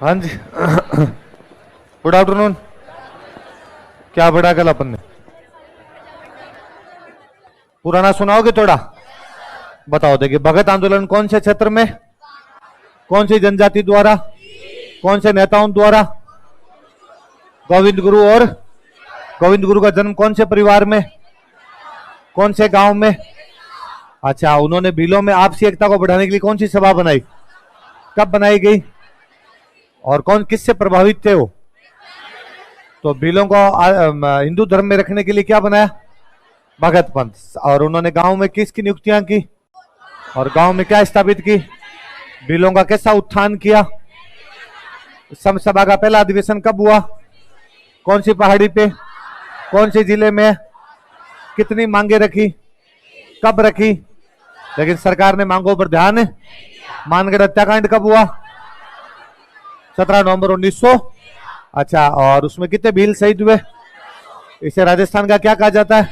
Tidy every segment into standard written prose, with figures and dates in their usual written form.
हाँ जी। Good afternoon. क्या पढ़ा कल अपन ने? पुराना सुनाओगे थोड़ा? बताओ। देखिए, भगत आंदोलन कौन से क्षेत्र में, कौन सी जनजाति द्वारा, कौन से नेताओं द्वारा? गोविंद गुरु। और गोविंद गुरु का जन्म कौन से परिवार में, कौन से गांव में? अच्छा, उन्होंने भीलों में आपसी एकता को बढ़ाने के लिए कौन सी सभा बनाई, कब बनाई गई, और कौन किससे प्रभावित थे वो? तो भीलों को हिंदू धर्म में रखने के लिए क्या बनाया? भगत पंथ। और उन्होंने गांव में किसकी नियुक्तियां की और गांव में क्या स्थापित की? भीलों का कैसा उत्थान किया? सभा का पहला अधिवेशन कब हुआ, कौन सी पहाड़ी पे, कौन से जिले में, कितनी मांगे रखी, कब रखी? लेकिन सरकार ने मांगों पर ध्यान। मानगढ़ हत्याकांड कब हुआ? 17 नवंबर 1900। अच्छा, और उसमें कितने भील शहीद हुए? इसे राजस्थान का क्या कहा जाता है?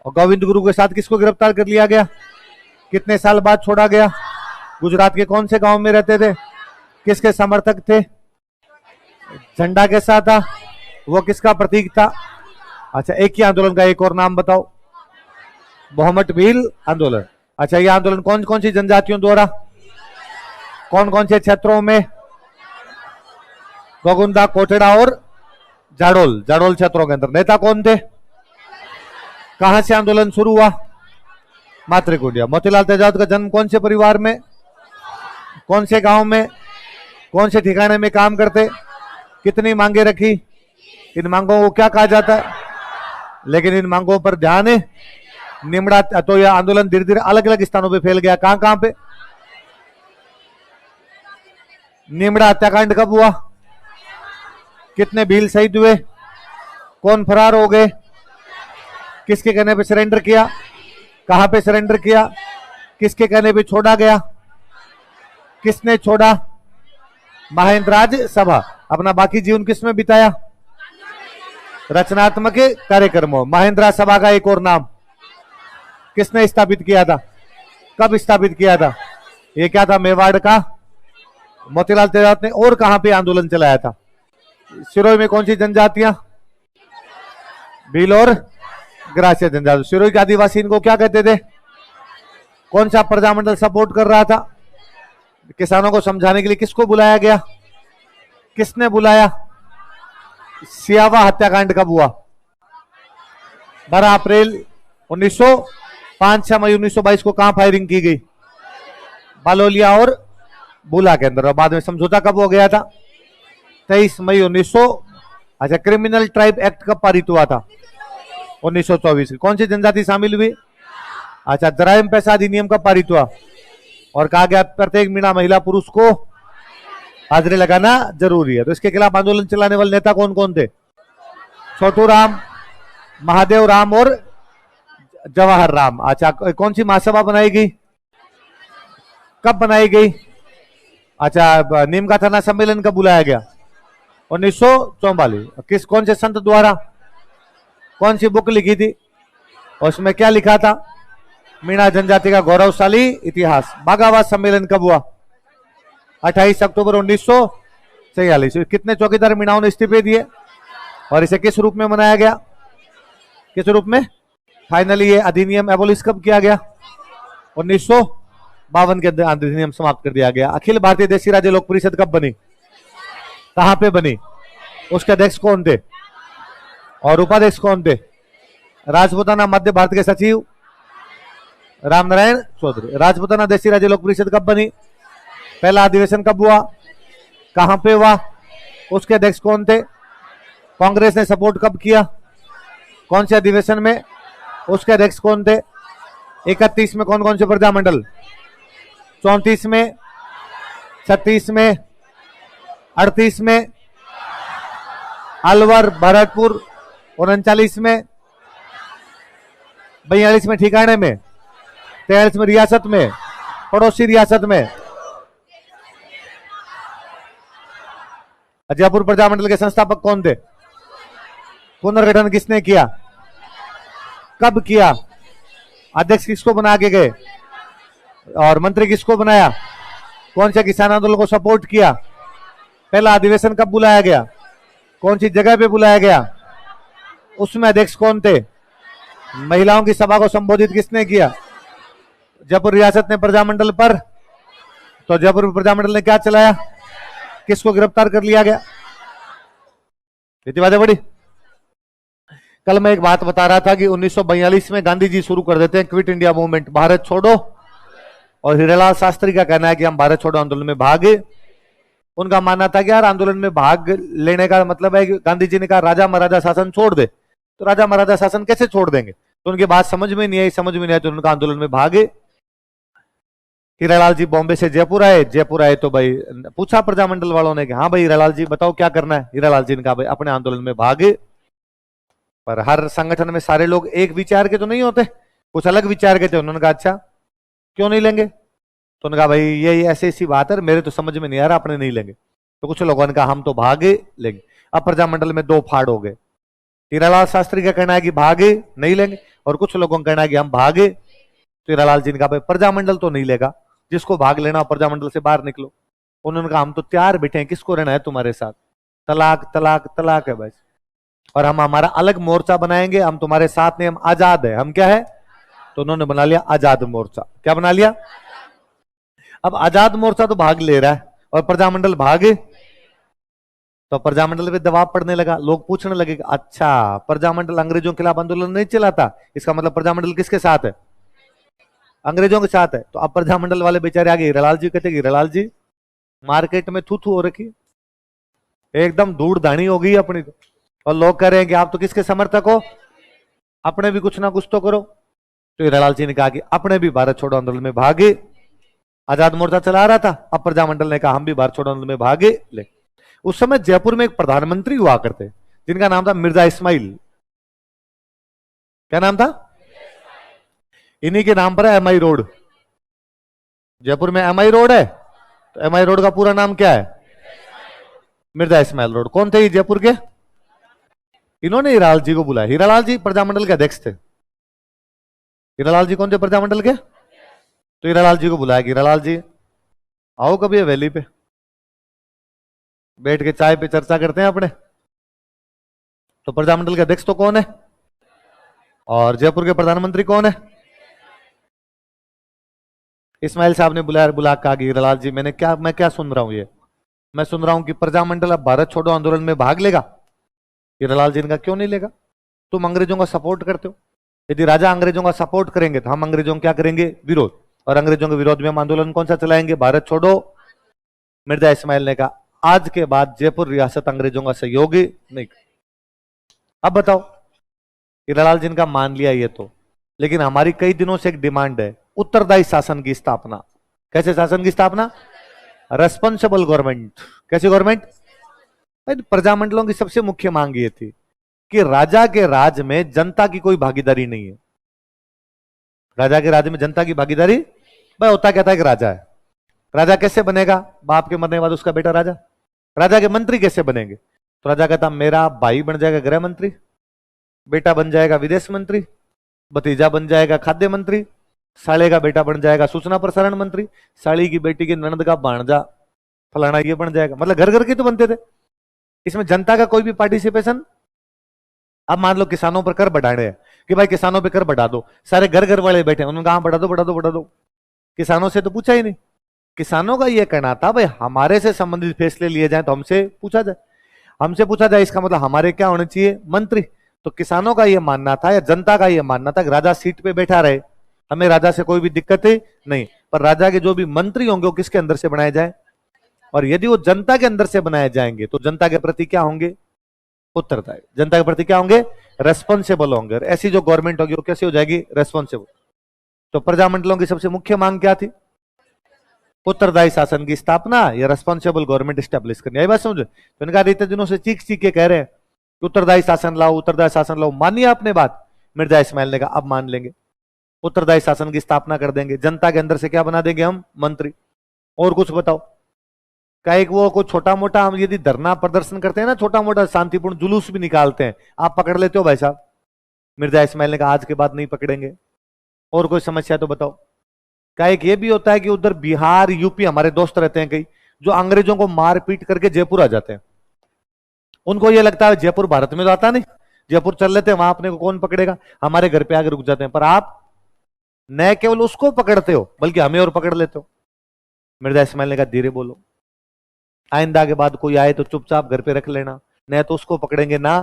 और गोविंद गुरु के साथ किसको गिरफ्तार कर लिया गया, कितने साल बाद छोड़ा गया? गुजरात के कौन से गांव में रहते थे, किसके समर्थक थे? झंडा कैसा था, वो किसका प्रतीक था? अच्छा, एक ही आंदोलन का एक और नाम बताओ। मोहम्मद भील आंदोलन। अच्छा, ये आंदोलन कौन कौन सी जनजातियों द्वारा, कौन कौन से क्षेत्रों में? गोगुंदा, कोटेड़ा और जाडोल। जाडोल क्षेत्रों के अंदर। नेता कौन थे? कहां से आंदोलन शुरू हुआ? मातृकुटिया। मोतीलाल तेजावत का जन्म कौन से परिवार में, कौन से गांव में, कौन से ठिकाने में काम करते, कितनी मांगे रखी? इन मांगों को क्या कहा जाता है? लेकिन इन मांगों पर ध्यान है। निमड़ा। तो यह आंदोलन धीरे धीरे अलग अलग स्थानों पे फैल गया। कहां कहां पे? निमड़ा हत्याकांड कब हुआ, कितने भील शहीद हुए, कौन फरार हो गए, किसके कहने पे सरेंडर किया, कहां पे सरेंडर किया, किसके कहने पे छोड़ा गया, किसने छोड़ा? महेंद्रराज सभा। अपना बाकी जीवन किसमें बिताया? रचनात्मक कार्यक्रमों। महेंद्र सभा का एक और नाम किसने स्थापित किया था, कब स्थापित किया था? ये क्या था? मेवाड़ का मोतीलाल तेजावत ने। और कहां पे आंदोलन चलाया था? सिरोही में कौन सी जनजातियां? भील और ग्रासीय जनजाति। सिरोही के आदिवासी इनको क्या कहते थे? कौन सा प्रजामंडल सपोर्ट कर रहा था? किसानों को समझाने के लिए किसको बुलाया गया, किसने बुलाया? सियावा हत्याकांड कब हुआ? 12 अप्रैल 1905। 6 मई 1922 को कहां फायरिंग की गई? बालोलिया और बुला के अंदर। और बाद में समझौता कब हो गया था? 23 मई 1900। अच्छा, क्रिमिनल ट्राइब एक्ट कब पारित हुआ था? 1924। कौन सी जनजाति शामिल हुई? अच्छा, जराइम पैसा अधिनियम कब पारित हुआ? और कहा गया प्रत्येक मीणा महिला पुरुष को हाजिरी लगाना जरूरी है। तो इसके खिलाफ आंदोलन चलाने वाले नेता कौन कौन थे? छोटू राम, महादेव राम और जवाहर राम। अच्छा, कौन सी महासभा बनाई गई, कब बनाई गई? अच्छा, नीम का थाना सम्मेलन कब बुलाया गया? 1944। किस कौन से संत द्वारा, कौन सी बुक लिखी थी, और उसमें क्या लिखा था? मीणा जनजाति का गौरवशाली इतिहास। बागावाद सम्मेलन कब हुआ? 28 अक्टूबर 1946। कितने चौकीदार मीणाओं ने इस्तीफे दिए और इसे किस रूप में मनाया गया, किस रूप में? फाइनली ये अधिनियम एबोलिश कब किया गया? 1952 के अधिनियम समाप्त कर दिया गया। अखिल भारतीय देशी राज्य लोक परिषद कब बनी, कहां पे बनी, उसके अध्यक्ष कौन थे और उपाध्यक्ष कौन थे? राजपूताना मध्य भारत के सचिव रामनारायण चौधरी। राजपूताना देशी राज्य लोक परिषद कब बनी? पहला अधिवेशन कब हुआ, कहां पे हुआ, उसके अध्यक्ष कौन थे? कांग्रेस ने सपोर्ट कब किया, कौन से अधिवेशन में, उसके अध्यक्ष कौन थे? 31 में कौन कौन से प्रजामंडल? 34 में, 36 में, 38 में, अलवर, भरतपुर, 39 में, 42 में ठिकाने में, 43 में रियासत में, पड़ोसी रियासत में। जयपुर प्रजामंडल के संस्थापक कौन थे? पुनर्गठन किसने किया, कब किया? अध्यक्ष किसको बना के गए और मंत्री किसको बनाया? कौन से किसान आंदोलन को सपोर्ट किया? पहला अधिवेशन कब बुलाया गया, कौन सी जगह पे बुलाया गया, उसमें अध्यक्ष कौन थे, महिलाओं की सभा को संबोधित किसने किया, जयपुर रियासत ने प्रजामंडल पर, तो जयपुर प्रजामंडल ने क्या चलाया, किसको गिरफ्तार कर लिया गया। इतनी बातें बड़ी। कल मैं एक बात बता रहा था कि 1942 में गांधी जी शुरू कर देते हैं क्विट इंडिया मूवमेंट, भारत छोड़ो, और हीरालाल शास्त्री का कहना है कि हम भारत छोड़ो आंदोलन में भागे। उनका मानना था कि यार आंदोलन में भाग लेने का मतलब है कि गांधी जी ने कहा राजा महाराजा शासन छोड़ दे, तो राजा महाराजा शासन कैसे छोड़ देंगे, तो उनकी बात समझ में नहीं आई, तो उनका आंदोलन में भागे। हीरालाल जी बॉम्बे से जयपुर आए तो भाई पूछा प्रजामंडल वालों ने कि हाँ भाई हीरालाल जी बताओ क्या करना है, हीरालाल जी ने कहा भाई अपने आंदोलन में भागे। पर हर संगठन में सारे लोग एक विचार के तो नहीं होते, कुछ अलग विचार के थे। उन्होंने कहा अच्छा क्यों नहीं लेंगे, तो उन्होंने कहा भाई ये ऐसी ऐसी बात है, मेरे तो समझ में नहीं आ रहा, अपने नहीं लेंगे। तो कुछ लोगों ने कहा हम तो भागे लेंगे। अब प्रजामंडल में दो फाड़ हो गए, हीरालाल शास्त्री का कहना है कि भागे नहीं लेंगे, और कुछ लोगों का कहना है कि हम भागे। तो हीरालाल जी ने कहा भाई प्रजामंडल तो नहीं लेगा, जिसको भाग लेना प्रजामंडल से बाहर निकलो। उन्होंने कहा हम तो तैयार बैठे हैं, किसको रहना है तुम्हारे साथ, तलाक तलाक तलाक है बस, और हम हमारा अलग मोर्चा बनाएंगे, हम तुम्हारे साथ नहीं, हम आजाद है, हम क्या है। तो उन्होंने बना लिया आजाद मोर्चा। क्या बना लिया, अब आजाद मोर्चा तो भाग ले रहा है और प्रजामंडल भागे, तो प्रजामंडल पे दबाव पड़ने लगा। लोग पूछने लगे अच्छा प्रजामंडल अंग्रेजों के खिलाफ आंदोलन नहीं चलाता, इसका मतलब प्रजामंडल किसके साथ है, अंग्रेजों के साथ है। तो अब प्रजामंडल वाले बेचारे आगे हीरालाल जी कहते हीरालाल जी मार्केट में थू थू हो रखी, एकदम धूड़ धानी हो गई अपनी, और लोग कह रहे हैं कि आप तो किसके समर्थक हो, अपने भी कुछ ना कुछ तो करो। तो हीरालाल जी ने कहा कि अपने भी भारत छोड़ो आंदोलन में भागे। आजाद मोर्चा चला रहा था, अब प्रजामंडल ने कहा हम भी भारत छोड़ो आंदोलन में भागे। ले उस समय जयपुर में एक प्रधानमंत्री हुआ करते जिनका नाम था मिर्जा इस्माइल। क्या नाम था, इन्हीं के नाम पर है एमआई रोड। जयपुर में एमआई रोड है, तो एमआई रोड का पूरा नाम क्या है, मिर्जा इस्माइल रोड। कौन थे ये जयपुर के, इन्होंने हीरालाल जी को बुलाया। हीरालाल जी प्रजामंडल के अध्यक्ष थे। हीरालाल जी कौन थे, प्रजामंडल के। तो हीरालाल जी को बुलाया कि हीरालाल जी आओ कभी हवेली पे, बैठ के चाय पे चर्चा करते हैं अपने। तो प्रजामंडल के अध्यक्ष तो कौन है, और जयपुर के प्रधानमंत्री कौन है, इस्माइल साहब ने बुला कहा कि हीरालाल जी मैं क्या सुन रहा हूं, ये मैं सुन रहा हूं कि प्रजामंडल अब भारत छोड़ो आंदोलन में भाग लेगा। हीरालाल जी ने कहा क्यों नहीं लेगा, तुम अंग्रेजों का सपोर्ट करते हो, यदि राजा अंग्रेजों का सपोर्ट करेंगे तो हम अंग्रेजों का क्या करेंगे, विरोध, और अंग्रेजों के विरोध में हम आंदोलन कौन सा चलाएंगे, भारत छोड़ो। मिर्जा इस्माइल ने कहा आज के बाद जयपुर रियासत अंग्रेजों का सहयोगी नहीं। अब बताओ, हीरालाल जी का मान लिया ये तो, लेकिन हमारी कई दिनों से एक डिमांड है उत्तरदायी शासन की स्थापना। कैसे शासन की स्थापना, रेस्पॉन्सिबल गवर्नमेंट। कैसी गवर्नमेंट, प्रजामंडलों की सबसे मुख्य मांग ये थी कि राजा के राज में जनता की कोई भागीदारी नहीं है। राजा के राज में जनता की भागीदारी, भाई होता क्या था कि राजा है, राजा कैसे बनेगा, बाप के मरने के बाद उसका बेटा राजा। राजा के मंत्री कैसे बनेंगे, तो राजा कहता मेरा भाई बन जाएगा गृह मंत्री, बेटा बन जाएगा विदेश मंत्री, भतीजा बन जाएगा खाद्य मंत्री, साले का बेटा बन जाएगा सूचना प्रसारण मंत्री, साली की बेटी की ननद का भांजा फलाना ये बन जाएगा। मतलब घर घर के तो बनते थे, इसमें जनता का कोई भी पार्टिसिपेशन। अब मान लो किसानों पर कर बढ़ाने हैं कि भाई किसानों पे कर बढ़ा दो, सारे घर घर वाले बैठे, उन्होंने कहा बढ़ा दो बढ़ा दो बढ़ा दो, किसानों से तो पूछा ही नहीं। किसानों का यह कहना था भाई हमारे से संबंधित फैसले लिए जाए तो हमसे पूछा जाए, हमसे पूछा जाए इसका मतलब हमारे क्या होने चाहिए, मंत्री। तो किसानों का यह मानना था या जनता का यह मानना था कि राजा सीट पे बैठा रहे, हमें राजा से कोई भी दिक्कत है नहीं, पर राजा के जो भी मंत्री होंगे वो किसके अंदर से बनाए जाए, और यदि वो जनता के अंदर से बनाए जाएंगे तो जनता के प्रति क्या होंगे, उत्तरदायी, जनता के प्रति क्या होंगे, रेस्पॉन्सिबल होंगे। और ऐसी जो गवर्नमेंट होगी वो कैसे हो जाएगी, रेस्पॉन्सिबल। तो प्रजामंडलों की सबसे मुख्य मांग क्या थी, उत्तरदायी शासन की स्थापना या रेस्पॉन्सिबल गवर्नमेंट स्टैब्लिश करनी। यही बात समझे। तो इनका इतने दिनों से चीख चीख के कह रहे हैं कि उत्तरदायी शासन लाओ, उत्तरदायी शासन लाओ, मानिए आपने बात। मिर्जा इस्माइल ने कहा अब मान लेंगे, उत्तरदायी शासन की स्थापना कर देंगे, जनता के अंदर से क्या बना देंगे हम, मंत्री। और कुछ बताओ, क्या एक वो कोई छोटा मोटा हम यदि धरना प्रदर्शन करते हैं ना, छोटा मोटा शांतिपूर्ण जुलूस भी निकालते हैं, आप पकड़ लेते हो भाई साहब। मिर्जा इस्माइल ने कहा आज के बाद नहीं पकड़ेंगे। और कोई समस्या तो बताओ। क्या एक ये भी होता है कि उधर बिहार यूपी हमारे दोस्त रहते हैं कई, जो अंग्रेजों को मार पीट करके जयपुर आ जाते हैं। उनको ये लगता है जयपुर भारत में तो आता नहीं, जयपुर चल लेते हैं, वहां अपने को कौन पकड़ेगा, हमारे घर पे आके रुक जाते हैं। पर आप न केवल उसको पकड़ते हो बल्कि हमें और पकड़ लेते हो। मिर्जा इस्माइल ने कहा धीरे बोलो, आइंदा के बाद कोई आए तो चुपचाप घर पे रख लेना, नहीं तो उसको पकड़ेंगे ना,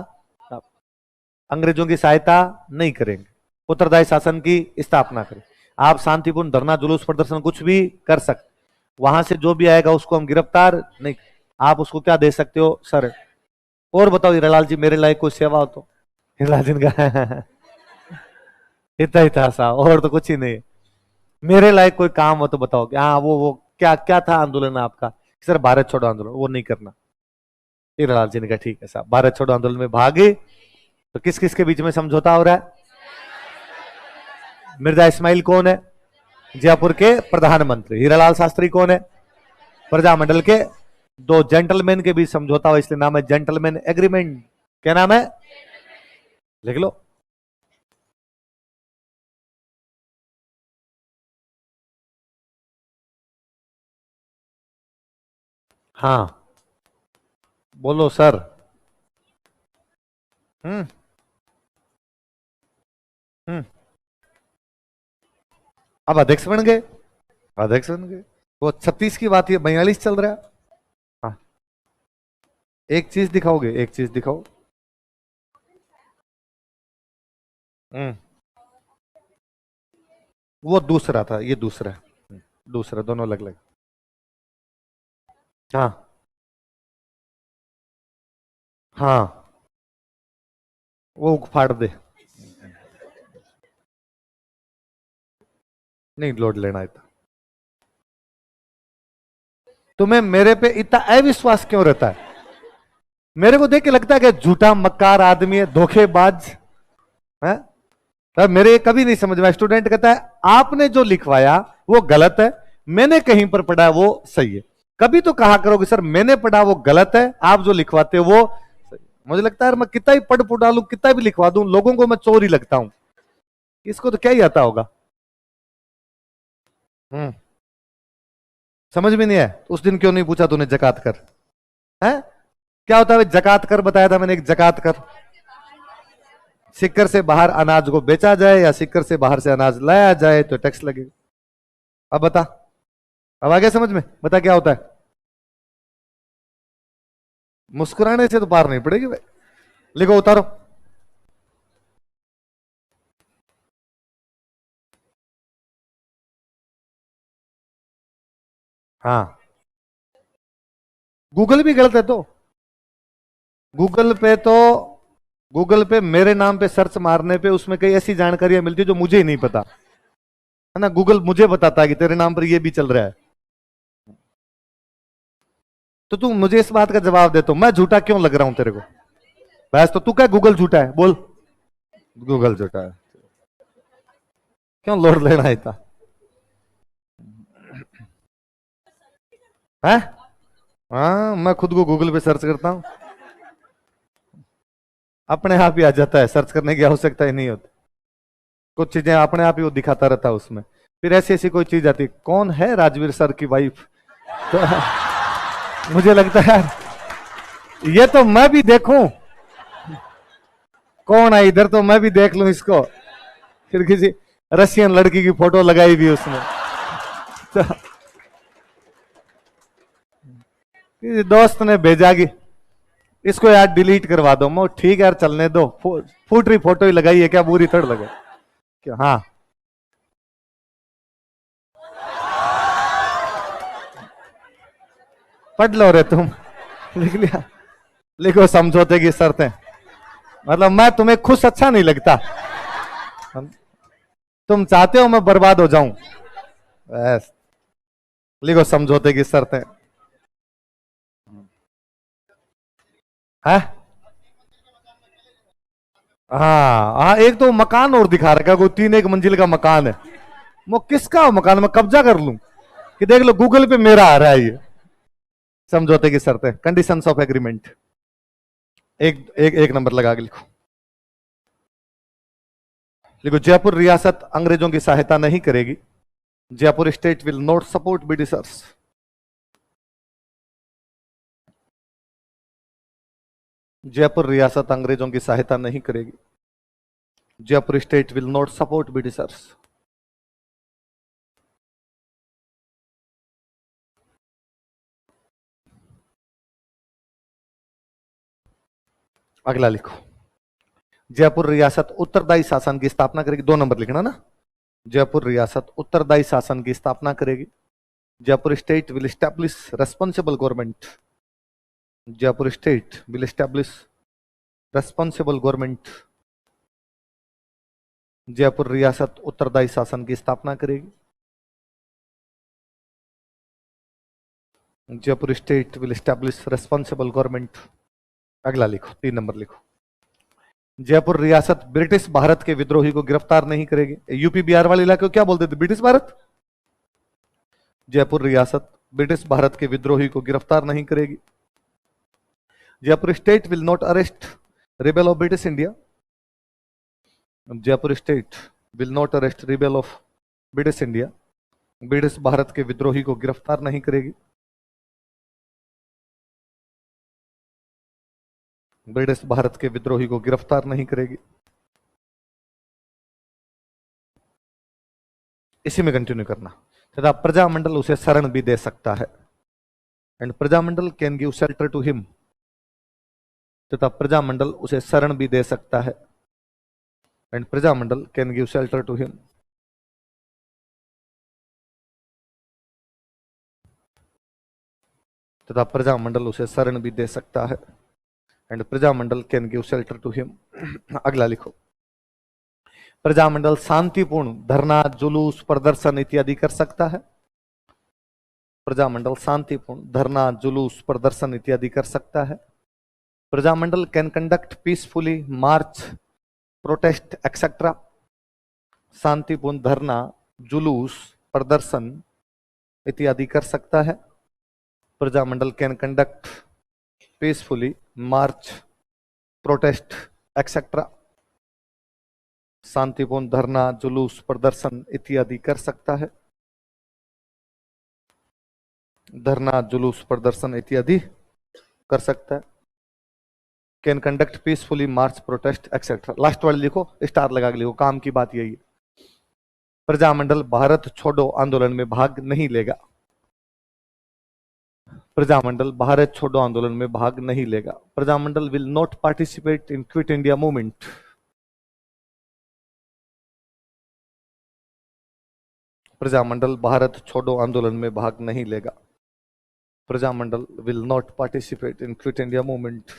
अंग्रेजों की सहायता नहीं करेंगे, उत्तरदायी शासन की स्थापना करें। आप शांतिपूर्ण धरना जुलूस प्रदर्शन कुछ भी कर सकते, वहां से जो भी आएगा उसको हम गिरफ्तार नहीं, आप उसको क्या दे सकते हो सर। और बताओ हीरालाल जी, मेरे लायक कोई सेवा हो तो। हीरालाल जी का इतना ही था सा, और तो कुछ ही नहीं। मेरे लायक कोई काम हो तो बताओ। हाँ वो क्या क्या था आंदोलन आपका, सर भारत छोड़ो आंदोलन, वो नहीं करना। हीरालाल जी ने कहा ठीक है साहब, भारत छोड़ो आंदोलन में भागे तो किस किस के बीच में समझौता हो रहा है। मिर्जा इस्माइल कौन है, जयपुर के प्रधानमंत्री। हीरालाल शास्त्री कौन है, प्रजामंडल के। दो जेंटलमैन के बीच समझौता हुआ, इसलिए नाम है जेंटलमैन एग्रीमेंट। क्या नाम है, लिख लो। हाँ बोलो सर। हम्म हम्म अब अध्यक्ष बन गए, अध्यक्ष बन गए। वो 36 की बात है, 42 चल रहा है। हाँ एक चीज दिखाओगे, एक चीज दिखाओ। हम्म वो दूसरा था, ये दूसरा है। दूसरा, दोनों अलग अलग। हाँ हाँ वो फाड़ दे, नहीं लोड लेना इतना। तुम्हें मेरे पे इतना अविश्वास क्यों रहता है, मेरे को देख के लगता है कि झूठा मक्कार आदमी है, धोखेबाज है। तब मेरे ये कभी नहीं समझ में। स्टूडेंट कहता है आपने जो लिखवाया वो गलत है, मैंने कहीं पर पढ़ा वो सही है। कभी तो कहा करोगे सर मैंने पढ़ा वो गलत है, आप जो लिखवाते हो वो सही है। मुझे लगता है मैं कितना ही पढ़ पुढ़ा लूं, कितना भी लिखवा दूं, लोगों को मैं चोर ही लगता हूं। इसको तो क्या ही आता होगा। हम्म समझ में नहीं है। उस दिन क्यों नहीं पूछा तूने जकात कर है, क्या होता है जकात कर, बताया था मैंने एक जकात कर। सिक्कर से बाहर अनाज को बेचा जाए या सिक्कर से बाहर से अनाज लाया जाए तो टैक्स लगेगा। अब बता, अब आ गया समझ में, बता क्या होता है। मुस्कुराने से तो पार नहीं पड़ेगी भाई। लिखो उतारो। हाँ गूगल भी गलत है तो, गूगल पे तो, गूगल पे मेरे नाम पे सर्च मारने पे उसमें कई ऐसी जानकारियां मिलती है जो मुझे ही नहीं पता है ना। गूगल मुझे बताता है कि तेरे नाम पर ये भी चल रहा है। तो तू मुझे इस बात का जवाब दे, तो मैं झूठा क्यों लग रहा हूं तेरे को। बस तो तू क्या गूगल झूठा है, बोल। गूगल झूठा है, क्यों लोड लेना इतना है। हाँ मैं खुद को गूगल पे सर्च करता हूं, अपने आप ही आ जाता है, सर्च करने की आवश्यकता ही नहीं होती। कुछ चीजें अपने आप ही वो दिखाता रहता है उसमें। फिर ऐसी ऐसी कोई चीज आती, कौन है राजवीर सर की वाइफ, तो मुझे लगता है ये तो मैं भी देखूं, कौन है इधर तो मैं भी देख लूं इसको। फिर किसी रशियन लड़की की फोटो लगाई भी उसमें, तो किसी दोस्त ने भेजा कि इसको यार डिलीट करवा दो। मैं ठीक है यार चलने दो, फूटरी फोटो ही लगाई है क्या, बुरी थोड़ लगे क्या। हाँ पढ़ लो रे तुम, लिख लिया। लिखो समझौते की शर्तें, मतलब मैं तुम्हें खुश अच्छा नहीं लगता, तुम चाहते हो मैं बर्बाद हो जाऊं, बस लिखो समझौते की शर्तें है। हाँ हाँ एक तो मकान और दिखा रखा है, कोई 3 मंजिल का मकान है। वो किसका मकान, मैं कब्जा कर लूं कि देख लो गूगल पे मेरा आ रहा है ये। समझौते की शर्तें, कंडीशंस ऑफ एग्रीमेंट, एक नंबर लगा के लिखो। लिखो जयपुर रियासत अंग्रेजों की सहायता नहीं करेगी, Jaipur state will not support Britishers. Jaipur रियासत अंग्रेजों की सहायता नहीं करेगी। Jaipur state will not support Britishers. अगला लिखो, जयपुर रियासत उत्तरदायी शासन की स्थापना करेगी। 2 नंबर लिखना ना, जयपुर रियासत उत्तरदायी शासन की स्थापना करेगी। Jaipur state will establish responsible government. Jaipur state will establish responsible government. Jaipur रियासत उत्तरदायी शासन की स्थापना करेगी। Jaipur state will establish responsible government. अगला लिखो, 3 नंबर लिखो, जयपुर रियासत ब्रिटिश भारत के विद्रोही को गिरफ्तार नहीं करेगी। यूपी बिहार वाले इलाके को क्या बोलते थे? ब्रिटिश भारत। जयपुर रियासत ब्रिटिश भारत के विद्रोही को गिरफ्तार नहीं करेगी। Jaipur state will not arrest rebel of British India. Jaipur state will not arrest rebel of British India. British Bharat के विद्रोही को गिरफ्तार नहीं करेगी। ब्रिटिश भारत के विद्रोही को गिरफ्तार नहीं करेगी। इसी में कंटिन्यू करना। तथा प्रजामंडल उसे शरण भी दे सकता है। And Prajamandal can give shelter to him. तथा प्रजामंडल उसे शरण भी दे सकता है। And Prajamandal can give shelter to him. तथा प्रजामंडल उसे शरण भी दे सकता है। And Prajamandal can give shelter to him. अगला लिखो, प्रजामंडल शांतिपूर्ण धरना, जुलूस, प्रदर्शन इत्यादि कर सकता है। प्रजामंडल शांतिपूर्ण धरना, जुलूस, प्रदर्शन इत्यादि कर सकता है। Prajamandal can conduct peacefully March, protest etcetera. शांतिपूर्ण धरना, जुलूस, प्रदर्शन इत्यादि कर सकता है। Prajamandal can conduct peacefully March, protest etcetera. शांतिपूर्ण धरना, जुलूस, प्रदर्शन इत्यादि कर सकता है। धरना, जुलूस, प्रदर्शन इत्यादि कर सकता है। Can conduct peacefully March, protest etcetera. Last वाले लिखो, स्टार लगा के लिखो, काम की बात यही है। प्रजामंडल भारत छोड़ो आंदोलन में भाग नहीं लेगा। प्रजामंडल भारत छोड़ो आंदोलन में भाग नहीं लेगा। Prajamandal will not participate in quit India movement. Prajamandal Bharat छोड़ो आंदोलन में भाग नहीं लेगा। Prajamandal will not participate in quit India movement.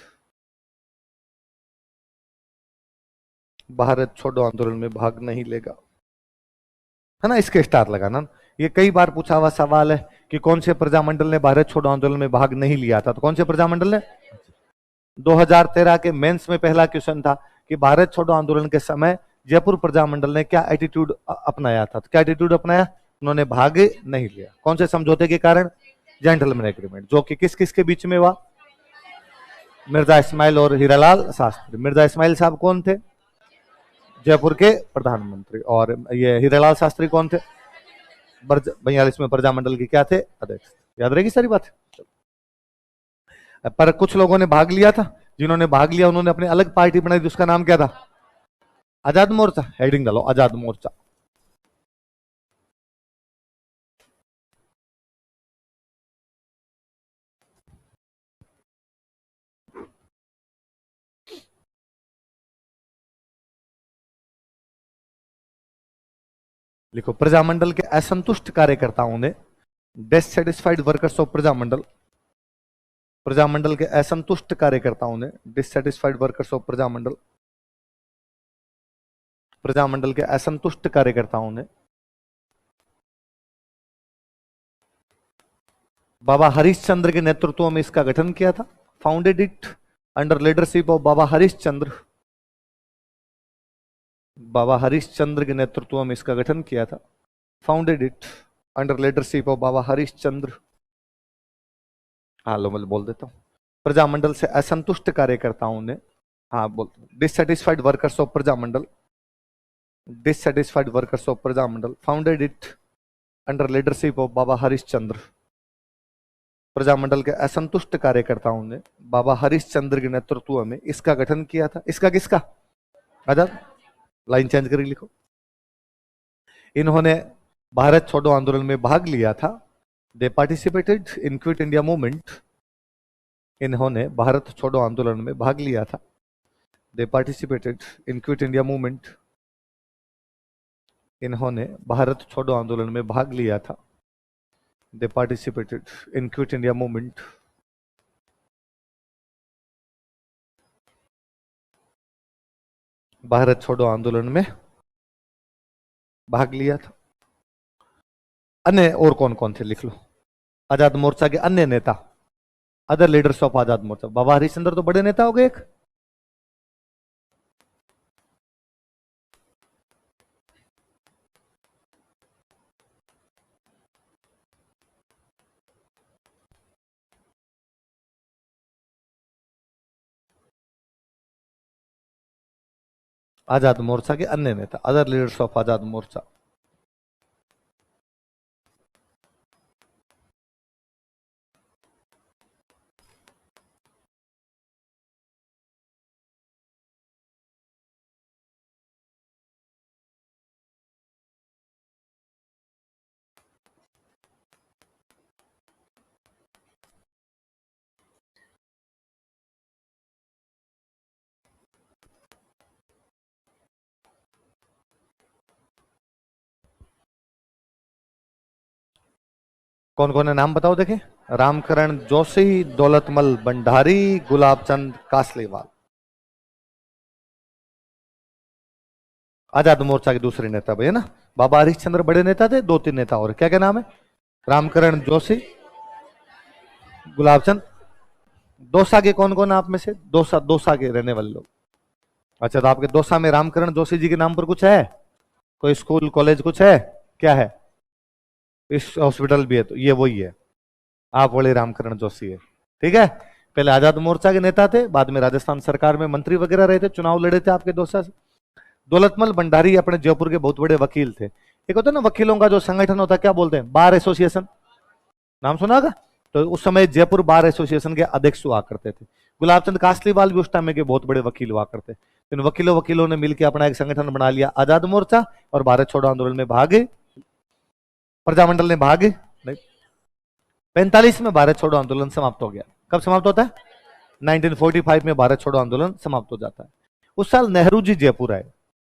Bharat छोड़ो आंदोलन में भाग नहीं लेगा, है ना। इसके स्टार लगाना। ये कई बार पूछा हुआ सवाल है कि कौन से प्रजामंडल ने भारत छोड़ो आंदोलन में भाग नहीं लिया था। तो कौन से प्रजामंडल ने? 2013 के मेंस में पहला क्वेश्चन था कि भारत छोड़ो आंदोलन के समय जयपुर प्रजामंडल ने क्या एटीट्यूड अपनाया था। तो क्या एटीट्यूड अपनाया? उन्होंने भाग नहीं लिया। कौन से समझौते के कारण? जेंटलमैन एग्रीमेंट, जो कि किस किस के बीच में हुआ? मिर्जा इस्माइल और हीरालाल शास्त्री। मिर्जा इस्माइल साहब कौन थे? जयपुर के प्रधानमंत्री। और ये हीरालाल शास्त्री कौन थे? 42 में प्रजामंडल के क्या थे? अध्यक्ष। याद रहेगी सारी बात। पर कुछ लोगों ने भाग लिया था। जिन्होंने भाग लिया उन्होंने अपनी अलग पार्टी बनाई थी, उसका नाम क्या था? आजाद मोर्चा। हेडिंग डालो, आजाद मोर्चा। लिखो, प्रजामंडल के असंतुष्ट कार्यकर्ताओं ने dissatisfied workers of Prajamandal. Prajamandal के असंतुष्ट कार्यकर्ताओं ने dissatisfied workers of Prajamandal. Prajamandal के असंतुष्ट कार्यकर्ताओं ने बाबा हरिश्चंद्र के नेतृत्व में इसका गठन किया था। Founded it under leadership of Baba Harishchandra. Baba Harishchandra के नेतृत्व में इसका गठन किया था। Founded it under leadership of Baba Harishchandra. हाँ लो, मैं बोल देता हूं। प्रजामंडल से असंतुष्ट कार्यकर्ताओं ने, हाँ बोल, dissatisfied workers of Prajamandal. Dissatisfied workers of Prajamandal founded it under leadership of Baba Harishchandra. Prajamandal के असंतुष्ट कार्यकर्ताओं ने बाबा हरिश्चंद्र के नेतृत्व में इसका गठन किया था। इसका किसका? आजाद। लाइन चेंज करके लिखो। इन्होंने भारत छोड़ो आंदोलन में भाग लिया था। They participated in quit India movement. इन्होंने भारत छोड़ो आंदोलन में भाग लिया था। They participated in quit India movement. इन्होंने भारत छोड़ो आंदोलन में भाग लिया था। They participated in quit India movement. Bharat छोड़ो आंदोलन में भाग लिया था। अन्य और कौन कौन थे लिख लो। आजाद मोर्चा के अन्य नेता, अदर लीडर्स ऑफ आजाद मोर्चा। बाबा हरिश्चंद्र तो बड़े नेता हो गए एक। आजाद मोर्चा के अन्य नेता, अदर लीडर्स ऑफ आजाद मोर्चा। कौन कौन है नाम बताओ देखे। रामकरण जोशी, दौलतमल भंडारी, गुलाबचंद कासलीवाल। आजाद मोर्चा के दूसरे नेता भैया ना। बाबा हरिश्चंद्र बड़े नेता थे, दो तीन नेता और। क्या क्या नाम है? रामकरण जोशी, गुलाबचंद। दौसा के कौन कौन आप में से? दौसा के रहने वाले लोग। अच्छा, तो आपके दौसा में रामकरण जोशी जी के नाम पर कुछ है? कोई स्कूल कॉलेज कुछ है? क्या है? इस हॉस्पिटल भी है, तो ये वही है। आप बोले रामकरण जोशी है, ठीक है। पहले आजाद मोर्चा के नेता थे, बाद में राजस्थान सरकार में मंत्री वगैरह रहे थे, चुनाव लड़े थे आपके दौसा से। दौलतमल भंडारी अपने जयपुर के बहुत बड़े वकील थे। एक होता है ना वकीलों का जो संगठन होता है, क्या बोलते हैं? Bar association. नाम सुना होगा। तो उस समय जयपुर बार एसोसिएशन के अध्यक्ष हुआ करते थे। गुलाबचंद कासलीवाल भी उस टाइम के बहुत बड़े वकील हुआ करते। इन वकीलों ने मिलकर अपना एक संगठन बना लिया, आजाद मोर्चा, और भारत छोड़ो आंदोलन में भागे। प्रजामंडल ने भागे नहीं। 45 में भारत छोड़ो आंदोलन समाप्त हो गया। कब समाप्त होता है? 1945 में भारत छोड़ो आंदोलन समाप्त हो जाता है। उस साल नेहरू जी जयपुर आए।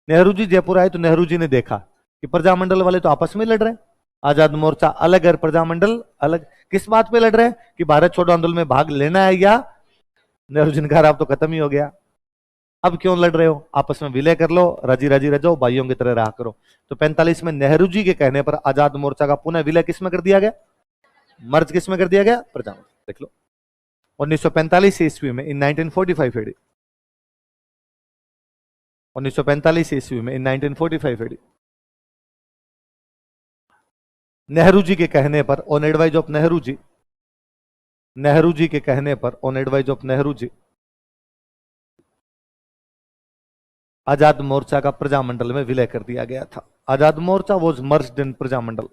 नेहरू जी जयपुर आए तो नेहरू जी ने देखा कि प्रजामंडल वाले तो आपस में लड़ रहे हैं, आजाद मोर्चा अलग और प्रजामंडल अलग। किस बात पे लड़ रहे हैं? कि भारत छोड़ो आंदोलन में भाग लेना है या। नेहरू जी ने कहा अब तो खत्म ही हो गया, अब क्यों लड़ रहे हो? आपस में विलय कर लो, राजी राजी रह जाओ, भाइयों की तरह रहा करो। तो 45 में नेहरू जी के कहने पर आजाद मोर्चा का पुनः विलय किस में कर दिया गया? मर्ज किस में कर दिया गया? प्रजामंडल। देख लो 1945 ईस्वी में, इन 1945 एडी। 1945 ईस्वी में, इन 1945 एडी, नेहरू जी के कहने पर, on advise of Nehru ji, Nehru ji के कहने पर, on advise of Nehru ji, आजाद मोर्चा का प्रजामंडल में विलय कर दिया गया था। आजाद मोर्चा वॉज मर्ज्ड इन प्रजामंडल।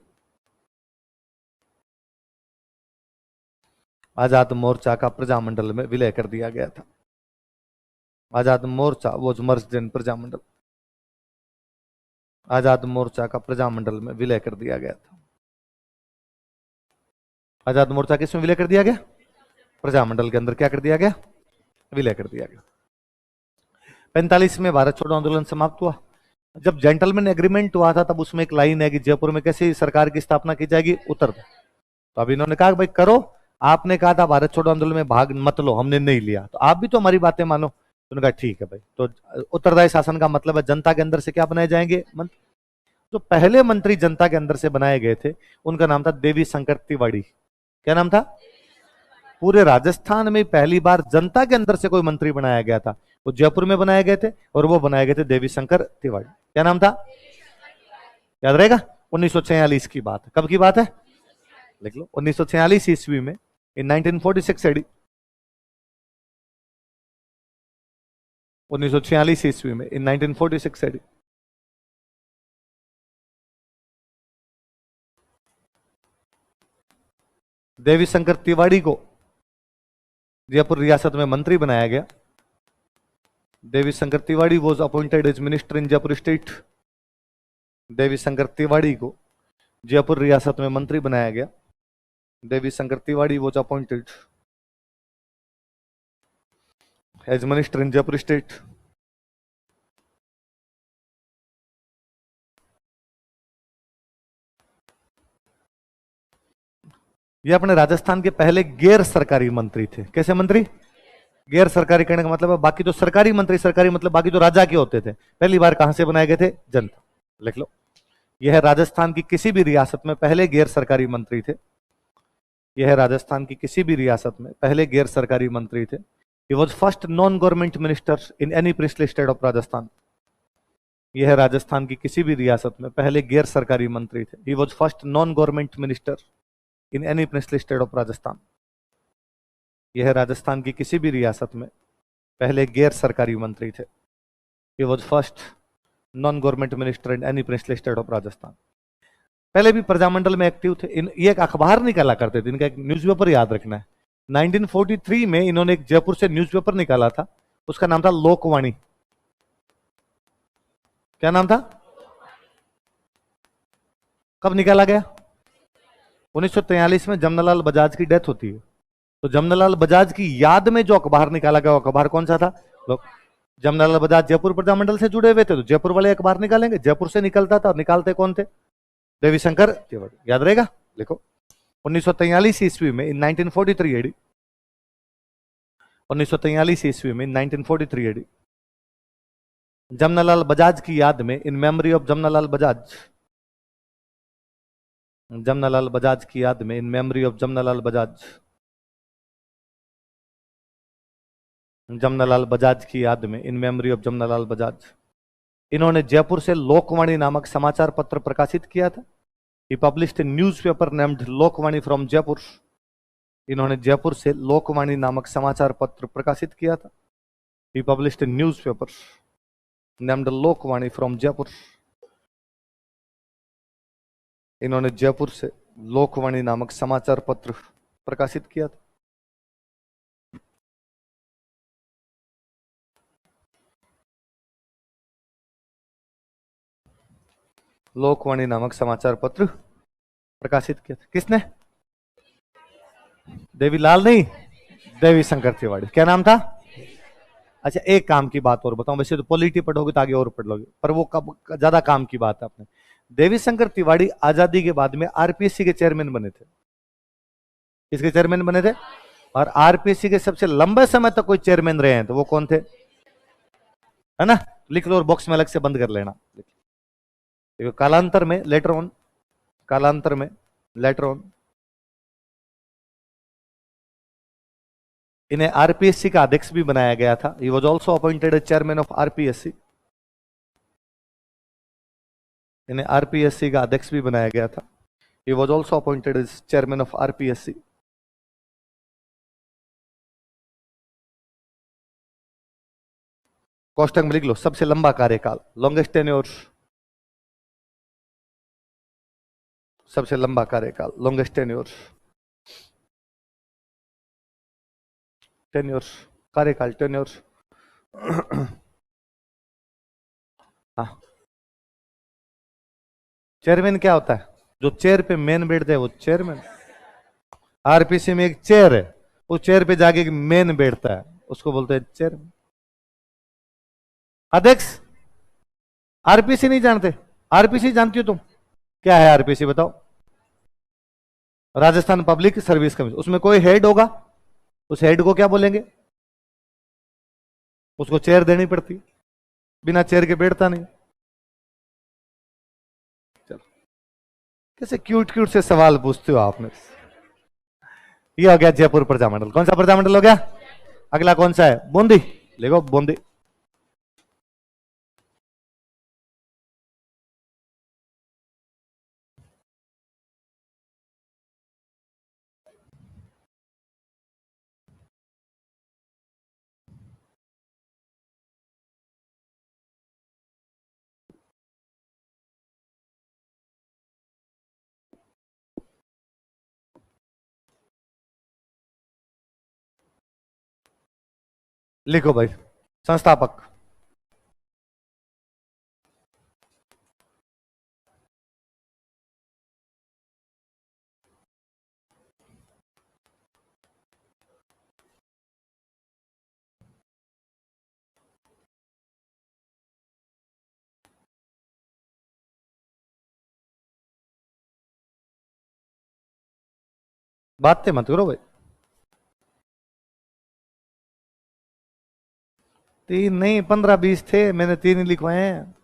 आजाद मोर्चा का प्रजामंडल में विलय कर दिया गया था। आजाद मोर्चा वॉज मर्ज्ड इन प्रजामंडल। आजाद मोर्चा का प्रजामंडल में विलय कर दिया गया था। आजाद मोर्चा किसमें विलय कर दिया गया? प्रजामंडल के अंदर क्या कर दिया गया? विलय कर दिया गया। 45 में भारत छोड़ो आंदोलन समाप्त हुआ। जब जेंटलमैन एग्रीमेंट हुआ था तब उसमें एक लाइन है कि जयपुर में कैसी सरकार की स्थापना की जाएगी? उत्तर। तो अब इन्होंने कहा भाई करो, आपने कहा था भारत छोड़ो आंदोलन में भाग मत लो, हमने नहीं लिया, तो आप भी तो हमारी बातें मानो। तो उन्होंने कहा ठीक है भाई। तो उत्तरदायी शासन का मतलब है जनता के अंदर से क्या बनाए जाएंगे? मंत्री। तो पहले मंत्री जनता के अंदर से बनाए गए थे, उनका नाम था देवी शंकर तिवाड़ी। क्या नाम था? पूरे राजस्थान में पहली बार जनता के अंदर से कोई मंत्री बनाया गया था, वो जयपुर में बनाए गए थे, और वो बनाए गए थे देवी शंकर तिवाड़ी। क्या नाम था? याद रहेगा? 1946 की बात है। कब की बात है? लिख लो 1946 ईस्वी में, इन 1946 एडी। 1946 ईस्वी में, इन 1946 एडी। देवी शंकर तिवारी को जयपुर रियासत में मंत्री बनाया गया। Devi Shankar Tiwari was appointed as minister in Jaipur state. Devi Shankar Tiwari को जयपुर रियासत में मंत्री बनाया गया। Devi Shankar Tiwari was appointed as minister in Jaipur state. ये अपने राजस्थान के पहले गैर सरकारी मंत्री थे। कैसे मंत्री? गैर सरकारी कहने का मतलब है बाकी तो सरकारी मंत्री, सरकारी मतलब बाकी तो राजा के होते थे। पहली बार कहां से बनाए गए थे? जनता। लिख लो, यह है राजस्थान की किसी भी रियासत में पहले गैर सरकारी मंत्री थे। यह है राजस्थान की किसी भी रियासत में पहले गैर सरकारी मंत्री थे। He was first non-government minister in any princely state of Rajasthan. यह है राजस्थान की किसी भी रियासत में पहले गैर सरकारी मंत्री थे। He was first non-government minister in any princely state of Rajasthan. यह है राजस्थान की किसी भी रियासत में पहले गैर सरकारी मंत्री थे। He was first non-government minister in any princely state of Rajasthan. पहले भी प्रजामंडल में एक्टिव थे। ये एक अखबार निकाला करते थे, इनका एक न्यूज़पेपर याद रखना है। 1943 में इन्होंने एक जयपुर से न्यूज़पेपर निकाला था, उसका नाम था लोकवाणी। क्या नाम था? कब निकाला गया? 1943 में जमनालाल बजाज की डेथ होती है, तो जमनालाल बजाज की याद में जो अखबार निकाला गया, वो अखबार कौन सा था? जमनालाल बजाज जयपुर प्रजामंडल से जुड़े हुए थे, तो जयपुर वाले अखबार निकालेंगे। जयपुर से निकलता था, और निकालते कौन थे? देवी शंकर तिवारी। याद रहेगा, लिखो। 1943 ईस्वी में इन 1943 एडी 1943 ईस्वी में 1943 एडी जमनालाल बजाज की याद में, in memory of Jamnalal Bajaj, Jamnalal Bajaj की याद में, in memory of Jamnalal Bajaj, Jamnalal Bajaj की याद में, in memory of Jamnalal Bajaj, इन्होंने जयपुर से लोकवाणी नामक समाचार पत्र प्रकाशित किया था। He published a newspaper named Lokvani from Jaipur. इन्होंने जयपुर से लोकवाणी नामक समाचार पत्र प्रकाशित किया था। He published a newspaper named Lokvani from Jaipur. इन्होंने जयपुर से लोकवाणी नामक समाचार पत्र प्रकाशित किया था। लोकवाणी नामक समाचार पत्र प्रकाशित किया था। किसने? देवीलाल नहीं, देवी शंकर तिवारी। क्या नाम था? अच्छा, एक काम की बात और बताऊं, वैसे तो पॉलिटी पढ़ोगे तो आगे और पढ़ लोगे, पर वो कब ज्यादा काम की बात है अपने। देवी शंकर तिवारी आजादी के बाद में आरपीएससी के चेयरमैन बने थे। किसके चेयरमैन बने थे? और आरपीएससी के सबसे लंबे समय तक कोई चेयरमैन रहे हैं, तो वो कौन थे? है ना, लिख लो और बॉक्स में अलग से बंद कर लेना। देखो, कालांतर में लेटर ऑन, कालांतर में लेटर ऑन इन्हें आरपीएससी का अध्यक्ष भी बनाया गया था। He was also appointed as chairman of RPSC. इन्हें आरपीएससी का अध्यक्ष भी बनाया गया था। He was also appointed as chairman of RPSC. कोष्टक में लिख लो, सबसे लंबा कार्यकाल, लॉन्गेस्ट टेन्योर, सबसे लंबा कार्यकाल, लॉन्गेस्ट टेन्योर, टेन्योर, कार्यकाल, टेन्योर। हाँ, चेयरमैन क्या होता है? जो चेयर पे मेन बैठते हैं वो चेयरमैन। आरपीसी में एक चेयर है, उस चेयर पे जाके एक मेन बैठता है, उसको बोलते हैं चेयरमैन। अध्यक्ष, आरपीसी नहीं जानते? आरपीसी जानती हो तुम? क्या है आरपीसी बताओ? Rajasthan public service commission. उसमें कोई हेड होगा, उस हेड को क्या बोलेंगे? उसको चेयर देनी पड़ती, बिना चेयर के बैठता नहीं। चलो, कैसे क्यूट क्यूट से सवाल पूछते हो आपने। ये हो गया जयपुर प्रजामंडल। कौन सा प्रजामंडल हो गया? अगला कौन सा है? बूंदी। देखो, बूंदी। लिखो भाई। संस्थापक। बातें मत करो भाई। 3 नहीं, 15-20 थे, मैंने 3 ही लिखवाए हैं।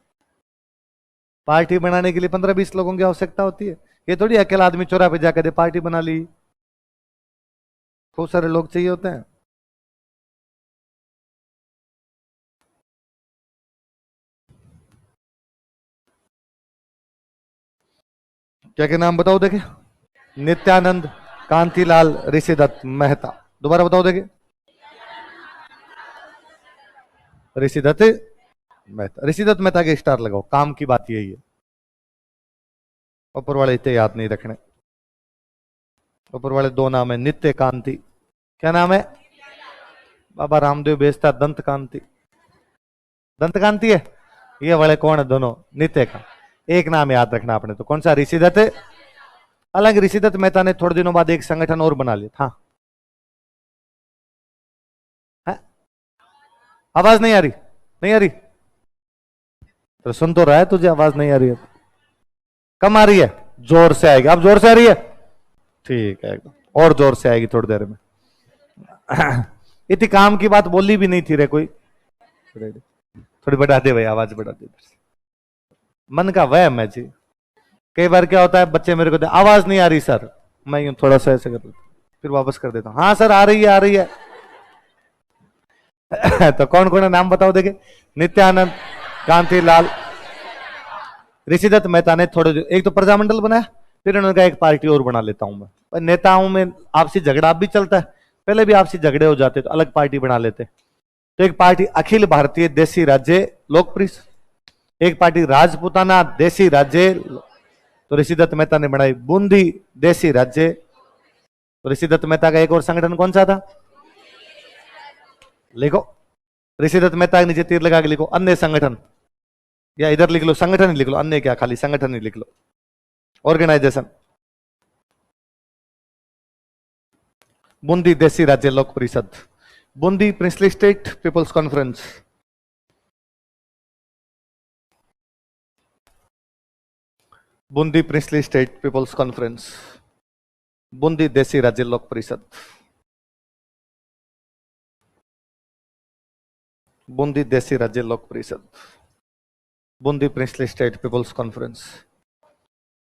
पार्टी बनाने के लिए 15-20 लोगों की आवश्यकता होती है। ये थोड़ी अकेला आदमी चौराहे पे जाकर दे पार्टी बना ली। खूब सारे लोग चाहिए होते हैं। क्या क्या नाम बताओ देखे। नित्यानंद, कांतिलाल, ऋषिदत्त मेहता। दोबारा बताओ देखे। ऋषिदत्त मेहता। ऋषिदत्त मेहता के स्टार लगाओ, काम की बात यही है। ऊपर वाले इतने याद नहीं रखने। ऊपर वाले 2 नाम है, नित्य कांति। क्या नाम है? बाबा रामदेव बेचता दंत कांति। दंत कांति है। ये वाले कौन है दोनों? नित्य का। एक नाम याद रखना आपने, तो कौन सा? ऋषिदत्त। हालांकि ऋषिदत्त मेहता ने थोड़े दिनों बाद एक संगठन और बना लिया था। हाँ? आवाज नहीं आ रही? नहीं आ रही तो सुन तो रहा है, तुझे आवाज नहीं आ रही है? कम आ रही है? जोर से आएगी। अब जोर से आ रही है? ठीक है, एकदम और जोर से आएगी थोड़ी देर में। इतनी काम की बात बोली भी नहीं थी रे कोई। थोड़ी बढ़ा दे भाई, आवाज बढ़ा दे। मन का वहम है जी। कई बार क्या होता है, बच्चे मेरे को आवाज नहीं आ रही सर, मैं यूं थोड़ा सा ऐसे कर देता, फिर वापस कर देता हूं, हाँ सर आ रही है, आ रही है। तो कौन कौन है नाम बताओ देखे। नित्यानंद, कांतिलाल, ऋषिदत्त मेहता ने थोड़े, एक तो प्रजामंडल बनाया, फिर उन्होंने कहा एक पार्टी और बना लेता हूं मैं। नेताओं में आपसी झगड़ा भी चलता है, पहले भी आपसी झगड़े हो जाते तो अलग पार्टी बना लेते। तो एक पार्टी अखिल भारतीय देसी राज्य लोकप्रिय, एक पार्टी राजपूताना देसी राज्य, तो ऋषिदत्त मेहता ने बनाई बूंदी देसी राज्य। तो ऋषिदत्त मेहता का एक और संगठन कौन सा था? लिखो, ऋषिदत्त मेहता के नीचे तीर लगा के लिखो अन्य संगठन, या इधर लिख लो संगठन ही लिख लो, अन्य क्या, खाली संगठन ही लिख लो। ऑर्गेनाइजेशन, बूंदी देसी राज्य लोक Parishad, Bundi princely state people's conference, Bundi princely state people's conference, Bundi Desi Rajya लोक परिषद, बूंदी देसी राज्य लोक Parishad, Bundi princely state people's conference.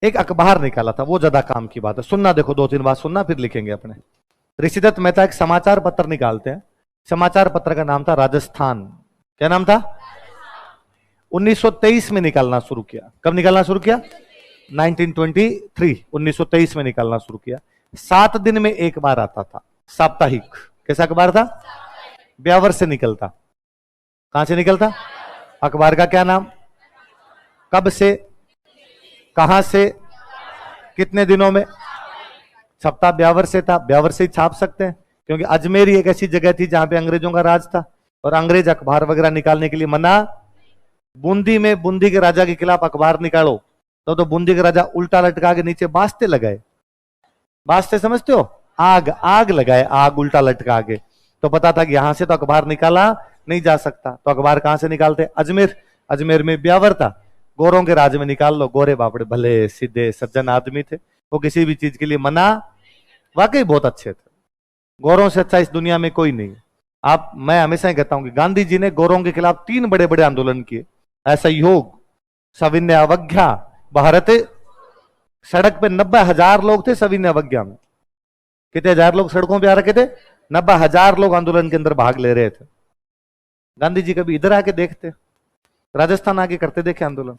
एक अखबार निकाला था, वो ज्यादा काम की बात है, सुनना, देखो 2-3 बात सुनना फिर लिखेंगे अपने। ऋषिदत्त मेहता एक समाचार पत्र निकालते हैं, समाचार पत्र का नाम था राजस्थान। क्या नाम था? 1923 में निकालना शुरू किया। कब निकालना शुरू किया? 1923, 1923 में निकालना शुरू किया। 7 दिन में एक बार आता था, साप्ताहिक। कैसा अखबार था? ब्यावर से निकलता। कहां से निकलता? अखबार का क्या नाम? कब से, कहां से, कितने दिनों में? सप्ताह ब्यावर से था, ब्यावर से ही छाप सकते हैं, क्योंकि अजमेर एक ऐसी जगह थी जहां पे अंग्रेजों का राज था और अंग्रेज अखबार वगैरह निकालने के लिए मना। बूंदी में बूंदी के राजा के खिलाफ अखबार निकालो तो बूंदी के राजा उल्टा लटका के नीचे बास्ते लगाए। बास्ते समझते हो? आग, आग लगाए, आग उल्टा लटका के। तो पता था कि यहां से तो अखबार निकाला नहीं जा सकता, तो अखबार कहां से निकालते? अजमेर। अजमेर में ब्यावर था, गोरों के राज में निकाल लो। गोरे बापड़े भले सीधे सज्जन आदमी थे, वो किसी भी चीज के लिए मना, वाकई बहुत अच्छे थे। गोरों से अच्छा इस दुनिया में कोई नहीं। आप, मैं हमेशा ही कहता हूं कि गांधी जी ने गोरों के खिलाफ 3 बड़े बड़े आंदोलन किए, असहयोग, सविनय अवज्ञा, भारत। सड़क पे 90,000 लोग थे सविनय अवज्ञा में। कितने हजार लोग सड़कों पे आ रखे थे? 90,000 लोग आंदोलन के अंदर भाग ले रहे थे। गांधी जी कभी इधर आके देखते, राजस्थान आके करते देखे आंदोलन?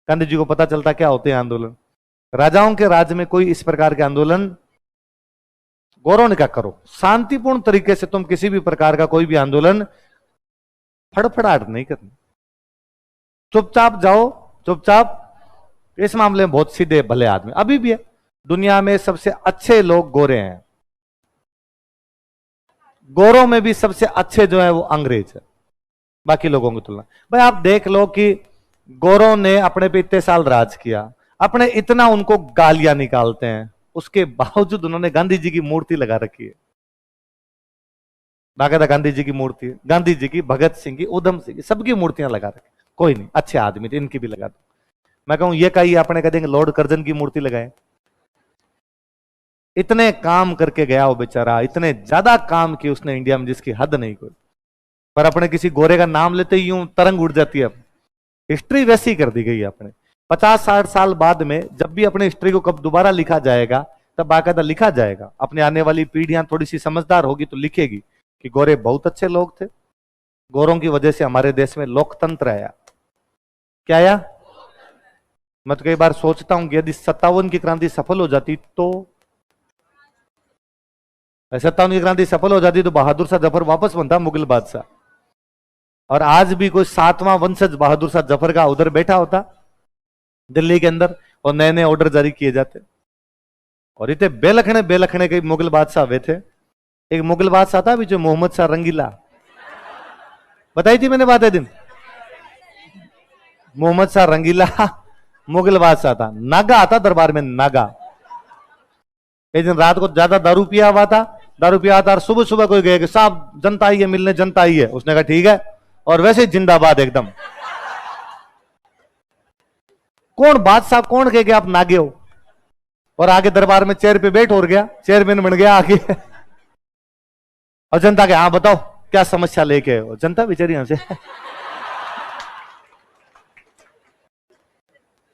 गांधी जी को पता चलता क्या होते हैं आंदोलन। राजाओं के राज में कोई इस प्रकार के आंदोलन गौरव ने क्या करो, शांतिपूर्ण तरीके से तुम किसी भी प्रकार का कोई भी आंदोलन फड़फड़ाहट नहीं करनी, चुपचाप जाओ, चुपचाप। इस मामले में बहुत सीधे भले आदमी अभी भी है। दुनिया में सबसे अच्छे लोग गोरे हैं, गोरों में भी सबसे अच्छे जो है वो अंग्रेज है बाकी लोगों की तुलना। भाई आप देख लो कि गोरों ने अपने पे इतने साल राज किया, अपने इतना उनको गालियां निकालते हैं, उसके बावजूद उन्होंने गांधी जी की मूर्ति लगा रखी है। बाकायदा गांधी जी की मूर्ति, गांधी जी की, भगत सिंह की, उधम सिंह की, सबकी मूर्तियां लगा रखी। कोई नहीं, अच्छे आदमी थे, इनकी भी लगा दो। मैं कहूं ये कही अपने कह देंगे लॉर्ड कर्जन की मूर्ति लगाए। इतने काम करके गया वो बेचारा, इतने ज्यादा काम किए उसने इंडिया में जिसकी हद नहीं कोई। पर अपने किसी गोरे का नाम लेते ही यूं तरंग उड़ जाती है। हिस्ट्री वैसी कर दी गई है अपने। 50-60 साल बाद में जब भी अपने हिस्ट्री को कब दोबारा लिखा जाएगा, तब बाकायदा लिखा जाएगा। अपने आने वाली पीढ़ियां थोड़ी सी समझदार होगी तो लिखेगी कि गोरे बहुत अच्छे लोग थे, गोरों की वजह से हमारे देश में लोकतंत्र आया। क्या आया? मैं तो कई बार सोचता हूं कि यदि 57 की क्रांति सफल हो जाती तो 57 की क्रांति सफल हो जाती तो बहादुर शाह जफर वापस बनता मुगल बादशाह, और आज भी कोई 7वां वंशज बहादुर शाह जफर का उधर बैठा होता दिल्ली के अंदर, और नए नए ऑर्डर जारी किए जाते। और इतने बेलखने बेलखने के मुगल बादशाह हुए थे। एक मुगल बादशाह था भी जो मोहम्मद शाह रंगीला, बताई थी मैंने बात है दिन। मोहम्मद शाह रंगीला मुगल बादशाह था, नागा आता दरबार में, नागा। एक दिन रात को ज्यादा दारू पिया हुआ था, दारू पिया था, और सुबह सुबह कोई गए कि साहब जनता आई है मिलने, जनता आई है। उसने कहा ठीक है, और वैसे जिंदाबाद एकदम। कौन बादशाह कौन कहे कि आप नागे हो, और आगे दरबार में चेयर पे बैठ हो गया, चेयरमैन बन गया आगे। और जनता के हाँ बताओ क्या समस्या लेके हो, जनता बेचारी हमसे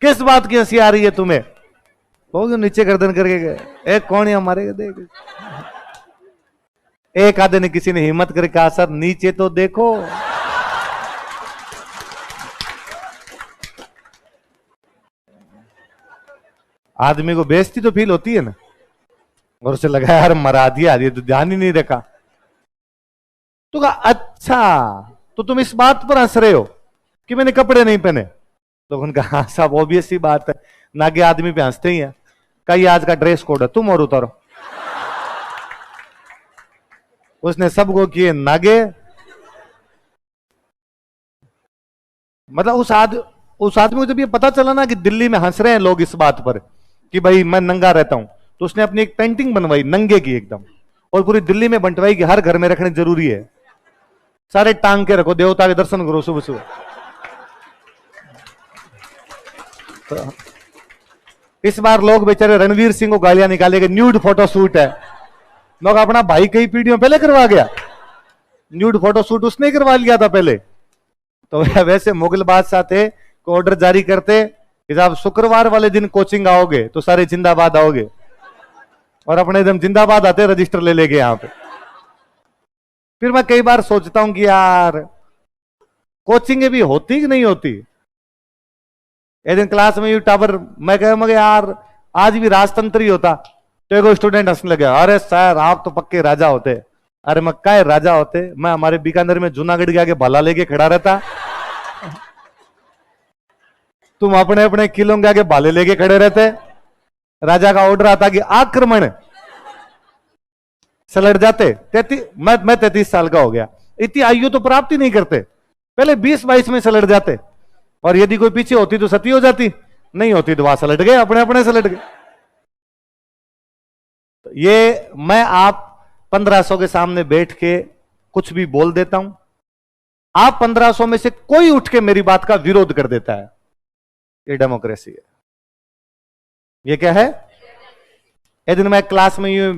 किस बात की हंसी आ रही है तुम्हें, वो नीचे गर्दन करके गए, एक कौन है हमारे देख। एक आधे ने किसी ने हिम्मत करके कहा सर नीचे तो देखो। आदमी को बेइज्जती तो फील होती है ना, और उसे लगा यार मरा दिया, तो ध्यान ही नहीं रखा। तो कहा अच्छा तो तुम इस बात पर हंस रहे हो कि मैंने कपड़े नहीं पहने। तो उनका हाँ साहब ऑब्वियस सी बात है, नागे आदमी पे हंसते ही है। कही आज का ड्रेस कोड है, तुम और उतारो। उसने सबको किए नागे। मतलब उस आदमी को जब ये पता चला ना कि दिल्ली में हंस रहे हैं लोग इस बात पर कि भाई मैं नंगा रहता हूं, तो उसने अपनी एक पेंटिंग बनवाई नंगे की एकदम, और पूरी दिल्ली में बंटवाई कि हर घर में रखने जरूरी है। सारे टांग के रखो, देवता के दर्शन करो सुबह सुबह। तो इस बार लोग बेचारे रणवीर सिंह को गालियां निकालेंगे, न्यूड फोटो शूट है। लोग अपना भाई कई पीढ़ियों पहले करवा गया, न्यूड फोटो शूट उसने करवा लिया था पहले। तो वैसे मुगल बादशाह थे, ऑर्डर जारी करते कि साहब शुक्रवार वाले दिन कोचिंग आओगे तो सारे जिंदाबाद आओगे, और अपने एकदम जिंदाबाद आते रजिस्टर ले लेके यहां पे। फिर मैं कई बार सोचता हूं कि यार कोचिंग भी होती कि नहीं होती। एक दिन क्लास में यू टावर मैं कह मगर यार आज भी राजतंत्र ही होता, तो एक स्टूडेंट हंसने लगे, अरे सर आप तो पक्के राजा होते। अरे मैं क्या राजा होते, मैं हमारे बीकानेर में जूनागढ़ के आगे भाला लेके खड़ा रहता, तुम अपने अपने किलों के आगे भाले लेके खड़े रहते। राजा का ऑर्डर आता कि आक्रमण, सलट जाते। मैं 33 साल का हो गया, इतनी आयु तो प्राप्त ही नहीं करते, पहले 20-22 में सलट जाते, और यदि कोई पीछे होती तो सती हो जाती, नहीं होती तो वहां सलट गए, अपने अपने सलट गए। तो ये मैं आप 1500 के सामने बैठ के कुछ भी बोल देता हूं, आप 1500 में से कोई उठ के मेरी बात का विरोध कर देता है, ये डेमोक्रेसी है। ये क्या है? एक दिन मैं क्लास में ये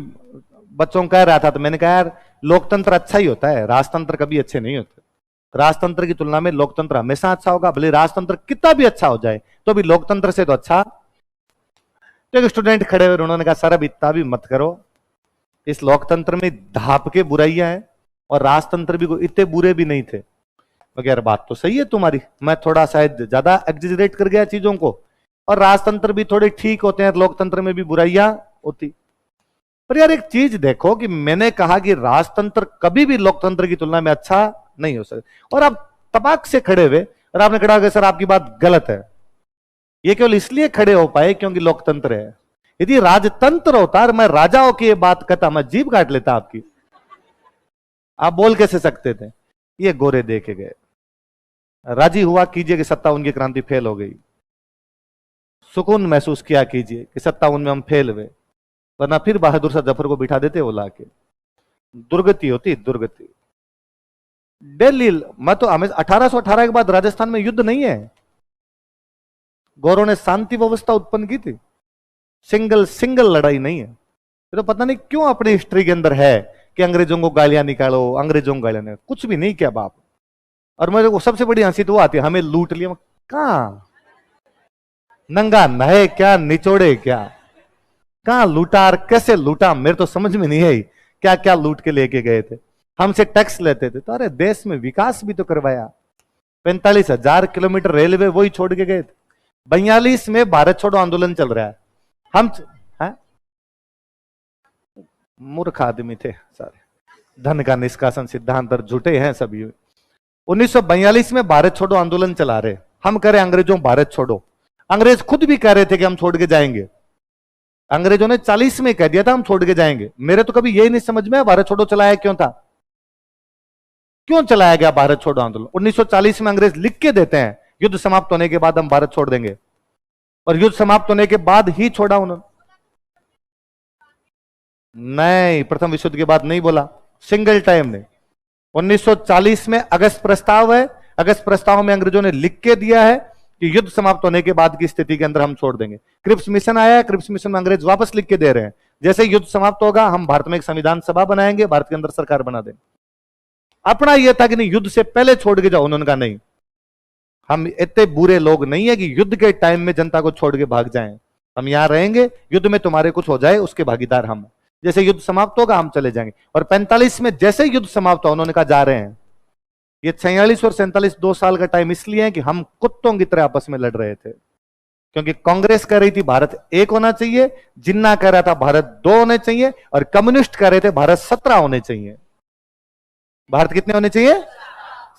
बच्चों को कह रहा था, तो मैंने कहा यार लोकतंत्र अच्छा ही होता है, राजतंत्र कभी अच्छे नहीं होते। राजतंत्र की तुलना में लोकतंत्र हमेशा अच्छा होगा, भले राजतंत्र कितना भी अच्छा हो जाए तो भी लोकतंत्र से तो अच्छा। तो एक स्टूडेंट खड़े हुए, उन्होंने कहा सर अब इतना भी मत करो, इस लोकतंत्र में धाप के बुराइयां हैं, और राजतंत्र भी कोई इतने बुरे भी नहीं थे। यार बात तो सही है तुम्हारी, मैं थोड़ा शायद ज्यादा एग्जेजरेट कर गया चीजों को, और राजतंत्र भी थोड़े ठीक होते हैं, लोकतंत्र में भी बुराइयां होती। पर यार एक चीज देखो कि मैंने कहा कि राजतंत्र कभी भी लोकतंत्र की तुलना में अच्छा नहीं हो सकता, और आप तबाक से खड़े हुए और आपने कहा कि सर आपकी बात गलत है। ये केवल इसलिए खड़े हो पाए क्योंकि लोकतंत्र है। यदि राजतंत्र होता और मैं राजाओं की ये बात कहता, मैं जीभ काट लेता आपकी। आप बोल कैसे सकते थे? ये गोरे देखे गए, राजी हुआ कीजिए कि 57 की क्रांति फेल हो गई, सुकून महसूस किया कीजिए कि 57 में हम फेल हुए, वरना फिर बहादुर शाह जफर को बिठा देते वो लाके। दुर्गति होती, दुर्गति। दिल्ली, मैं तो हमें 1818 के बाद राजस्थान में युद्ध नहीं है। गौरव ने शांति व्यवस्था उत्पन्न की थी, सिंगल सिंगल लड़ाई नहीं है। तो पता नहीं क्यों अपनी हिस्ट्री के अंदर है कि अंग्रेजों को गालियां निकालो, अंग्रेजों को गालियां निकालो, कुछ भी नहीं किया बाप। और मेरे को सबसे बड़ी हंसी तो वो आती है, हमें लूट लिया। कहां? नंगा नहे क्या, निचोड़े क्या? कहां लूटा और कैसे लूटा, मेरे तो समझ में नहीं आई। क्या क्या लूट के लेके गए थे, हमसे टैक्स लेते थे। तो अरे देश में विकास भी तो करवाया। 45,000 किलोमीटर रेलवे वही छोड़ के गए थे। 42 में भारत छोड़ो आंदोलन चल रहा है, हम है? मूर्ख आदमी थे सारे, धन का निष्कासन सिद्धांत पर झूठे हैं सभी। 1942 में भारत छोड़ो आंदोलन चला रहे, हम कह रहे अंग्रेजों भारत छोड़ो। अंग्रेज खुद भी कह रहे थे कि हम छोड़ के जाएंगे। अंग्रेजों ने 40 में कह दिया था हम छोड़ के जाएंगे। मेरे तो कभी यही नहीं समझ में भारत छोड़ो चलाया क्यों था, क्यों चलाया गया भारत छोड़ो आंदोलन। 1940 में अंग्रेज लिख के देते हैं युद्ध समाप्त होने के बाद हम भारत छोड़ देंगे, और युद्ध समाप्त होने के बाद ही छोड़ा उन्होंने। नहीं, प्रथम विश्व युद्ध के बाद नहीं बोला, सिंगल टाइम ने। 1940 में अगस्त प्रस्ताव है, अगस्त प्रस्ताव में अंग्रेजों ने लिख के दिया है कि युद्ध समाप्त होने के बाद की स्थिति के अंदर हम छोड़ देंगे। क्रिप्स मिशन आया है, क्रिप्स मिशन में अंग्रेज वापस लिख के दे रहे हैं जैसे युद्ध समाप्त होगा हम भारत में एक संविधान सभा बनाएंगे, भारत के अंदर सरकार बना देंगे। अपना यह था कि नहीं युद्ध से पहले छोड़ के जाओ, उन्होंने कहा नहीं, हम इतने बुरे लोग नहीं है कि युद्ध के टाइम में जनता को छोड़ के भाग जाएं। हम यहां रहेंगे, युद्ध में तुम्हारे कुछ हो जाए उसके भागीदार हम, जैसे युद्ध समाप्त होगा हम चले जाएंगे। और 45 में जैसे युद्ध समाप्त हुआ उन्होंने कहा जा रहे हैं। ये 46 और 47 2 साल का टाइम इसलिए है कि हम कुत्तों की तरह आपस में लड़ रहे थे, क्योंकि कांग्रेस कह रही थी भारत एक होना चाहिए, जिन्ना कह रहा था भारत 2 होने चाहिए, और कम्युनिस्ट कह रहे थे भारत 17 होने चाहिए। भारत कितने होने चाहिए?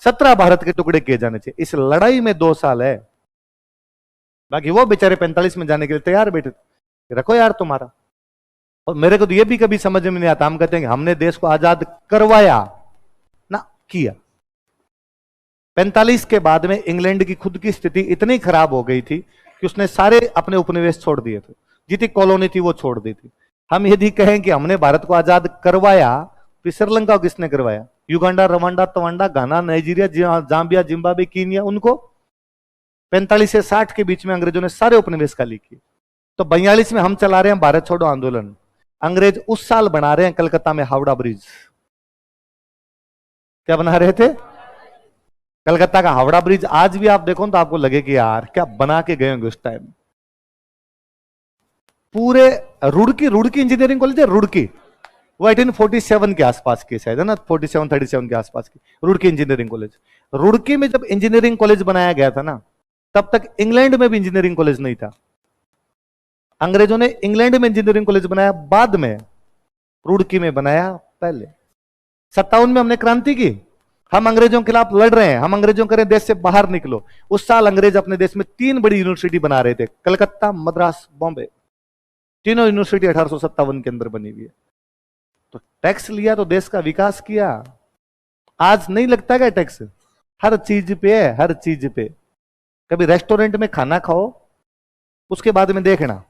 17 भारत के टुकड़े किए जाने चाहिए। इस लड़ाई में 2 साल है, बाकी वो बेचारे 45 में जाने के लिए तैयार बैठे, रखो यार तुम्हारा। और मेरे को तो ये भी कभी समझ में नहीं आता, हम कहते हैं कि हमने देश को आजाद करवाया ना, किया। 45 के बाद में इंग्लैंड की खुद की स्थिति इतनी खराब हो गई थी कि उसने सारे अपने उपनिवेश छोड़ दिए थे, जितनी कॉलोनी थी वो छोड़ दी थी। हम यदि कहें कि हमने भारत को आजाद करवाया, तो श्रीलंका को किसने करवाया? युगांडा, रवांडा, तवांडा, घाना, नाइजीरिया, जाम्बिया, जिम्बाब्वे, कीनिया, उनको 45 से 60 के बीच में अंग्रेजों ने सारे उपनिवेश खाली किए। तो 42 में हम चला रहे हैं भारत छोड़ो आंदोलन, अंग्रेज उस साल बना रहे हैं कलकत्ता में हावड़ा ब्रिज। क्या बना रहे थे? कलकत्ता का हावड़ा ब्रिज। आज भी आप देखो तो आपको लगे कि यार क्या बना के गए होंगे उस टाइम। पूरे रुड़की इंजीनियरिंग कॉलेज है, रुड़की, वो 1847 के आसपास की शायद है ना, 47 37 के आसपास की रुड़की इंजीनियरिंग कॉलेज। रुड़की में जब इंजीनियरिंग कॉलेज बनाया गया था ना, तब तक इंग्लैंड में भी इंजीनियरिंग कॉलेज नहीं था। अंग्रेजों ने इंग्लैंड में इंजीनियरिंग कॉलेज बनाया बाद में, रुड़की में बनाया पहले। 57 में हमने क्रांति की, हम अंग्रेजों के खिलाफ लड़ रहे हैं, हम अंग्रेजों कह रहे हैं देश से बाहर निकलो। उस साल अंग्रेज अपने देश में 3 बड़ी यूनिवर्सिटी बना रहे थे, कलकत्ता, मद्रास, बॉम्बे। तीनों यूनिवर्सिटी 1857 के अंदर बनी हुई है। तो टैक्स लिया तो देश का विकास किया। आज नहीं लगता क्या टैक्स? हर चीज पे है, हर चीज पे। कभी रेस्टोरेंट में खाना खाओ, उसके बाद में देखना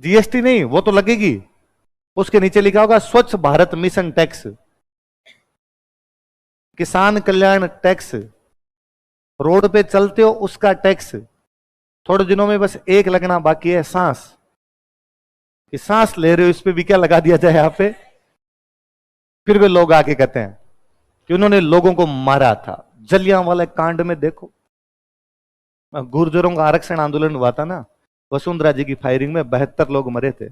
जीएसटी नहीं, वो तो लगेगी, उसके नीचे लिखा होगा स्वच्छ भारत मिशन टैक्स, किसान कल्याण टैक्स, रोड पे चलते हो उसका टैक्स। थोड़े दिनों में बस एक लगना बाकी है, सांस। कि सांस ले रहे हो इस पे भी क्या लगा दिया जाए यहाँ पे। फिर वे लोग आके कहते हैं कि उन्होंने लोगों को मारा था। जलियांवाला कांड में देखो, गुर्जरों का आरक्षण आंदोलन हुआ था ना, वसुंधरा जी की फायरिंग में 72 लोग मरे थे।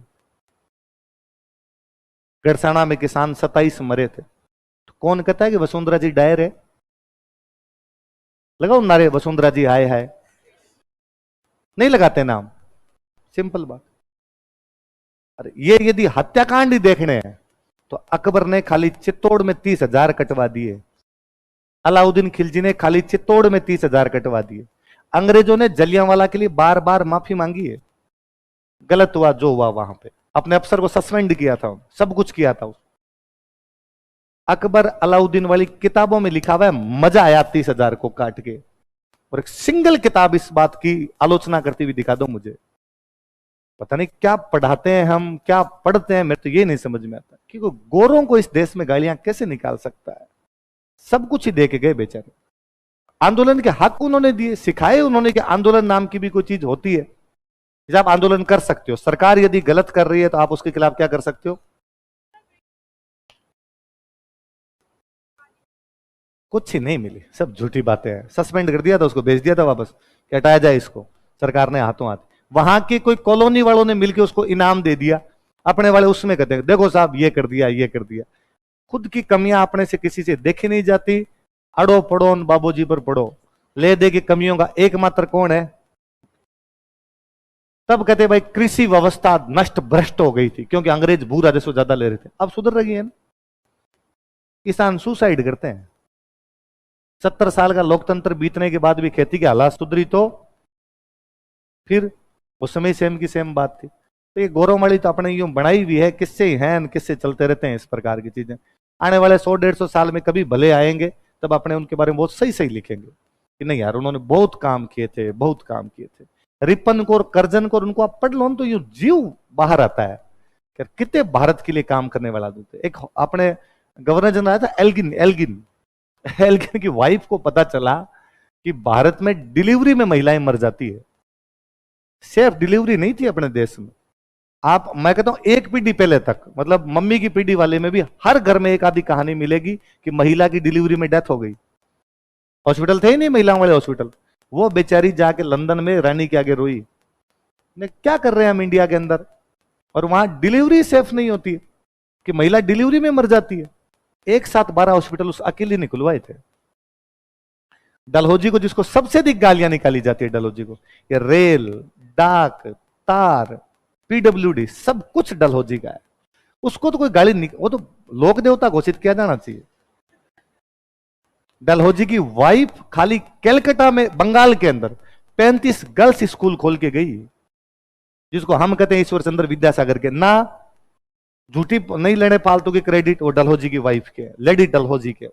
गड़साना में किसान 27 मरे थे। तो कौन कहता है कि वसुंधरा जी डायर है? लगाओ नारे वसुंधरा जी आए है, नहीं लगाते नाम, सिंपल बात। अरे ये यदि हत्याकांड ही देखने हैं तो अकबर ने खाली चित्तौड़ में 30,000 कटवा दिए, अलाउद्दीन खिलजी ने खाली चित्तौड़ में 30,000 कटवा दिए। अंग्रेजों ने जलियांवाला के लिए बार बार माफी मांगी है। गलत हुआ जो हुआ वहां पे, अपने अफसर को सस्पेंड किया था, सब कुछ किया था। अकबर अलाउद्दीन वाली किताबों में लिखा हुआ है, मजा आया 30,000 को काट के। और एक सिंगल किताब इस बात की आलोचना करती हुई दिखा दो मुझे। पता नहीं क्या पढ़ाते हैं हम, क्या पढ़ते हैं, मेरे तो ये नहीं समझ में आता कि गोरों को इस देश में गालियां कैसे निकाल सकता है। सब कुछ ही दे के गए बेचारे। आंदोलन के हक उन्होंने दिए, सिखाए उन्होंने कि आंदोलन नाम की भी कोई चीज होती है, जब आप आंदोलन कर सकते हो। सरकार यदि गलत कर रही है तो आप उसके खिलाफ क्या कर सकते हो? कुछ ही नहीं मिली, सब झूठी बातें हैं। सस्पेंड कर दिया था, उसको भेज दिया था वापस कि हटाया जाए इसको, सरकार ने हाथों हाथ। वहां के कोई कॉलोनी वालों ने मिलकर उसको इनाम दे दिया, अपने वाले उसमें कहते हैं देखो साहब ये कर दिया ये कर दिया। खुद की कमियां अपने से किसी से देखी नहीं जाती। अड़ो पड़ो बाबूजी पर पड़ो, ले दे की कमियों का एकमात्र कौन है? तब कहते भाई कृषि व्यवस्था नष्ट भ्रष्ट हो गई थी क्योंकि अंग्रेज भू राजस्व ज्यादा ले रहे थे। अब सुधर रही है ना, किसान सुसाइड करते हैं। 70 साल का लोकतंत्र बीतने के बाद भी खेती के हालात सुधरी तो फिर उस समय सेम की सेम बात थी। तो ये गौरवमाली तो अपने यूं बनाई हुई है, किससे ही हैं किससे चलते रहते हैं इस प्रकार की चीजें। आने वाले 100-150 साल में कभी भले आएंगे तब अपने उनके बारे में बहुत सही सही लिखेंगे कि नहीं यार उन्होंने बहुत काम किए थे, बहुत काम किए थे। रिपन को और कर्जन को उनको आप पढ़ लो तो यूं जीव बाहर आता है कि कितने भारत के लिए काम करने वाला आदमी थे। एक अपने गवर्नर जनरल आया था एल्गिन एल्गिन एल्गिन की वाइफ को पता चला कि भारत में डिलीवरी में महिलाएं मर जाती है। सेफ डिलीवरी नहीं थी अपने देश में। आप, मैं कहता हूं एक पीढ़ी पहले तक, मतलब मम्मी की पीढ़ी वाले में भी हर घर में एक आधी कहानी मिलेगी कि महिला की डिलीवरी में डेथ हो गई। हॉस्पिटल थे ही नहीं महिलाओं वाले हॉस्पिटल। वो बेचारी जाके लंदन में रानी के आगे रोई, ने क्या कर रहे हैं हम इंडिया के अंदर, और वहां डिलीवरी सेफ नहीं होती है कि महिला डिलीवरी में मर जाती है। एक साथ 12 हॉस्पिटल उस अकेले नहीं खुलवाए थे। डलहौजी को, जिसको सबसे अधिक गालियां निकाली जाती है डलहौजी को, ये रेल, डाक, तार, पीडब्ल्यूडी सब कुछ डलहौजी का है। उसको तो कोई गाली नहीं, वो तो लोक देवता घोषित किया जाना चाहिए। डलहौजी की वाइफ खाली कैलकाटा में बंगाल के अंदर 35 गर्ल्स स्कूल खोल के गई, जिसको हम कहते हैं ईश्वर चंद्र विद्यासागर के। ना झूठी नहीं लेने फालतू की क्रेडिट, वो डलहौजी की वाइफ के, लेडी डलहौजी के।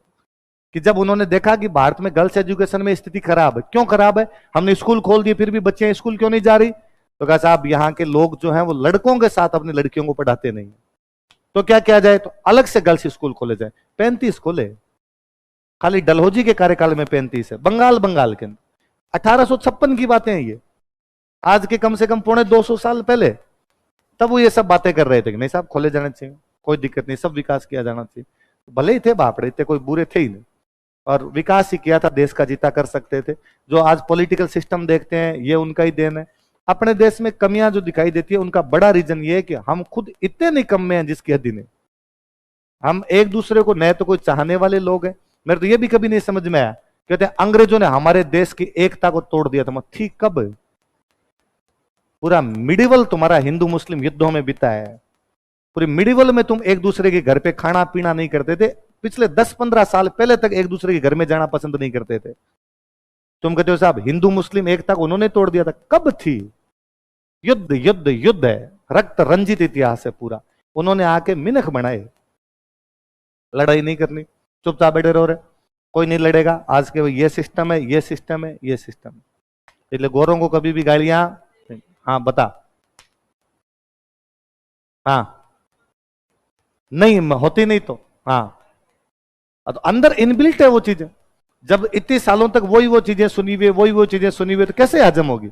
कि जब उन्होंने देखा कि भारत में गर्ल्स एजुकेशन में स्थिति खराब है, क्यों खराब है, हमने स्कूल खोल दिए फिर भी बच्चे स्कूल क्यों नहीं जा रही, तो कहा साहब यहाँ के लोग जो हैं वो लड़कों के साथ अपनी लड़कियों को पढ़ाते नहीं, तो क्या किया जाए, तो अलग से गर्ल्स स्कूल खोले जाए। 35 खोले, खाली डलहौजी के कार्यकाल में 35 है। बंगाल के अंदर 1856 की बातें हैं ये, आज के कम से कम 250 साल पहले। तब वो ये सब बातें कर रहे थे कि नहीं साहब खोले जाने चाहिए, कोई दिक्कत नहीं, सब विकास किया जाना चाहिए। भले ही थे बापड़े, थे कोई बुरे थे ही नहीं, और विकास ही किया था, देश का जीता कर सकते थे। जो आज पॉलिटिकल सिस्टम देखते हैं ये उनका ही देन है। अपने देश में कमियां जो दिखाई देती है उनका बड़ा रीजन ये है कि हम खुद इतने निकम्मे हैं जिसकी हद नहीं। हम एक दूसरे को न तो कोई चाहने वाले लोग हैं। मेरे तो ये भी कभी नहीं समझ में आया, कहते हैं अंग्रेजों ने हमारे देश की एकता को तोड़ दिया था। ठीक कब? पूरा मिडिवल तुम्हारा हिंदू मुस्लिम युद्धों में बीता है। पूरी मिडिवल में तुम एक दूसरे के घर पे खाना पीना नहीं करते थे। पिछले 10-15 साल पहले तक एक दूसरे के घर में जाना पसंद नहीं करते थे। तुम कहते हो साहब हिंदू मुस्लिम एकता को उन्होंने तोड़ दिया था। कब थी? युद्ध युद्ध युद्ध है, रक्त रंजित इतिहास है पूरा। उन्होंने आके मिनख बनाए, लड़ाई नहीं करनी, चुपचाप बैठे रहो रे, कोई नहीं लड़ेगा। आज के ये सिस्टम है, ये सिस्टम है, ये सिस्टम है। इसलिए गोरों को कभी भी गालियां, हाँ बता, हाँ नहीं होती नहीं तो हाँ, तो अंदर इनबिल्ट है वो चीजें। जब इतने सालों तक वही वो चीजें सुनी हुई, वही वो चीजें सुनी हुई, तो कैसे हजम होगी?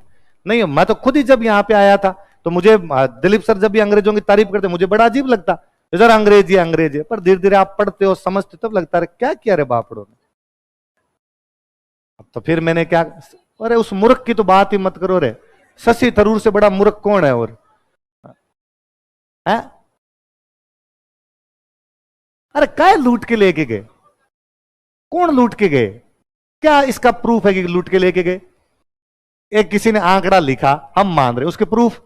नहीं, मैं तो खुद ही जब यहाँ पे आया था तो मुझे दिलीप सर जब भी अंग्रेजों की तारीफ करते मुझे बड़ा अजीब लगता, इधर अंग्रेज है अंग्रेज है। पर धीरे धीरे आप पढ़ते हो समझते तब लगता है क्या किया रे बापड़ों ने। तो फिर मैंने क्या, अरे उस मूर्ख की तो बात ही मत करो रे, शशि थरूर से बड़ा मूर्ख कौन है? और है? अरे काय लूट के लेके गए? कौन लूट के गए? क्या इसका प्रूफ है कि लूट के लेके गए? एक किसी ने आंकड़ा लिखा, हम मान रहे उसके प्रूफ।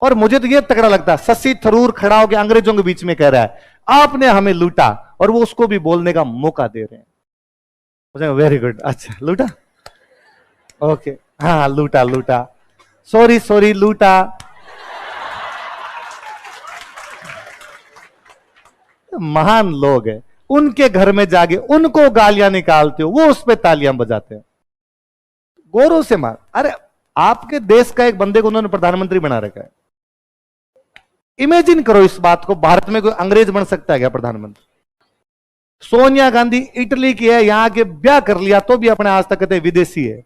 और मुझे तो यह तगड़ा लगता है, शशि थरूर खड़ा होकर अंग्रेजों के बीच में कह रहा है आपने हमें लूटा, और वो उसको भी बोलने का मौका दे रहे हैं। वेरी गुड, अच्छा लूटा, ओके, हाँ लूटा लूटा, सॉरी सॉरी लूटा। महान लोग हैं। उनके घर में जाके उनको गालियां निकालते हो, वो उस पर तालियां बजाते हैं, गौरव से मार। अरे आपके देश का एक बंदे को उन्होंने प्रधानमंत्री बना रखा है। इमेजिन करो इस बात को, भारत में कोई अंग्रेज बन सकता है क्या प्रधानमंत्री? सोनिया गांधी इटली की है, यहां के ब्याह कर लिया तो भी अपने आज तक कहते विदेशी है,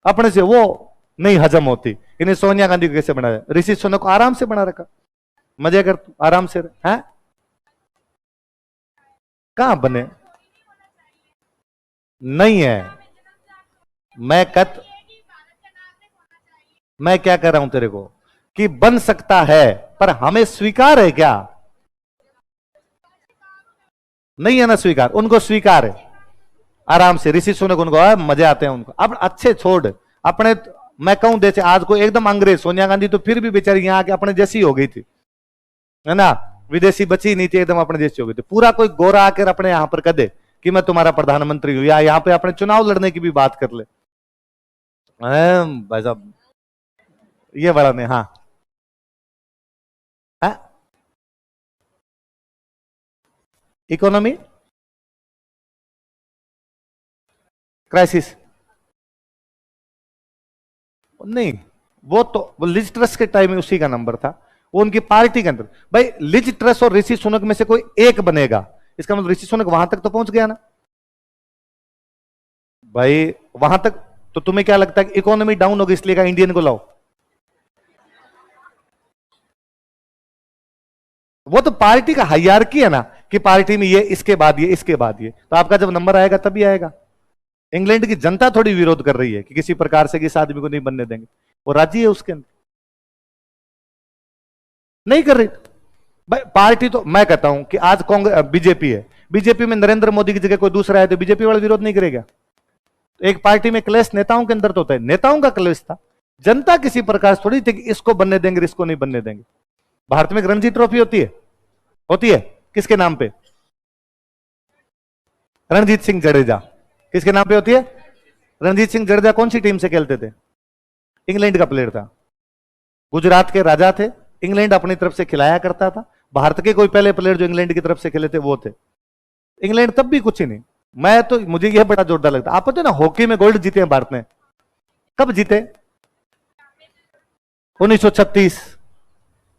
अपने से वो नहीं हजम होती। इन्हें सोनिया गांधी को कैसे बनाया? ऋषि सुनक को आराम से बना रखा, मजे कर आराम से है। कहां बने? नहीं है। मैं क्या कह रहा हूं तेरे को कि बन सकता है, पर हमें स्वीकार है क्या? नहीं है ना स्वीकार, उनको स्वीकार है आराम से। ऋषि सुनक उनको मजे आते हैं उनको। अब अच्छे छोड़ अपने, मैं कहूं जैसे आज को एकदम अंग्रेज, सोनिया गांधी तो फिर भी बेचारी यहां के अपने जैसी हो गई थी, है ना, विदेशी बची नहीं थी, एकदम अपने जैसी हो गई थी। पूरा कोई गोरा आकर अपने यहां पर कदे कि मैं तुम्हारा प्रधानमंत्री हूं, या यहां पे अपने चुनाव लड़ने की भी बात कर ले, भाई साहब ये बड़ा ने। हाँ इकोनॉमी क्राइसिस नहीं, वो लिज ट्रस के टाइम में उसी का नंबर था, वो उनकी पार्टी के अंदर। भाई लिज ट्रस और ऋषि सुनक में से कोई एक बनेगा, इसका मतलब ऋषि सुनक वहां तक तो पहुंच गया ना भाई, वहां तक। तो तुम्हें क्या लगता है कि इकोनॉमी डाउन होगी इसलिए का इंडियन को लाओ? वो तो पार्टी का हायरार्की है ना, कि पार्टी में ये, इसके बाद ये, इसके बाद ये, तो आपका जब नंबर आएगा तभी आएगा। इंग्लैंड की जनता थोड़ी विरोध कर रही है कि किसी प्रकार से किस आदमी को नहीं बनने देंगे, वो राजी है उसके अंदर, नहीं कर रही। भाई पार्टी तो मैं कहता हूं कि आज कांग्रेस बीजेपी है, बीजेपी में नरेंद्र मोदी की जगह कोई दूसरा है तो बीजेपी वाला विरोध नहीं करेगा? तो एक पार्टी में क्लेश नेताओं के अंदर तो होता है, नेताओं का क्लेश था, जनता किसी प्रकार से थोड़ी थी कि इसको बनने देंगे इसको नहीं बनने देंगे। भारत में रणजी ट्रॉफी होती है, होती है किसके नाम पे? रणजीत सिंह जडेजा किसके नाम पे होती है? रणजीत सिंह जडेजा कौन सी टीम से खेलते थे? इंग्लैंड का प्लेयर था, गुजरात के राजा थे, इंग्लैंड अपनी तरफ से खिलाया करता था। भारत के कोई पहले प्लेयर जो इंग्लैंड की तरफ से खेले थे वो थे। इंग्लैंड तब भी कुछ ही नहीं। मैं तो, मुझे यह बड़ा जोरदार लगता है, आप पता है ना हॉकी में गोल्ड जीते हैं भारत ने, कब जीते? 1936।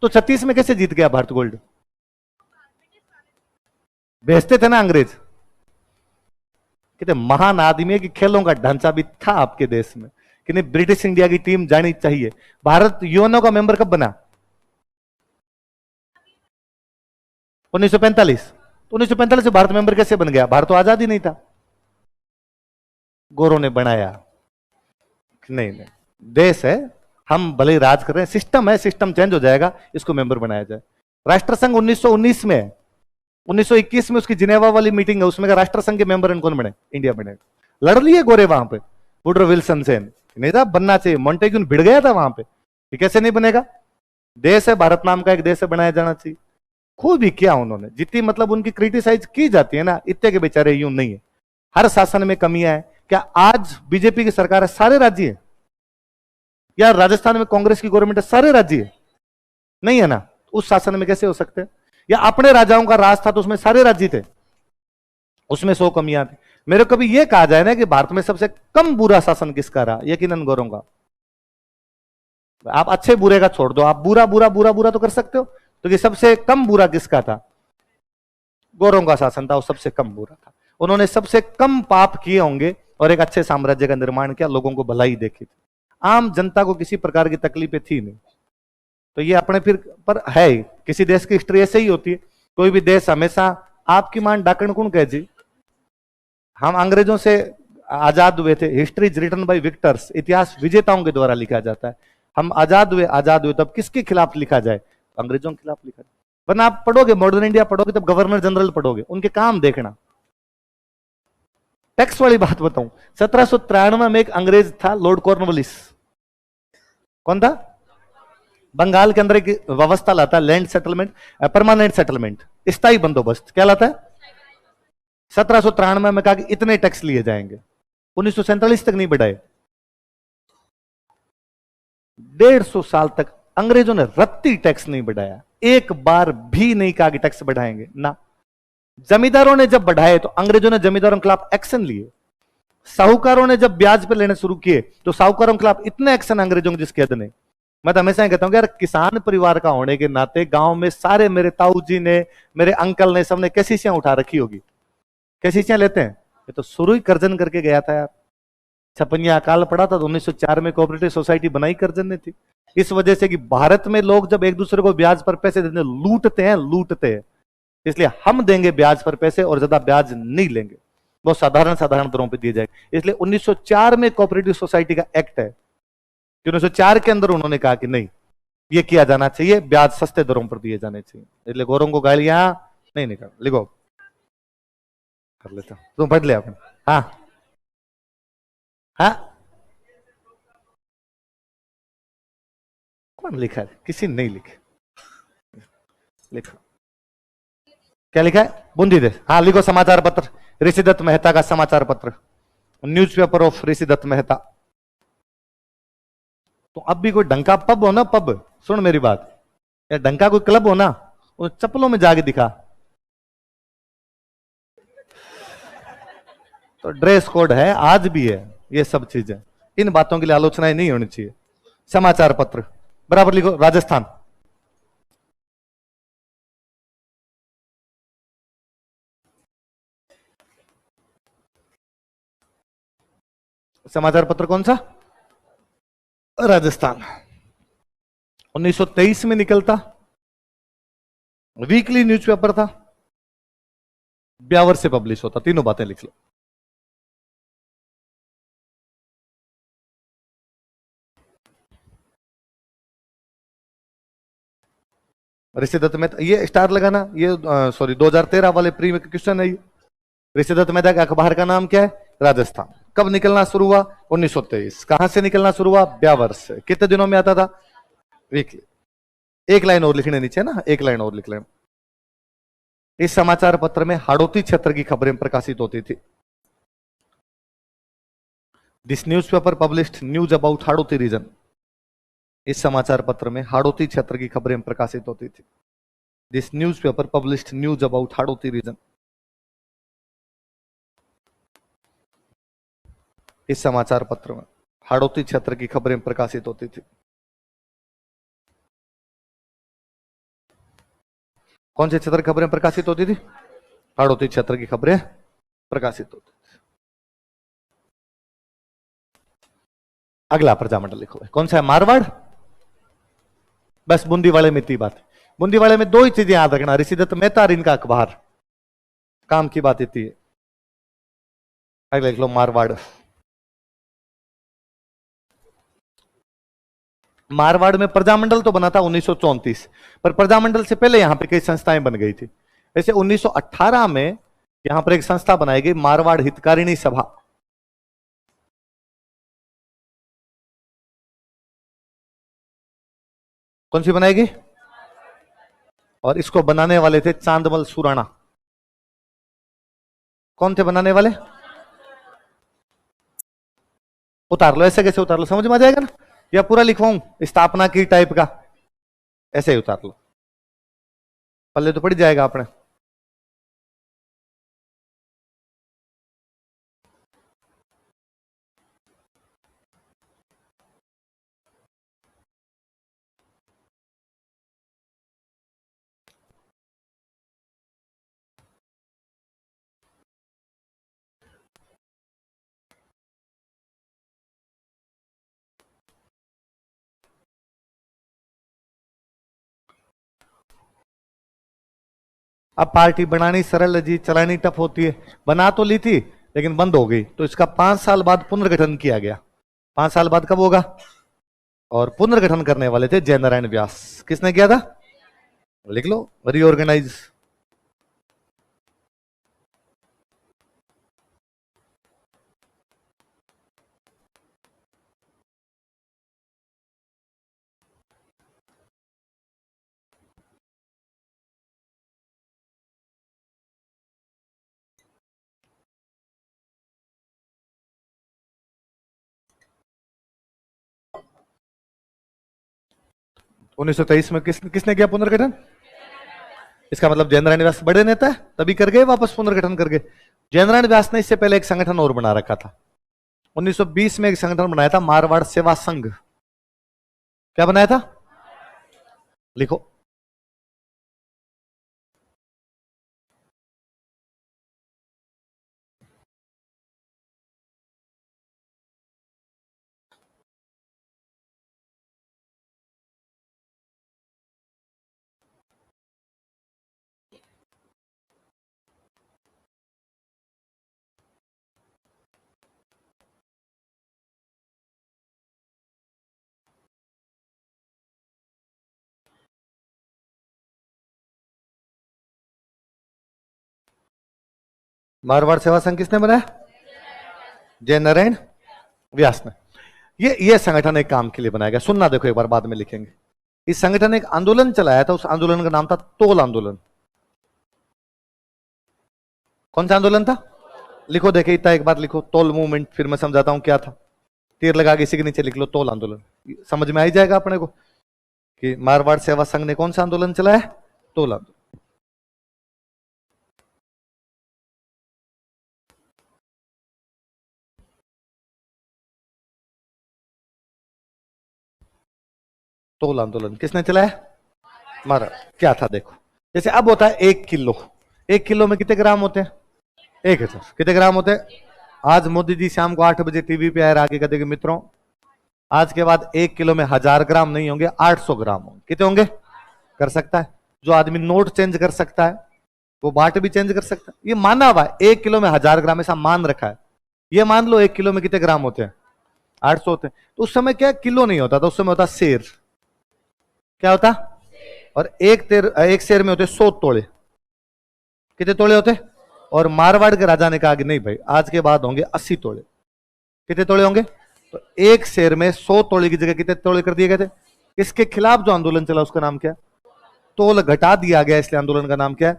तो 36 में कैसे जीत गया भारत गोल्ड? भेजते थे ना अंग्रेज, कहते महान आदमी है कि खेलों का ढांचा भी था आपके देश में, कि नहीं ब्रिटिश इंडिया की टीम जानी चाहिए। भारत यूएनओ का मेंबर कब बना? 1945। तो 1945 से भारत मेंबर कैसे बन गया? भारत तो आजाद ही नहीं था, गोरों ने बनाया। नहीं नहीं, देश है, हम भले ही राज कर रहे हैं, सिस्टम है, सिस्टम चेंज हो जाएगा, इसको मेंबर बनाया जाए। राष्ट्रसंघ 1919 में, 1921 में उसकी जिनेवा वाली मीटिंग है, उसमें राष्ट्रसंघ के मेंबर कौन बने? इंडिया बने। लड़ लिए गोरे वहां पे वुडरो विल्सन से, नहीं था बनना चाहिए, मॉन्टेग्यू भिड़ गया था वहां पे कि कैसे नहीं बनेगा, देश है भारत नाम का एक देश है, बनाया जाना चाहिए। खूब ही किया उन्होंने, जितनी मतलब उनकी क्रिटिसाइज की जाती है ना, इतने के बेचारे यूं नहीं है। हर शासन में कमियां है। क्या आज बीजेपी की सरकार है सारे राज्य है, या राजस्थान में कांग्रेस की गवर्नमेंट है सारे राज्य है? नहीं है ना, उस शासन में कैसे हो सकते हैं? या अपने राजाओं का राज था तो उसमें सारे राज्य थे, उसमें 100 कमियां थी। मेरे को भी यह कहा जाए ना कि भारत में सबसे कम बुरा शासन किसका रहा, यकीनन गौरों का। आप अच्छे बुरे का छोड़ दो, आप बुरा बुरा बुरा बुरा तो कर सकते हो, तो ये सबसे कम बुरा किसका था? गौरों का शासन था, वो सबसे कम बुरा था। उन्होंने सबसे कम पाप किए होंगे और एक अच्छे साम्राज्य का निर्माण किया, लोगों को भलाई देखी थी, आम जनता को किसी प्रकार की तकलीफें थी नहीं। तो ये अपने फिर पर है, किसी देश की हिस्ट्री ऐसे ही होती है। कोई भी देश हमेशा आपकी मान डाकण कौन कहे जी, हम अंग्रेजों से आजाद हुए थे, history is written by victors, इतिहास विजेताओं के द्वारा लिखा जाता है। हम आजाद हुए तब किसके खिलाफ लिखा जाए? अंग्रेजों के खिलाफ लिखा जाए। वरना आप पढ़ोगे मॉडर्न इंडिया पढ़ोगे तब गवर्नर जनरल पढ़ोगे, उनके काम देखना। टैक्स वाली बात बताऊं, 1793 में एक अंग्रेज था लॉर्ड कॉर्नवालिस। कौन था? बंगाल के अंदर एक व्यवस्था लाता है, लैंड सेटलमेंट, परमानेंट सेटलमेंट, स्थायी बंदोबस्त। क्या लाता है? 1793 में कहा कि इतने टैक्स लिए जाएंगे, 1947 तक नहीं बढ़ाए। 150 साल तक अंग्रेजों ने रत्ती टैक्स नहीं बढ़ाया, एक बार भी नहीं कहा कि टैक्स बढ़ाएंगे ना। जमींदारों ने जब बढ़ाए तो अंग्रेजों ने जमींदारों के खिलाफ एक्शन लिए। साहूकारों ने जब ब्याज पर लेने शुरू किए तो साहूकारों के खिलाफ इतने एक्शन अंग्रेजों के जिसके हद नहीं। मैं तो हमेशा कहता हूँ यार, किसान परिवार का होने के नाते गांव में सारे मेरे ताऊ जी ने, मेरे अंकल ने, सबने कैसीसियां उठा रखी होगी। कैसीसियां लेते हैं, ये तो शुरू ही कर्जन करके गया था यार। छपनिया अकाल पड़ा था तो 1904 में कोऑपरेटिव सोसाइटी बनाई कर्जन ने थी। इस वजह से कि भारत में लोग जब एक दूसरे को ब्याज पर पैसे देते लूटते हैं, इसलिए हम देंगे ब्याज पर पैसे और ज्यादा ब्याज नहीं लेंगे, बहुत साधारण साधारण दरों पर दिए जाएंगे। इसलिए 1904 में कोऑपरेटिव सोसाइटी का एक्ट है कि 1904 के अंदर उन्होंने कहा कि नहीं, ये किया जाना चाहिए, ब्याज सस्ते दरों पर दिए जाने चाहिए। इसलिए गोरों को गालियां नहीं निकाल, लिखो कर लेता हूं, तुम पढ़ लिया आपने। हाँ हाँ, कौन लिखा है? किसी ने नहीं लिखे। लिखो क्या लिखा है, बूंदी दे। हाँ लिखो, समाचार पत्र ऋषिदत्त मेहता का समाचार पत्र, न्यूज़पेपर ऑफ ऋषिदत्त मेहता। तो अब भी कोई ढंका पब हो ना, पब, सुन मेरी बात, या ढंका कोई क्लब हो ना, उन चप्पलों में जाके दिखा। तो ड्रेस कोड है, आज भी है, ये सब चीजें, इन बातों के लिए आलोचनाएं नहीं होनी चाहिए। समाचार पत्र बराबर लिखो, राजस्थान। समाचार पत्र कौन सा? राजस्थान। 1923 में निकलता, वीकली न्यूज़पेपर था, ब्यावर से पब्लिश होता। तीनों बातें लिख लो। ऋषिदत्त मेहता, ये स्टार लगाना, ये सॉरी 2013 वाले प्री में क्वेश्चन है ये। ऋषिदत्त मेहता का अखबार का नाम क्या है? राजस्थान। कब निकलना शुरू हुआ? 1923। कहां से निकलना शुरू हुआ? ब्यावर से। कितने दिनों में आता था? वीकली। एक लाइन और लिखने नीचे ना, एक लाइन और लिख लेना। इस समाचार पत्र में हाड़ौती क्षेत्र की खबरें प्रकाशित होती थी। This newspaper published news about Hadoti region. इस समाचार पत्र में हाड़ौती क्षेत्र की खबरें प्रकाशित होती थी। This newspaper published news about Hadoti region. इस समाचार पत्र में हाड़ौती क्षेत्र की खबरें प्रकाशित होती थी। कौन से क्षेत्र की खबरें प्रकाशित होती थी? हाड़ौती क्षेत्र की खबरें प्रकाशित होती थी। अगला प्रजामंडल लिखो, कौन सा है? मारवाड़। बस बूंदी वाले में इतनी बात है। बूंदी वाले में दो ही चीजें याद रखना, ऋषिदत्त मेहता और इनका अखबार, काम की बात इतनी है। अगला लिख लो, मारवाड़। मारवाड़ में प्रजामंडल तो बना था 1934, पर प्रजामंडल से पहले यहां पे कई संस्थाएं बन गई थी। ऐसे 1918 में यहां पर एक संस्था बनाई गई, मारवाड़ हितकारिणी सभा। कौन सी बनाएगी? और इसको बनाने वाले थे चांदमल सुराणा। कौन थे बनाने वाले? उतार लो, ऐसे कैसे उतार लो, समझ में आ जाएगा ना, या पूरा लिखवाऊं स्थापना की टाइप का? ऐसे ही उतार लो, पल्ले तो पड़ जाएगा आपने। अब पार्टी बनानी सरल है जी, चलानी टफ होती है। बना तो ली थी लेकिन बंद हो गई, तो इसका 5 साल बाद पुनर्गठन किया गया। 5 साल बाद कब होगा? और पुनर्गठन करने वाले थे जयनारायण व्यास। किसने किया था? लिख लो, रीऑर्गेनाइज। उन्नीस सौ तेईस में किसने किया पुनर्गठन? इसका मतलब जयेंद्र व्यास बड़े नेता है, तभी कर गए वापस पुनर्गठन कर गए। जयेंद्र व्यास ने इससे पहले एक संगठन और बना रखा था। 1920 में एक संगठन बनाया था, मारवाड़ सेवा संघ। क्या बनाया था? लिखो। मारवाड़ सेवा संघ किसने बनाया? जयनारायण व्यास ने। ये संगठन एक काम के लिए बनाया गया, सुनना देखो एक बार, बाद में लिखेंगे। इस संगठन ने एक आंदोलन चलाया था, उस आंदोलन का नाम था तोल आंदोलन। कौन सा आंदोलन था? लिखो, देखे इतना एक बार लिखो, तोल मूवमेंट, फिर मैं समझाता हूं क्या था। तीर लगा के इसी के नीचे लिख लो तोल आंदोलन, समझ में आ ही जाएगा अपने को कि मारवाड़ सेवा संघ ने कौन सा आंदोलन चलाया? तोल आंदोलन। तोल आंदोलन किसने चलाया? मारा। क्या था देखो, जैसे अब होता है 1 किलो, 1 किलो में कितने ग्राम होते हैं? 1000। कितने ग्राम होते हैं? आज मोदी जी शाम को 8 बजे टीवी पे आए, आगे कहते कि मित्रों आज के बाद 1 किलो में 1000 ग्राम नहीं होंगे, 800 ग्राम होंगे। कितने होंगे? कर सकता है जो आदमी नोट चेंज कर सकता है वो बाट भी चेंज कर सकता है। ये माना हुआ है 1 किलो में 1000 ग्राम, ऐसा मान रखा है। ये मान लो 1 किलो में कितने ग्राम होते हैं? 800 होते हैं। तो उस समय क्या किलो नहीं होता था, उस समय होता शेर। क्या होता? और एक शेर में होते 100 तोड़े। कितने तोड़े होते? और मारवाड़ के राजा ने कहा कि नहीं भाई, आज के बाद होंगे 80 तोड़े। कितने तोड़े होंगे? तो एक शेर में 100 तोड़े की जगह कितने तोड़े कर दिए गए थे? इसके खिलाफ जो आंदोलन चला उसका नाम क्या? तोल घटा दिया गया, इसलिए आंदोलन का नाम क्या है?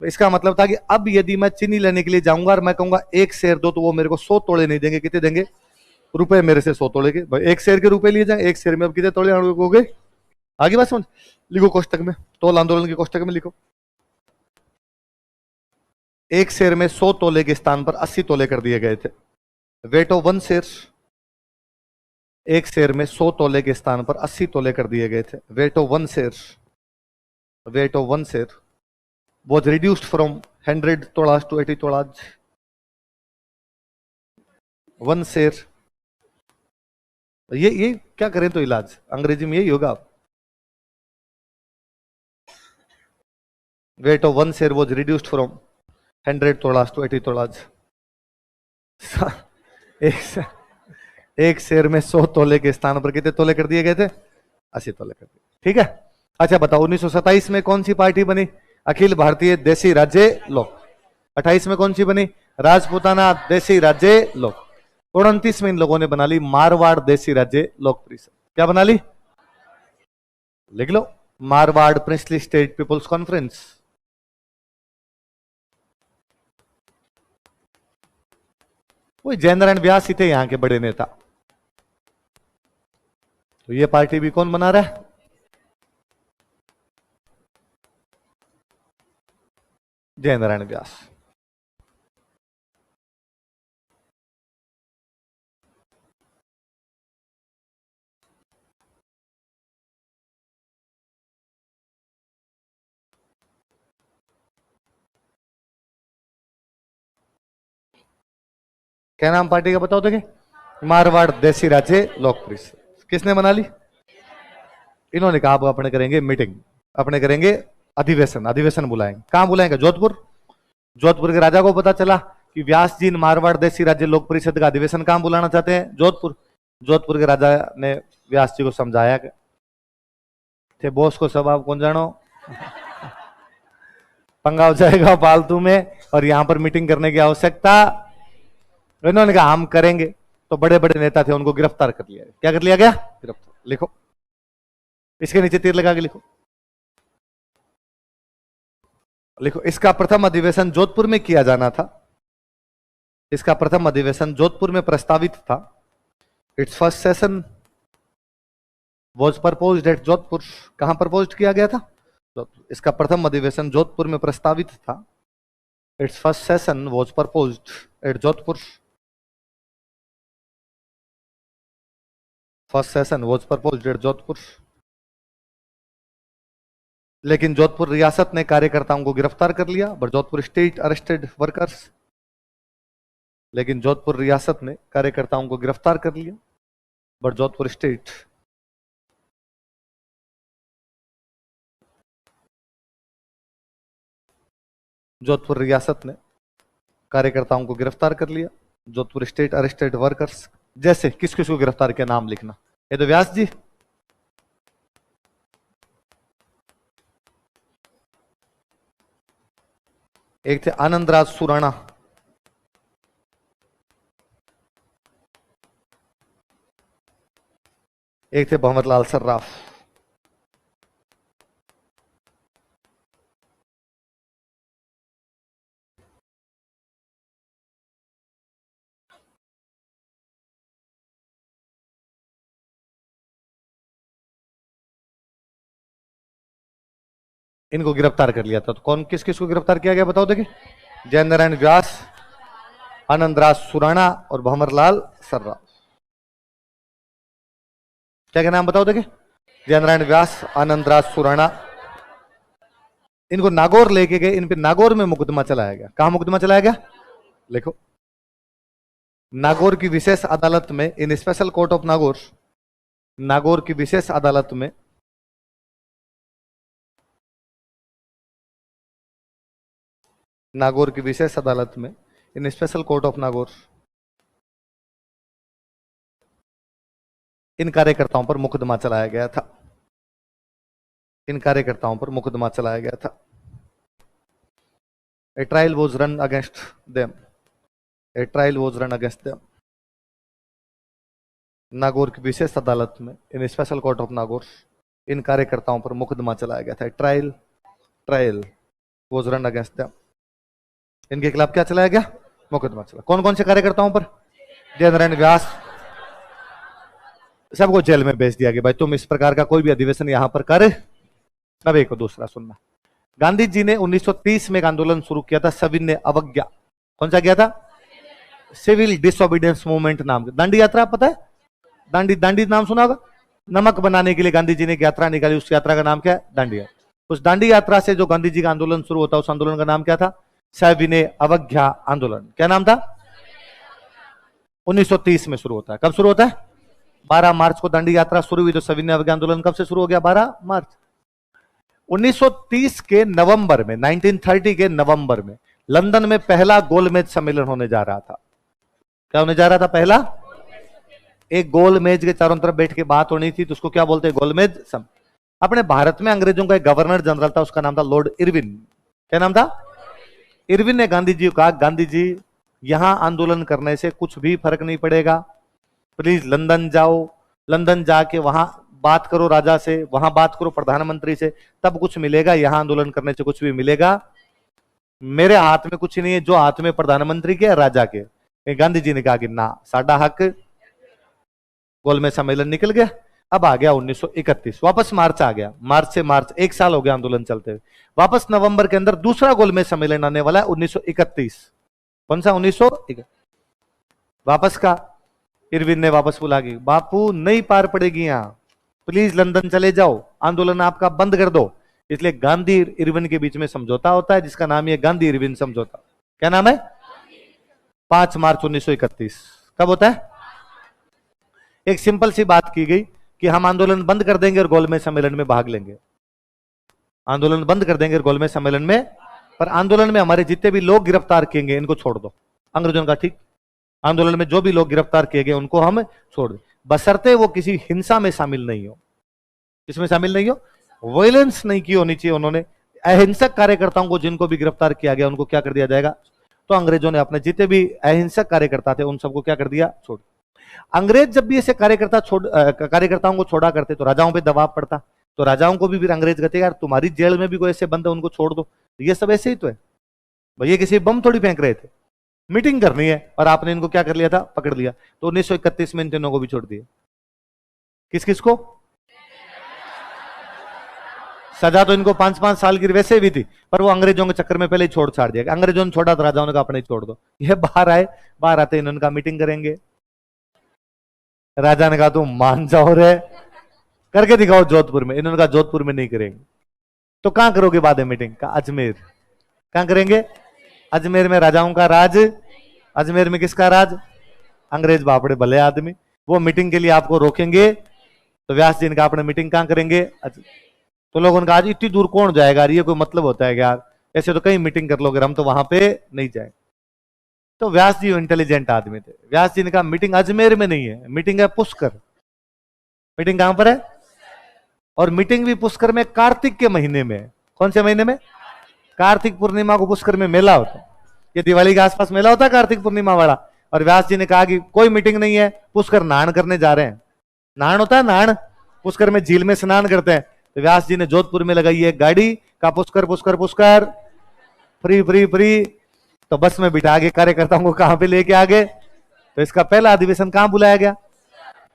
तो इसका मतलब था कि अब यदि मैं चीनी लेने के लिए जाऊंगा और मैं कहूंगा एक शेर दो, तो वो मेरे को 100 तोड़े नहीं देंगे। कितने देंगे? रुपए मेरे से 100 तोड़े के। भाई एक शेर के रुपए लिए जाए, एक शेर में अब कितने तोड़े हो गए? आगे बात समझ। लिखो कोष्टक में, तोल आंदोलन के कोष्टक में लिखो, एक शेर में 100 तोले के स्थान पर 80 तोले कर दिए गए थे। वेट ऑफ वन शेर, एक शेर में 100 तोले के स्थान पर 80 तोले कर दिए गए थे। Weight of one seer, weight of one seer was reduced from 100 tolas to 80 tolas. One seer, ये क्या करें तो इलाज अंग्रेजी में यही होगा। Wait of one seer was reduced from 100 tolas to 80 तोलाज। एक शेर में 100 तोले के स्थान पर कितने तोले कर दिए गए थे? 80 तोले कर दिए। ठीक है, अच्छा बताओ 1927 में कौन सी पार्टी बनी? अखिल भारतीय देसी राज्य लोक। 28 में कौन सी बनी? राजपूताना देसी राज्य लोक। 29 में इन लोगों ने बना ली मारवाड़ देसी राज्य लोक परिषद। क्या बना ली? लिख लो, Marwar princely state people's conference. वही जयेंद्र व्यास ही थे यहां के बड़े नेता। तो ये पार्टी भी कौन बना रहा है? जयेंद्र व्यास। क्या नाम पार्टी का बताओ देखे? मारवाड़ देसी राज्य लोक परिषद। किसने बना ली? इन्होंने कहा अब अपने करेंगे मीटिंग, अपने करेंगे अधिवेशन। अधिवेशन बुलाएंगे, कहां बुलाएंगे? जोधपुर। जोधपुर के राजा को पता चला कि व्यास जी मारवाड़ देसी राज्य लोक परिषद का अधिवेशन कहां बुलाना चाहते हैं? जोधपुर। जोधपुर के राजा ने व्यास जी को समझाया कि थे बॉस को सब आप कौन जानो, पंगा हो जाएगा फालतू में, और यहां पर मीटिंग करने की आवश्यकता। इन्होंने कहा हम करेंगे। तो बड़े बड़े नेता थे, उनको गिरफ्तार कर लिया। क्या कर लिया गया? गिरफ्तार। लिखो, इसके नीचे तीर लगा के लिखो, लिखो इसका प्रथम अधिवेशन जोधपुर में किया जाना था। इसका प्रथम अधिवेशन जोधपुर में प्रस्तावित था। Its first session was proposed at Jodhpur. कहां प्रपोज्ड किया गया था? इसका प्रथम अधिवेशन जोधपुर में प्रस्तावित था। Its first session was proposed at Jodhpur. First session was proposed at Jodhpur. लेकिन जोधपुर रियासत ने कार्यकर्ताओं को गिरफ्तार कर लिया, but Jodhpur state arrested workers. लेकिन जोधपुर रियासत ने कार्यकर्ताओं को गिरफ्तार कर लिया, बट जोधपुर स्टेट जोधपुर रियासत ने कार्यकर्ताओं को गिरफ्तार कर लिया। Jodhpur state arrested workers. जैसे किस किस को गिरफ्तार किया, नाम लिखना। ये तो व्यास जी, एक थे आनंदराज सुराणा, एक थे भंवरलाल सर्राफ। इनको गिरफ्तार कर लिया था। तो कौन किस किस को गिरफ्तार किया गया बताओ देखिए। जय नारायण व्यास, आनंदराज सुराणा और भंवरलाल सर्राफ। क्या क्या नाम बताओ देखिए। जय नारायण व्यास, आनंदराज सुराणा। इनको नागौर लेके गए, इन पे नागौर में मुकदमा चलाया गया। कहां मुकदमा चलाया गया, लिखो। नागौर की विशेष अदालत में, in special court of Nagaur, Nagaur की विशेष अदालत में नागौर की विशेष अदालत में, in special court of Nagaur, इन कार्यकर्ताओं पर मुकदमा चलाया गया था। इन कार्यकर्ताओं पर मुकदमा चलाया गया था। ए trial was run against them. A trial was run against them. Nagaur की विशेष अदालत में, in special court of Nagaur, इन कार्यकर्ताओं पर मुकदमा चलाया गया था। Trial was run against them. इनके खिलाफ क्या चलाया गया, मुकदमा चला। कौन कौन से कार्यकर्ताओं पर, जय नारायण व्यास, सबको जेल में भेज दिया गया। भाई तुम इस प्रकार का कोई भी अधिवेशन यहां पर कर। अब एक दूसरा सुनना। गांधी जी ने 1930 में एक आंदोलन शुरू किया था, सविनय अवज्ञा। कौन सा किया था, सिविल डिसोबीडियंस मूवमेंट नाम। दांडी यात्रा पता है, दांडी नाम सुना होगा। नमक बनाने के लिए गांधी जी ने एक यात्रा निकाली, उस यात्रा का नाम क्या है, दांडी यात्रा। उस दांडी यात्रा से जो गांधी जी का आंदोलन शुरू होता है, उस आंदोलन का नाम क्या था, सविनय अवज्ञा आंदोलन। क्या नाम था, 1930 में शुरू होता है। कब शुरू होता है, 12 मार्च को दांडी यात्रा शुरू हुई। तो सविनय अवज्ञा आंदोलन कब से शुरू हो गया, 12 मार्च। 1930 के नवंबर में, 1930 के नवंबर में लंदन में पहला गोलमेज सम्मेलन होने जा रहा था। क्या होने जा रहा था, पहला एक गोल मेज के चारों तरफ बैठ के बात होनी थी, तो उसको क्या बोलते हैं, गोलमेज सम्मेलन। अपने भारत में अंग्रेजों का एक गवर्नर जनरल था, उसका नाम था लॉर्ड इरविन। क्या नाम था, इरविन ने गांधी जी को कहा, गांधी जी यहां आंदोलन करने से कुछ भी फर्क नहीं पड़ेगा, प्लीज लंदन जाओ, लंदन जाके वहां बात करो राजा से, वहां बात करो प्रधानमंत्री से, तब कुछ मिलेगा। यहां आंदोलन करने से कुछ भी मिलेगा, मेरे हाथ में कुछ नहीं है, जो हाथ में प्रधानमंत्री के राजा के। गांधी जी ने कहा कि ना, साडा हक। गोलमेज सम्मेलन निकल गया। अब आ गया 1931, वापस मार्च आ गया। मार्च से मार्च, एक साल हो गया आंदोलन चलते हुए। वापस नवंबर के अंदर दूसरा गोलमेज सम्मेलन आने वाला है, 1931। कौन सा, 1931। वापस का इरविन ने वापस बुला के, बापू नहीं पार पड़ेगी यहां, प्लीज लंदन चले जाओ, आंदोलन आपका बंद कर दो। इसलिए गांधी इरविन के बीच में समझौता होता है, जिसका नाम है गांधी इरविन समझौता। क्या नाम है, 5 मार्च 1931। कब होता है, एक सिंपल सी बात की गई कि हम आंदोलन बंद कर देंगे और गोलमेज सम्मेलन में भाग लेंगे। आंदोलन बंद कर देंगे और गोलमेज सम्मेलन में, पर आंदोलन में हमारे जितने भी लोग गिरफ्तार किए गए इनको छोड़ दो। अंग्रेजों का ठीक, आंदोलन में जो भी लोग गिरफ्तार किए गए उनको हम छोड़ दें, बशर्ते वो किसी हिंसा में शामिल नहीं हो। इसमें शामिल नहीं हो, वायलेंस नहीं की होनी चाहिए उन्होंने। अहिंसक कार्यकर्ताओं को जिनको भी गिरफ्तार किया गया उनको क्या कर दिया जाएगा। तो अंग्रेजों ने अपने जितने भी अहिंसक कार्यकर्ता थे उन सबको क्या कर दिया, छोड़। अंग्रेज जब भी ऐसे कार्यकर्ताओं को छोड़ा करते तो राजाओं पे दबाव पड़ता, तो राजाओं को भी फिर अंग्रेज कहते यार तुम्हारी जेल में भी कोई ऐसे बंद है उनको छोड़ दो। ये सब ऐसे ही तो है भाई, ये किसी बम थोड़ी फेंक रहे थे, मीटिंग करनी है और आपने इनको क्या कर लिया था, पकड़ लिया। तो 1931 में इन तीनों को भी छोड़ दिया। किस किस को, सजा तो इनको 5-5 साल की वैसे भी थी, पर वो अंग्रेजों के चक्कर में पहले ही छोड़ छाड़ दिया। अंग्रेजों ने छोड़ा तो राजाओं ने कहा अपने ही छोड़ दो। ये बाहर आए, बाहर आते इन्होंने कहा मीटिंग करेंगे। राजा ने कहा तुम मान जाओ रे, करके दिखाओ जोधपुर में। इन्होंने कहा जोधपुर में नहीं करेंगे। तो कहां करोगे बाद में मीटिंग? का अजमेर। कहां करेंगे? अजमेर में राजाओं का राज। अजमेर में किसका राज? अंग्रेज बापड़े भले आदमी, वो मीटिंग के लिए आपको रोकेंगे। तो व्यास जी ने कहा अपने मीटिंग कहां करेंगे? तो लोगों ने कहा आज इतनी दूर कौन जाएगा, ये कोई मतलब होता है यार, ऐसे तो कहीं मीटिंग कर लोगे, हम तो वहां पे नहीं जाए। तो व्यास जी इंटेलिजेंट आदमी थे। व्यास जी ने कहा मीटिंग अजमेर में नहीं है, मीटिंग है पुष्कर। मीटिंग कहां पर है? और मीटिंग भी पुष्कर में कार्तिक के महीने में। कौन से महीने में? कार्तिक पूर्णिमा को पुष्कर में मेला होता है। ये दिवाली के आसपास मेला होता है कार्तिक पूर्णिमा वाला। और व्यास जी ने कहा कि कोई मीटिंग नहीं है, पुष्कर नहान करने जा रहे हैं। नहान होता है, नहान पुष्कर में झील में स्नान करते हैं। तो व्यास जी ने जोधपुर में लगाई है गाड़ी का, Pushkar Pushkar Pushkar free free free. तो बस में बिठा के कार्यकर्ताओं को कहां पे लेके आ गए? तो इसका पहला अधिवेशन कहां बुलाया गया?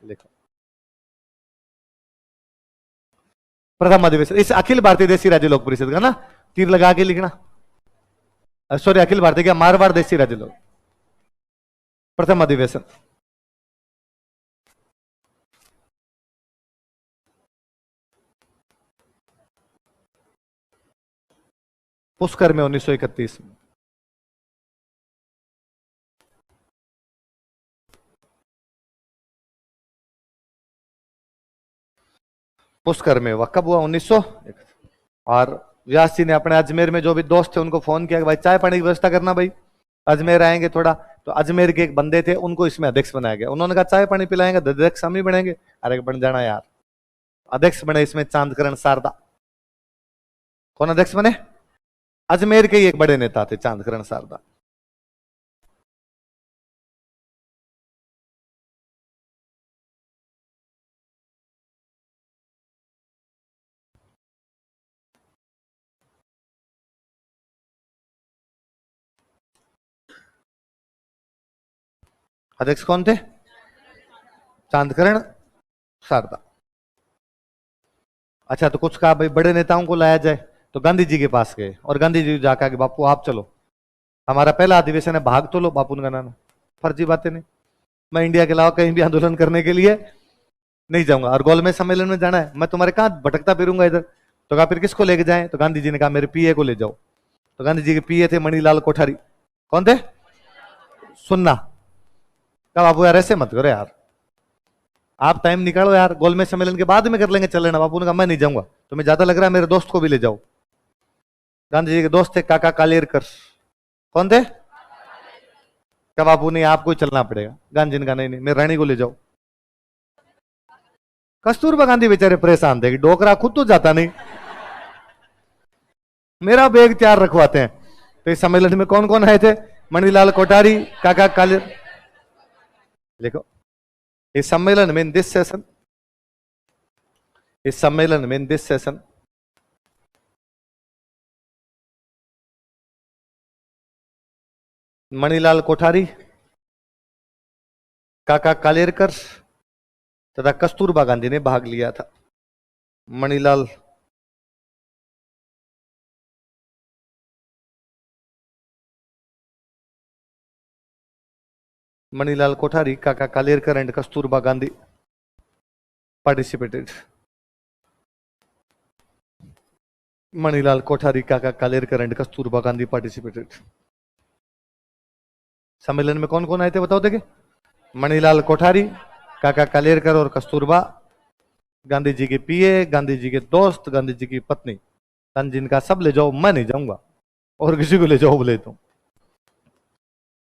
देखो, प्रथम अधिवेशन इस अखिल भारतीय देशी राज्य लोक परिषद का ना, तीर लगा के लिखना, सॉरी अखिल भारतीय क्या, मारवाड़ देशी राज्य लोक, प्रथम अधिवेशन। पुष्कर में 1931 में। पुष्कर में वह कब हुआ? 1900। और व्यास जी ने अपने अजमेर में जो भी दोस्त थे उनको फोन किया कि भाई चाय पानी की व्यवस्था करना, भाई अजमेर आएंगे थोड़ा। तो अजमेर के एक बंदे थे, उनको इसमें अध्यक्ष बनाया गया। उन्होंने कहा चाय पानी पिलाएंगे, अध्यक्ष हम ही बनेंगे। अरे बन जाना यार। अध्यक्ष बने इसमें चांदकरण शारदा। कौन अध्यक्ष बने? अजमेर के ही एक बड़े नेता थे चांदकरण शारदा। अध्यक्ष कौन थे? चांदकरण शारदा। अच्छा, तो कुछ कहा भाई बड़े नेताओं को लाया जाए। तो गांधी जी के पास गए और गांधी जी जाकर कि बापू आप चलो, हमारा पहला अधिवेशन है, भाग तो लो। बापू ने कहा ना, फर्जी बातें नहीं, मैं इंडिया के अलावा कहीं भी आंदोलन करने के लिए नहीं जाऊंगा। और गोलमेज सम्मेलन में जाना है, मैं तुम्हारे कहां भटकता फिरूंगा इधर। तो कहा फिर किसको लेके जाएं? तो गांधी जी ने कहा मेरे पीए को ले जाओ। तो गांधी जी के पीए थे मणिलाल कोठारी। कौन थे? सुनना। कहा बाबू यार ऐसे मत करो यार, आप टाइम निकालो यार, गोलमेज सम्मेलन के बाद में कर लेंगे, चल लेना। बापू ने कहा मैं नहीं जाऊंगा, तुम्हें ज्यादा लग रहा है, मेरे दोस्त को भी ले जाओ। गांधी जी के दोस्त थे काका कालेरकर। कौन थे? कहा बापू नहीं, आपको ही चलना पड़ेगा। गांधी जी ने कहा नहीं नहीं, मेरे रानी को ले जाओ। कस्तूरबा गांधी बेचारे परेशान थे कि डोकरा खुद तो जाता नहीं, मेरा बैग तैयार रखवाते हैं। तो इस सम्मेलन में कौन कौन आए थे? मणिलाल कोठारी, काका काले। देखो इस सम्मेलन में, इन दिस सेशन, इस सम्मेलन में, in this session Manilal Kothari, काका कालेरकर तथा कस्तूरबा गांधी ने भाग लिया था। मणिलाल मणिलाल कोठारी, काका कालेरकर एंड कस्तूरबा गांधी participated. मणिलाल कोठारी, काका कालेरकर एंड कस्तूरबा गांधी पार्टिसिपेटेड। सम्मेलन में कौन कौन आए थे बताओ देखे? मणिलाल कोठारी, काका कालेरकर और कस्तूरबा, गांधी जी के पीए, गांधी जी के दोस्त, गांधी जी की पत्नी। गांधी जी ने कहा सब ले जाओ, मैं नहीं जाऊंगा, और किसी को ले जाओ बोले तो।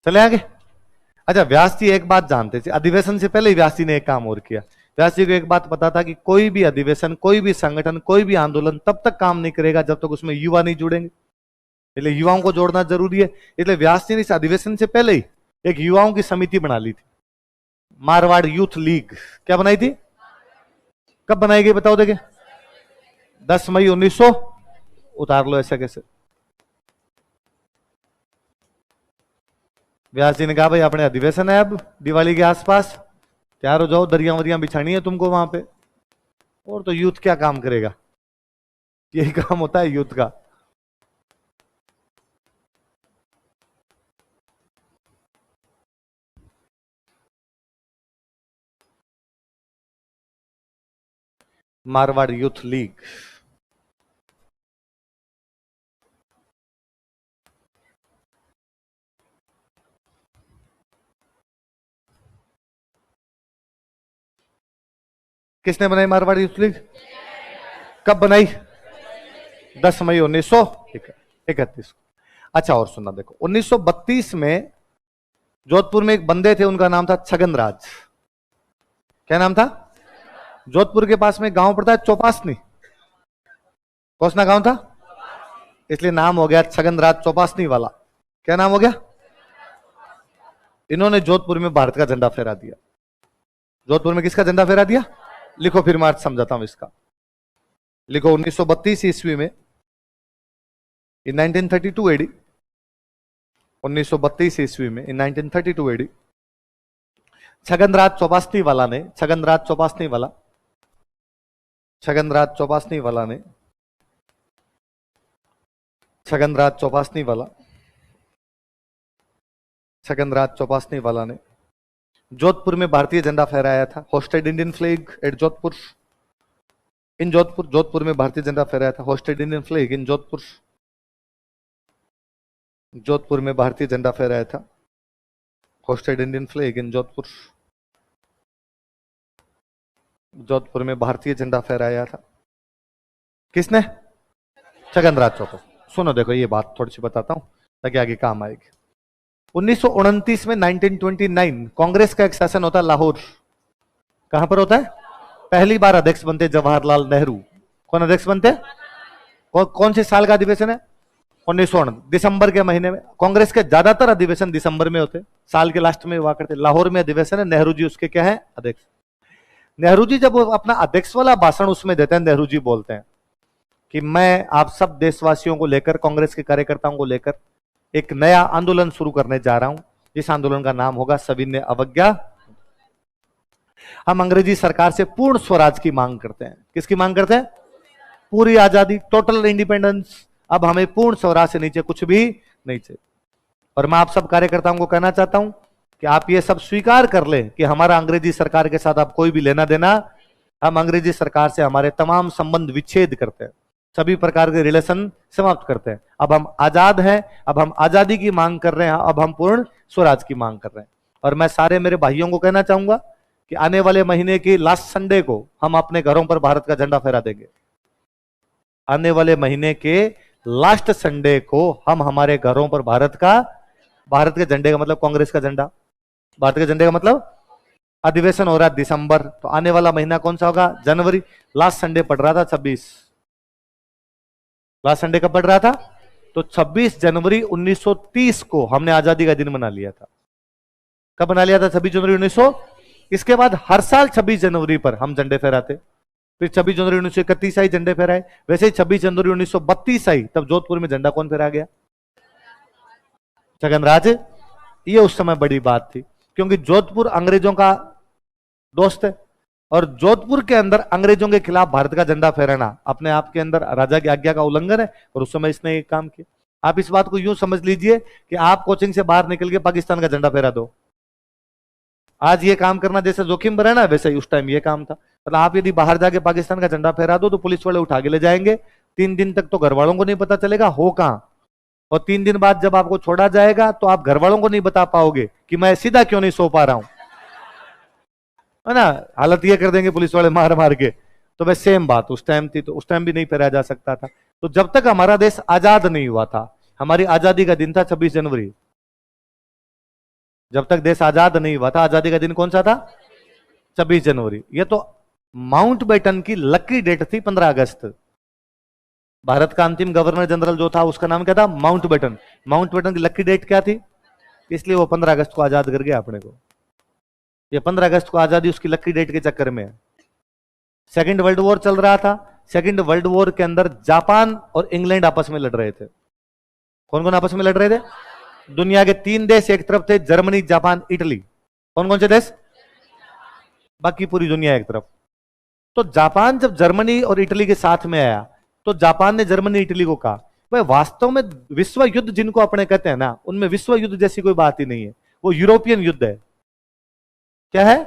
चले आगे। अच्छा, व्यास जी एक बात जानते थे, अधिवेशन से पहले ही व्यास जी ने एक काम और किया। व्यास जी को एक बात पता था कि कोई भी अधिवेशन, कोई भी संगठन, कोई भी आंदोलन तब तक काम नहीं करेगा जब तक उसमें युवा नहीं जुड़ेंगे। इसलिए युवाओं को जोड़ना जरूरी है। इसलिए व्यास जी ने इस अधिवेशन से पहले ही एक युवाओं की समिति बना ली थी, मारवाड़ यूथ लीग। क्या बनाई थी? कब बनाई गई बताओ देखे? 10 मई 1900। उतार लो ऐसा कैसे? व्यास जी ने कहा भाई अपने अधिवेशन है, अब दिवाली के आसपास तैयार हो जाओ, दरिया वरिया बिछानी है तुमको वहां पे, और तो यूथ क्या काम करेगा। यही काम होता है यूथ का। मारवाड़ यूथ लीग, किसने बनाई मारवाड़ यूथ लीग? कब बनाई? 10 मई 1931। अच्छा और सुनना, देखो 1932 में जोधपुर में एक बंदे थे, उनका नाम था छगन राज। क्या नाम था? जोधपुर के पास में गांव पड़ता है चौपासनी। कौन सा गांव था? इसलिए नाम हो गया छगन राज चौपासनी वाला। क्या नाम हो गया? इन्होंने जोधपुर में भारत का झंडा फहरा दिया। जोधपुर में किसका झंडा फहरा दिया? लिखो फिर मैं समझाता हूं इसका। लिखो 1932 ईस्वी में, इन 1932 एडी, 1932 ईस्वी में, इन 1932 एडी, छगनराज चौपासनी वाला ने, छगनराज चौपासनी वाला, छगनराज चौपासनी वाला ने, छगनराज चौपासनी वाला, छगनराज चौपासनी वाला ने जोधपुर में भारतीय झंडा फहराया था। Hoisted Indian flag at Jodhpur, in Jodhpur, Jodhpur में भारतीय झंडा फहराया था। Hoisted Indian flag in Jodhpur, Jodhpur में भारतीय झंडा फहराया था। Hoisted Indian flag in Jodhpur, Jodhpur में भारतीय झंडा फहराया था। किसने? छगनराज चौपासनी। सुनो देखो, ये बात थोड़ी सी बताता हूं ताकि आगे काम आएगी। 1929 में 1929 कांग्रेस का एक सेशन होता है लाहौर। कहां पर होता है? पहली बार अध्यक्ष बनते जवाहरलाल नेहरू। कौन अध्यक्ष बनते? कौन से साल का अधिवेशन है? 1929 दिसंबर के महीने में। कांग्रेस के ज्यादातर अधिवेशन दिसंबर में होते, साल के लास्ट में हुआ करते। लाहौर में अधिवेशन है, नेहरू जी उसके क्या है? अध्यक्ष। नेहरू जी जब वो अपना अध्यक्ष वाला भाषण उसमें देते हैं, नेहरू जी बोलते हैं कि मैं आप सब देशवासियों को लेकर, कांग्रेस के कार्यकर्ताओं को लेकर एक नया आंदोलन शुरू करने जा रहा हूं। इस आंदोलन का नाम होगा सविनय अवज्ञा। हम अंग्रेजी सरकार से पूर्ण स्वराज की मांग करते हैं। किसकी मांग करते हैं? पूरी आजादी, टोटल इंडिपेंडेंस। अब हमें पूर्ण स्वराज से नीचे कुछ भी नहीं चाहिए। और मैं आप सब कार्यकर्ताओं को कहना चाहता हूं कि आप ये सब स्वीकार कर लें कि हमारा अंग्रेजी सरकार के साथ आप कोई भी लेना देना, हम अंग्रेजी सरकार से हमारे तमाम संबंध विच्छेद करते हैं, सभी प्रकार के रिलेशन समाप्त करते हैं। अब हम आजाद हैं, अब हम आजादी की मांग कर रहे हैं, अब हम पूर्ण स्वराज की मांग कर रहे हैं। और मैं सारे मेरे भाइयों को कहना चाहूंगा कि आने वाले महीने की लास्ट संडे को हम अपने घरों पर भारत का झंडा फहरा देंगे। आने वाले महीने के लास्ट संडे को हम हमारे घरों पर भारत के झंडे का मतलब कांग्रेस का झंडा, भारत के झंडे का मतलब, अधिवेशन हो रहा है दिसंबर, तो आने वाला महीना कौन सा होगा? जनवरी। लास्ट संडे पड़ रहा था 26, लास्ट संडे कब पड़ रहा था? तो 26 जनवरी 1930 को हमने आजादी का दिन मना लिया था। कब मना लिया था? 26 जनवरी 1900। इसके बाद हर साल 26 जनवरी पर हम झंडे फहराते। फिर 26 जनवरी 1931 आई, झंडे फहराए। वैसे ही 26 जनवरी 1932 आई, तब जोधपुर में झंडा कौन फहरा गया? छगनराज। ये उस समय बड़ी बात थी, क्योंकि जोधपुर अंग्रेजों का दोस्त है और जोधपुर के अंदर अंग्रेजों के खिलाफ भारत का झंडा फहराना अपने आप के अंदर राजा की आज्ञा का उल्लंघन है। और उस समय इसने एक काम किया। आप इस बात को यूं समझ लीजिए कि आप कोचिंग से बाहर निकल के पाकिस्तान का झंडा फहरा दो। आज ये काम करना जैसे जोखिम भरा ना, वैसे ही उस टाइम ये काम था। मतलब आप यदि बाहर जाके पाकिस्तान का झंडा फहरा दो तो पुलिस वाले उठा के ले जाएंगे। 3 दिन तक तो घर वालों को नहीं पता चलेगा हो कहां, और 3 दिन बाद जब आपको छोड़ा जाएगा तो आप घर वालों को नहीं बता पाओगे कि मैं सीधा क्यों नहीं सो पा रहा हूं, है ना। हालत ये कर देंगे पुलिस वाले मार मार के। तो वह सेम बात उस टाइम थी, तो उस टाइम भी नहीं फहराया जा सकता था। तो जब तक हमारा देश आजाद नहीं हुआ था, हमारी आजादी का दिन था 26 जनवरी। जब तक देश आजाद नहीं हुआ था, आजादी का दिन कौन सा था? 26 जनवरी। ये तो माउंटबेटन की लकी डेट थी, 15 अगस्त। भारत का अंतिम गवर्नर जनरल जो था उसका नाम क्या था? माउंटबेटन। माउंटबेटन की लकी डेट क्या थी? इसलिए वो 15 अगस्त को आजाद कर गया अपने को। ये 15 अगस्त को आजादी उसकी लकी डेट के चक्कर में है। सेकेंड वर्ल्ड वॉर चल रहा था। सेकेंड वर्ल्ड वॉर के अंदर जापान और इंग्लैंड आपस में लड़ रहे थे। कौन कौन आपस में लड़ रहे थे? दुनिया के 3 देश एक तरफ थे, जर्मनी, जापान, इटली। कौन कौन से देश? बाकी पूरी दुनिया एक तरफ। तो जापान जब जर्मनी और इटली के साथ में आया तो जापान ने जर्मनी इटली को कहा भाई वास्तव में विश्व युद्ध जिनको अपने कहते हैं ना, उनमें विश्व युद्ध जैसी कोई बात ही नहीं है, वो यूरोपियन युद्ध है। क्या है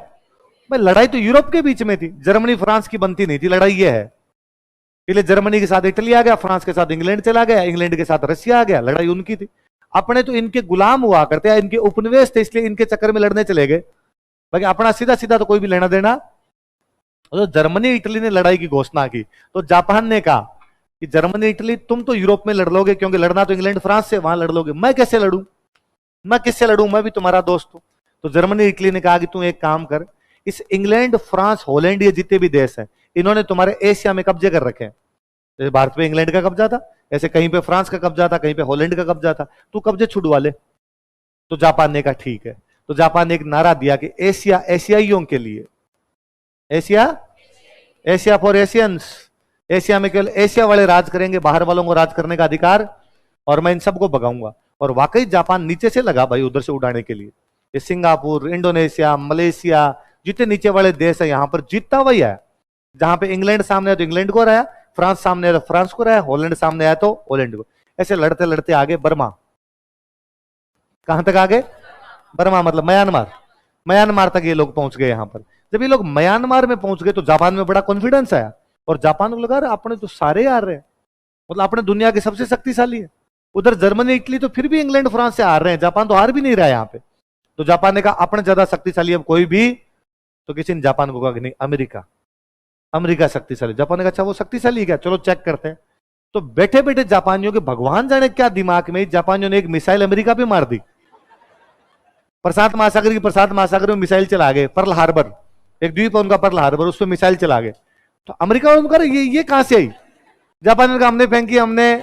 भाई? लड़ाई तो यूरोप के बीच में थी, जर्मनी फ्रांस की बनती नहीं थी, लड़ाई ये है। इसलिए जर्मनी के साथ इटली आ गया, फ्रांस के साथ इंग्लैंड चला गया, इंग्लैंड के साथ रशिया आ गया, लड़ाई उनकी थी। अपने तो इनके गुलाम हुआ करते हैं, इनके उपनिवेश थे, इसलिए इनके चक्कर में लड़ने चले गए। बाकी अपना सीधा सीधा तो कोई भी लेना देना। तो जर्मनी इटली ने लड़ाई की घोषणा की, तो जापान ने कहा कि जर्मनी इटली तुम तो यूरोप में लड़ लोगे, क्योंकि लड़ना तो इंग्लैंड फ्रांस से, वहां लड़ लोगे, मैं कैसे लड़ूं, मैं किससे लड़ूं, मैं भी तुम्हारा दोस्त हूं। तो जर्मनी इटली ने कहा कि तू एक काम कर, इस इंग्लैंड फ्रांस हॉलैंड ये जितने भी देश हैं, इन्होंने तुम्हारे एशिया में कब्जे कर रखे हैं। जैसे भारत पे इंग्लैंड का कब्जा था, ऐसे कहीं पे फ्रांस का कब्जा था, कहीं पे हॉलैंड का कब्जा था, तू कब्जे छुड़वा ले। तो जापान ने कहा ठीक है। तो जापान ने एक नारा दिया कि एशिया एशियाइयों के लिए, Asia Asia for Asians, Asia में केवल एशिया वाले राज करेंगे, बाहर वालों को राज करने का अधिकार, और मैं इन सबको भगाऊंगा। और वाकई जापान नीचे से लगा भाई उधर से उड़ाने के लिए। ये सिंगापुर, इंडोनेशिया, मलेशिया, जितने नीचे वाले देश है यहां पर जीतता वही है। जहां पे इंग्लैंड सामने है तो इंग्लैंड को रहा, फ्रांस सामने है तो फ्रांस को रहा, हॉलैंड सामने आया तो हॉलैंड को। ऐसे लड़ते लड़ते आगे बर्मा, कहां तक आगे? बर्मा मतलब म्यांमार, म्यांमार तक ये लोग पहुंच गए। यहां पर जब ये लोग म्यांमार में पहुंच गए तो जापान में बड़ा कॉन्फिडेंस आया, और जापान को लगा अपने तो सारे हार रहे हैं, मतलब अपने दुनिया के सबसे शक्तिशाली है। उधर जर्मनी इटली तो फिर भी इंग्लैंड फ्रांस से हार रहे हैं, जापान तो हार भी नहीं रहा है यहाँ पे। तो जापान ने कहा अपने ज्यादा शक्तिशाली अब कोई भी, तो किसी ने जापान को कहा कि नहीं अमेरिका, अमेरिका शक्तिशाली। जापान ने कहा अच्छा वो शक्तिशाली है क्या, चलो चेक करते हैं। तो बैठे बैठे जापानियों के भगवान जाने क्या दिमाग में, जापानियों ने एक मिसाइल अमेरिका पे मार दी। प्रशांत महासागर की, प्रशांत महासागर में मिसाइल चला गए, पर्ल हार्बर एक द्वीप है उनका, पर्ल हार्बर, उस पर मिसाइल चला गए। तो अमेरिका वालों ने कहा ये कहां से आई? जापान ने कहा हमने फेंकी। हमने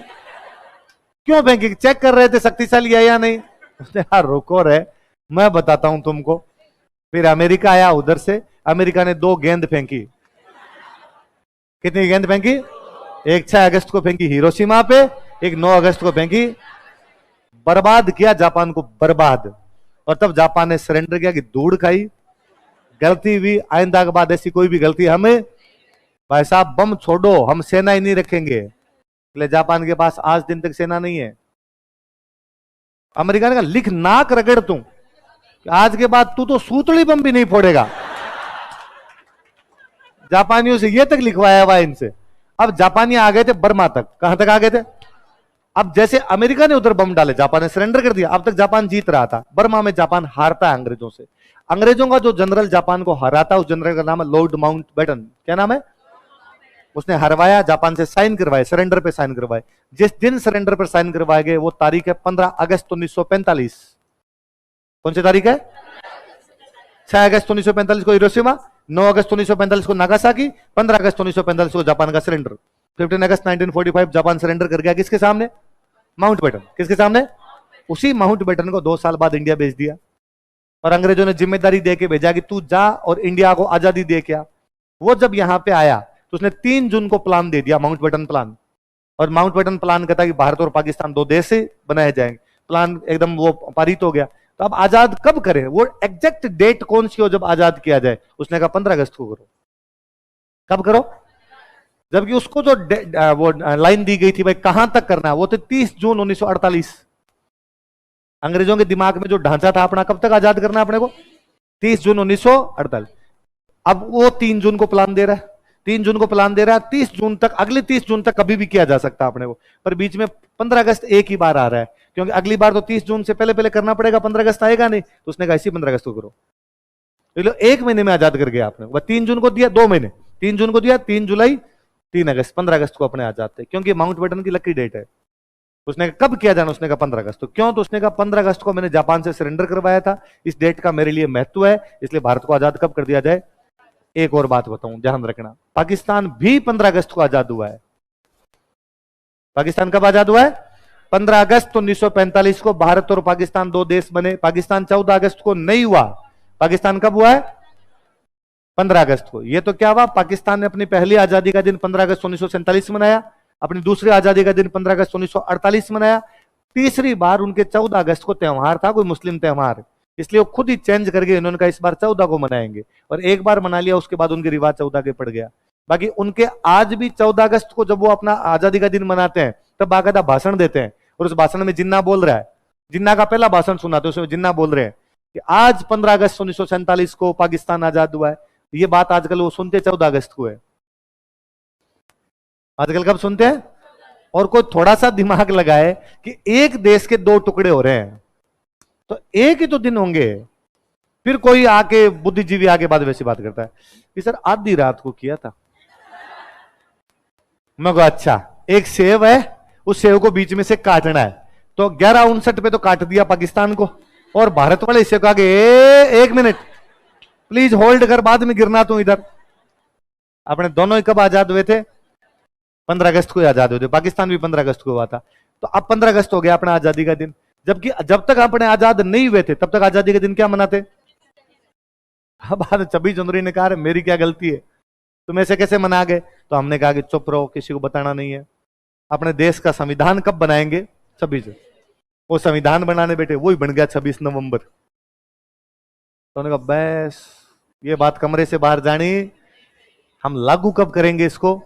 क्यों फेंकी? चेक कर रहे थे शक्तिशाली है या नहीं। उसने यार रुको रहे, मैं बताता हूं तुमको। फिर अमेरिका आया उधर से, अमेरिका ने 2 गेंद फेंकी। कितनी गेंद फेंकी? एक 6 अगस्त को फेंकी हिरोशिमा पे, एक 9 अगस्त को फेंकी। बर्बाद किया जापान को, बर्बाद। और तब जापान ने सरेंडर किया कि धूड़ खाई, गलती हुई, आइंदा के बाद ऐसी कोई भी गलती हमें, भाई साहब बम छोड़ो, हम सेना ही नहीं रखेंगे। इसलिए जापान के पास आज दिन तक सेना नहीं है। अमेरिका ने कहा लिख नाक रगड़ तू, आज के बाद तू तो सूतली बम भी नहीं फोड़ेगा। जापानियों से ये तक लिखवाया हुआ इनसे। अब जापानी आ गए थे बर्मा तक, कहां तक आ गए थे? अब जैसे अमेरिका ने उधर बम डाले, जापान ने सरेंडर कर दिया। अब तक जापान जीत रहा था, बर्मा में जापान हारता है अंग्रेजों से। अंग्रेजों का जो जनरल जापान को हराता, उस जनरल का नाम है लॉर्ड माउंटबेटन। क्या नाम है? उसने हरवाया, जापान से साइन करवाए, सरेंडर पे साइन करवाए। जिस दिन सरेंडर पर साइन करवाए गए वो तारीख है 15 अगस्त 1945। कौन सी तारीख है? 6 अगस्त 1945 को हिरोशिमा, 9 अगस्त 1945 को नागासाकी, 15 अगस्त 1945 को जापान का सरेंडर। 15 अगस्त 1945 जापान सरेंडर कर गया किसके सामने? माउंटबेटन। किसके सामने? उसी माउंटबेटन को 2 साल बाद इंडिया भेज दिया, और अंग्रेजों ने जिम्मेदारी देके भेजा कि तू जा और इंडिया को आजादी दे के आ। वो जब यहां पे आया तो उसने 3 जून को प्लान दे दिया, माउंटबेटन प्लान। और माउंटबेटन प्लान कहता है कि भारत और पाकिस्तान 2 देश से बनाए जाएंगे। प्लान एकदम वो पारित हो गया। तो अब आजाद कब करें, वो एग्जैक्ट डेट कौन सी हो जब आजाद किया जाए? उसने कहा 15 अगस्त को करो। कब करो? जबकि उसको जो वो लाइन दी गई थी भाई कहां तक करना है, वो तो 30 जून 1948। अंग्रेजों के दिमाग में जो ढांचा था अपना, कब तक आजाद करना है अपने को? 30 जून 1948। अब वो 3 जून को प्लान दे रहा है, 3 जून को प्लान दे रहा है। 30 जून तक, अगले 30 जून तक कभी भी किया जा सकता है अपने को, पर बीच में 15 अगस्त एक ही बार आ रहा है, क्योंकि अगली बार तो 30 जून से पहले पहले करना पड़ेगा, 15 अगस्त आएगा नहीं। तो उसने कहा इसी 15 अगस्त को करो। तो 1 महीने में आजाद कर गया आपने। 3 जून को दिया, 2 महीने, 3 जून को दिया, 3 जुलाई, 3 अगस्त, 15 अगस्त को अपने आजाद थे, क्योंकि माउंटबेटन की लकी डेट है। उसने कब किया जाना? उसने कहा 15 अगस्त। तो क्यों? तो उसने कहा 15 अगस्त को मैंने जापान से सरेंडर करवाया था, इस डेट का मेरे लिए महत्व है, इसलिए भारत को आजाद कब कर दिया जाए। एक और बात बताऊं, ध्यान रखना, पाकिस्तान भी 15 अगस्त को आजाद हुआ है। पाकिस्तान कब आजाद हुआ है? 15 अगस्त 1945 को भारत और पाकिस्तान 2 देश बने। पाकिस्तान 14 अगस्त को नहीं हुआ। पाकिस्तान कब हुआ है? 15 अगस्त को। ये तो क्या हुआ, पाकिस्तान ने अपनी पहली आजादी का दिन 15 अगस्त 1947 मनाया, अपनी दूसरी आजादी का दिन 15 अगस्त 1948 मनाया। तीसरी बार उनके 14 अगस्त को त्योहार था, कोई मुस्लिम त्योहार, इसलिए वो खुद ही चेंज करके इन्होंने कहा इस बार 14 को मनाएंगे, और एक बार मना लिया, उसके बाद उनके रिवाज 14 के पड़ गया। बाकी उनके आज भी 14 अगस्त को जब वो अपना आजादी का दिन मनाते हैं तब बाकायदा भाषण देते हैं, और उस भाषण में जिन्ना बोल रहा है, जिन्ना का पहला भाषण सुना तो उसमें जिन्ना बोल रहे हैं कि आज 15 अगस्त 1947 को पाकिस्तान आजाद हुआ है। ये बात आजकल वो सुनते 14 अगस्त को है, आजकल कब सुनते हैं? और कोई थोड़ा सा दिमाग लगाए कि एक देश के दो टुकड़े हो रहे हैं तो एक ही तो दिन होंगे। फिर कोई आके बुद्धिजीवी आके बाद वैसी बात करता है कि सर आधी रात को किया था। मैं कहा अच्छा, एक सेव है, उस सेव को बीच में से काटना है, तो 11:59 पे तो काट दिया पाकिस्तान को, और भारत वाले इसे कहा कि एक मिनट प्लीज होल्ड कर, बाद में गिरना तू इधर। अपने दोनों ही कब आजाद हुए थे? 15 अगस्त को आजाद हुए थे, पाकिस्तान भी 15 अगस्त को हुआ था। तो अब 15 अगस्त हो गया अपना आजादी का दिन, जबकि जब तक अपने आजाद नहीं हुए थे तब तक आजादी के दिन क्या मनाते? अब 26 जनवरी ने कहा मेरी क्या गलती है, तुम ऐसे कैसे मना गए? तो हमने कहा कि चुप रहो, किसी को बताना नहीं है। अपने देश का संविधान कब बनाएंगे? 26। वो संविधान बनाने बैठे, वही बन गया 26 नवंबर। तो उन्होंने कहा बस ये बात कमरे से बाहर जानी, हम लागू कब करेंगे इसको?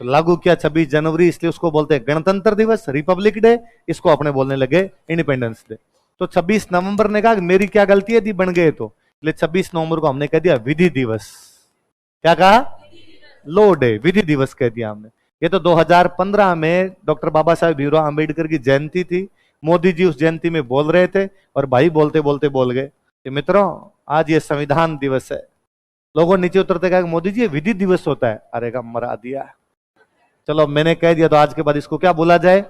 तो लागू किया 26 जनवरी, इसलिए उसको बोलते हैं गणतंत्र दिवस, रिपब्लिक डे। इसको अपने बोलने लगे इंडिपेंडेंस डे। तो 26 नवंबर ने कहा मेरी क्या गलती है थी बन गए, तो इसलिए 26 नवंबर को हमने कह दिया विधि दिवस। क्या कहा? लो डे, विधि दिवस कह दिया हमने। ये तो 2015 में डॉक्टर बाबा साहेब भीमराव अंबेडकर की जयंती थी, मोदी जी उस जयंती में बोल रहे थे और भाई बोलते बोलते बोल गए कि मित्रों आज ये संविधान दिवस है। लोगों नीचे उतरते कहा मोदी जी ये विधि दिवस होता है। अरे का मरा दिया, चलो मैंने कह दिया तो आज के बाद इसको क्या बोला जाए?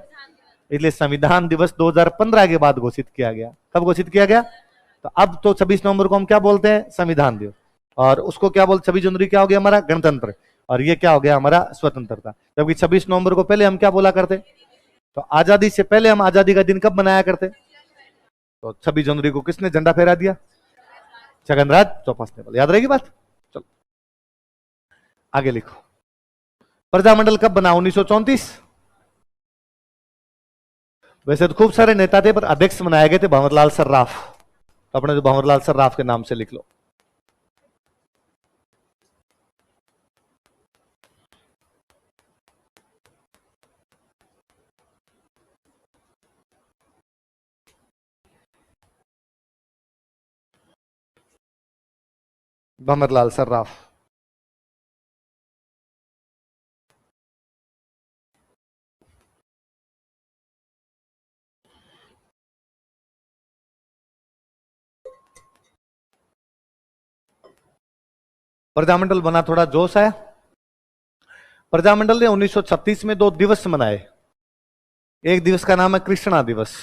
इसलिए संविधान दिवस 2015 के बाद घोषित किया गया। कब घोषित किया गया? तो अब तो 26 नवंबर को हम क्या बोलते हैं? संविधान दिवस। और उसको क्या बोलते? 26 जनवरी क्या हो गया हमारा? गणतंत्र। और ये क्या हो गया हमारा? स्वतंत्रता। जबकि 26 नवंबर को पहले हम क्या बोला करते? तो आजादी से पहले हम आजादी का दिन कब मनाया करते? तो 26 जनवरी को किसने झंडा फहरा दिया? छगनराज चौपास ने। याद रहेगी बात? चलो आगे लिखो। प्रजामंडल कब बना? 1934। वैसे तो खूब सारे नेता थे पर अध्यक्ष बनाए गए थे भंवरलाल सर्राफ। तो अपने जो भंवरलाल सर्राफ के नाम से लिख लो। भंवरलाल सर्राफ। प्रजामंडल बना, थोड़ा जोश आया। प्रजामंडल ने 1936 में 2 दिवस मनाए। एक दिवस का नाम है कृष्णा दिवस।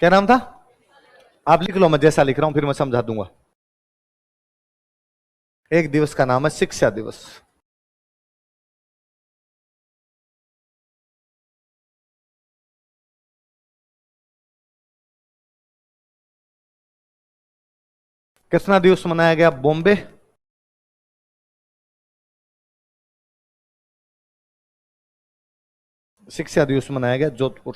क्या नाम था? आप लिख लो, मैं जैसा लिख रहा हूं फिर मैं समझा दूंगा। एक दिवस का नाम है शिक्षा दिवस। कृष्णा दिवस मनाया गया बॉम्बे। शिक्षा दिवस मनाया गया जोधपुर।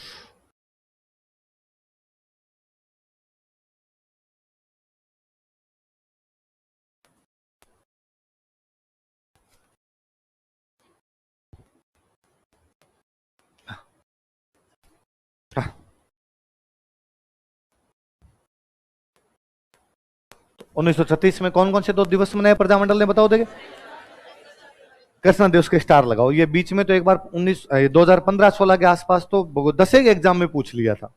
हाँ। 1936 में कौन कौन से 2 दिवस मनाए प्रजामंडल ने? बताओ देखे। कृष्णा दिवस के स्टार लगाओ। ये बीच में तो एक बार 2015-16 के आसपास तो 10 एग्जाम में पूछ लिया था।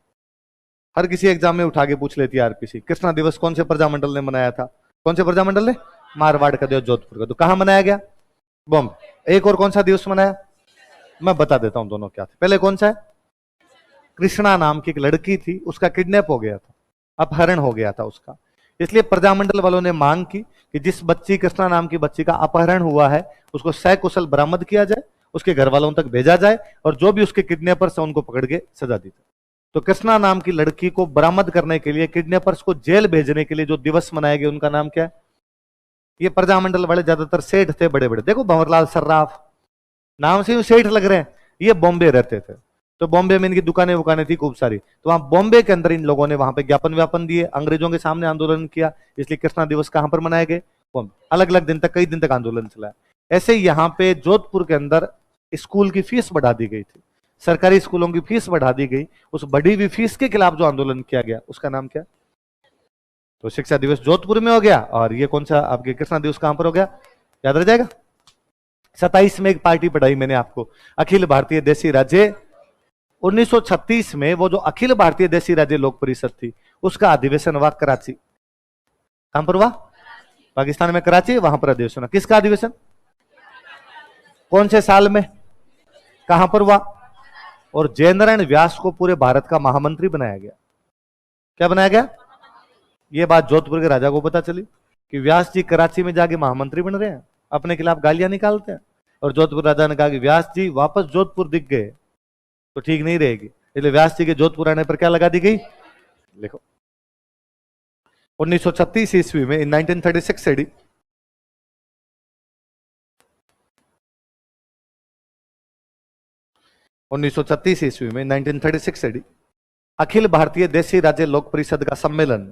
हर किसी एग्जाम में उठा के पूछ लेती है आरपीसी। कृष्णा दिवस कौन से प्रजामंडल ने मनाया था? कौन से प्रजामंडल ने? मारवाड़ का दिवस, जोधपुर का। तो कहां मनाया गया? बॉम्बे। एक और कौन सा दिवस मनाया? मैं बता देता हूं दोनों क्या थे। पहले कौन सा है? कृष्णा नाम की एक लड़की थी, उसका किडनैप हो गया था, अपहरण हो गया था उसका। इसलिए प्रजामंडल वालों ने मांग की कि जिस बच्ची, कृष्णा नाम की बच्ची का अपहरण हुआ है, उसको सकुशल बरामद किया जाए, उसके घर वालों तक भेजा जाए और जो भी उसके किडनैपर्स हैं उनको पकड़ के सजा दी जाए। तो कृष्णा नाम की लड़की को बरामद करने के लिए, किडनैपर्स को जेल भेजने के लिए जो दिवस मनाए गए उनका नाम क्या है? ये प्रजामंडल वाले ज्यादातर सेठ थे, बड़े बड़े। देखो भंवरलाल सर्राफ नाम से सेठ लग रहे हैं, ये बॉम्बे रहते थे। तो बॉम्बे में इनकी दुकानें वुकानें थी खूब सारी। तो वहां बॉम्बे के अंदर इन लोगों ने वहां पे ज्ञापन व्यापन दिए, अंग्रेजों के सामने आंदोलन किया। इसलिए कृष्णा दिवस कहां पर मनाए गए? अलग अलग दिन तक, कई दिन तक आंदोलन चला है। ऐसे ही यहाँ पे जोधपुर के अंदर स्कूल की फीस बढ़ा दी गई थी, सरकारी स्कूलों की फीस बढ़ा दी गई। उस बढ़ी हुई फीस के खिलाफ जो आंदोलन किया गया उसका नाम क्या? तो शिक्षा दिवस जोधपुर में हो गया, और ये कौन सा आपके कृष्णा दिवस कहां पर हो गया, याद रह जाएगा। 27 में एक पार्टी पढ़ाई मैंने आपको, अखिल भारतीय देशी राज्य। 1936 में वो जो अखिल भारतीय देशी राज्य लोक परिषद थी, उसका अधिवेशन हुआ कराची। कहां पर हुआ? पाकिस्तान में कराची, वहां पर अधिवेशन। किसका अधिवेशन? कौन से साल में, कहां पर हुआ? और जयनारायण व्यास को पूरे भारत का महामंत्री बनाया गया। क्या बनाया गया? ये बात जोधपुर के राजा को पता चली कि व्यास जी कराची में जाके महामंत्री बन रहे हैं, अपने खिलाफ गालियां निकालते हैं। और जोधपुर राजा ने कहा कि व्यास जी वापस जोधपुर दिख गए तो ठीक नहीं रहेगी, इसलिए व्यास जी के जोधपुर आने पर क्या लगा दी गई? लिखो 1936 ईस्वी में, इन 1936 एडी, ईस्वी में 1936 एडी अखिल भारतीय देशी राज्य लोक परिषद का सम्मेलन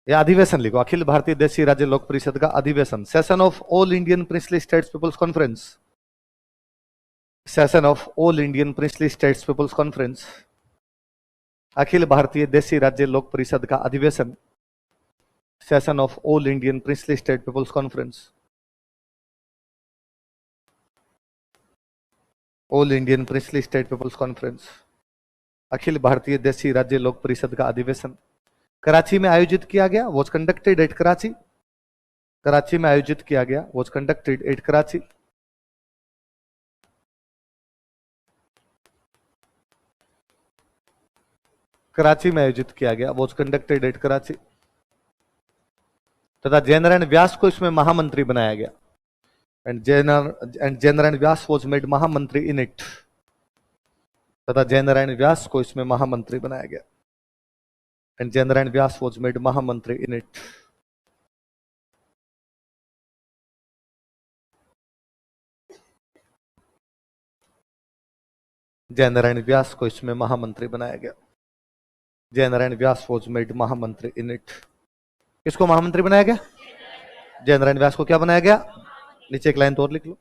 या अधिवेशन, लिखो अखिल भारतीय देशी राज्य लोक परिषद का अधिवेशन, session of all Indian princely states people's conference, session of all Indian princely states people's conference, अखिल भारतीय देशी राज्य लोक परिषद का अधिवेशन, session of all Indian princely state people's conference, all Indian princely state people's conference, अखिल भारतीय देशी राज्य लोक परिषद का अधिवेशन कराची में आयोजित किया गया, was conducted at Karachi. Karachi में आयोजित किया गया, was conducted at Karachi. Karachi में आयोजित किया गया, वॉज कंडक्टेड एट कराची। तथा जयनारायण व्यास को इसमें महामंत्री बनाया गया, and Jainarayan Vyas was made महामंत्री इन इट। तथा जयनारायण व्यास को इसमें महामंत्री बनाया गया, and Jainarayan Vyas was made महामंत्री इन इट। जयनारायण व्यास को इसमें महामंत्री बनाया गया, जयनारायण व्यास वॉज मेड महामंत्री इन इट। किसको महामंत्री बनाया गया? जयनारायण व्यास को क्या बनाया गया? नीचे एक लाइन तो और लिख लो।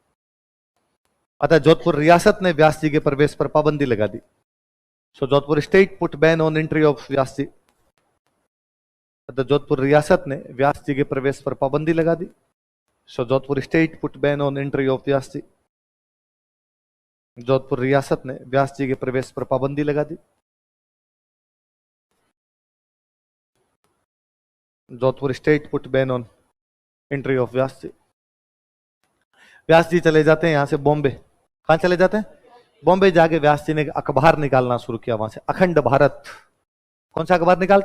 अतः जोधपुर रियासत ने व्यास जी के प्रवेश पर पाबंदी लगा दी। So Jodhpur state put ban on entry of Vyas ji. अतः जोधपुर रियासत ने व्यास जी के प्रवेश पर पाबंदी लगा दी। So Jodhpur state put ban on entry of Vyas ji. Jodhpur रियासत ने व्यास जी के प्रवेश पर पाबंदी लगा दी। Jodhpur state put ban on entry of Vyas ji. Vyas ji चले जाते हैं यहां से बॉम्बे। कहां चले जाते हैं? बॉम्बे जाके व्यास जी ने अखबार निकालना शुरू किया वहां से, अखंड भारत। कौन सा अखबार निकाल?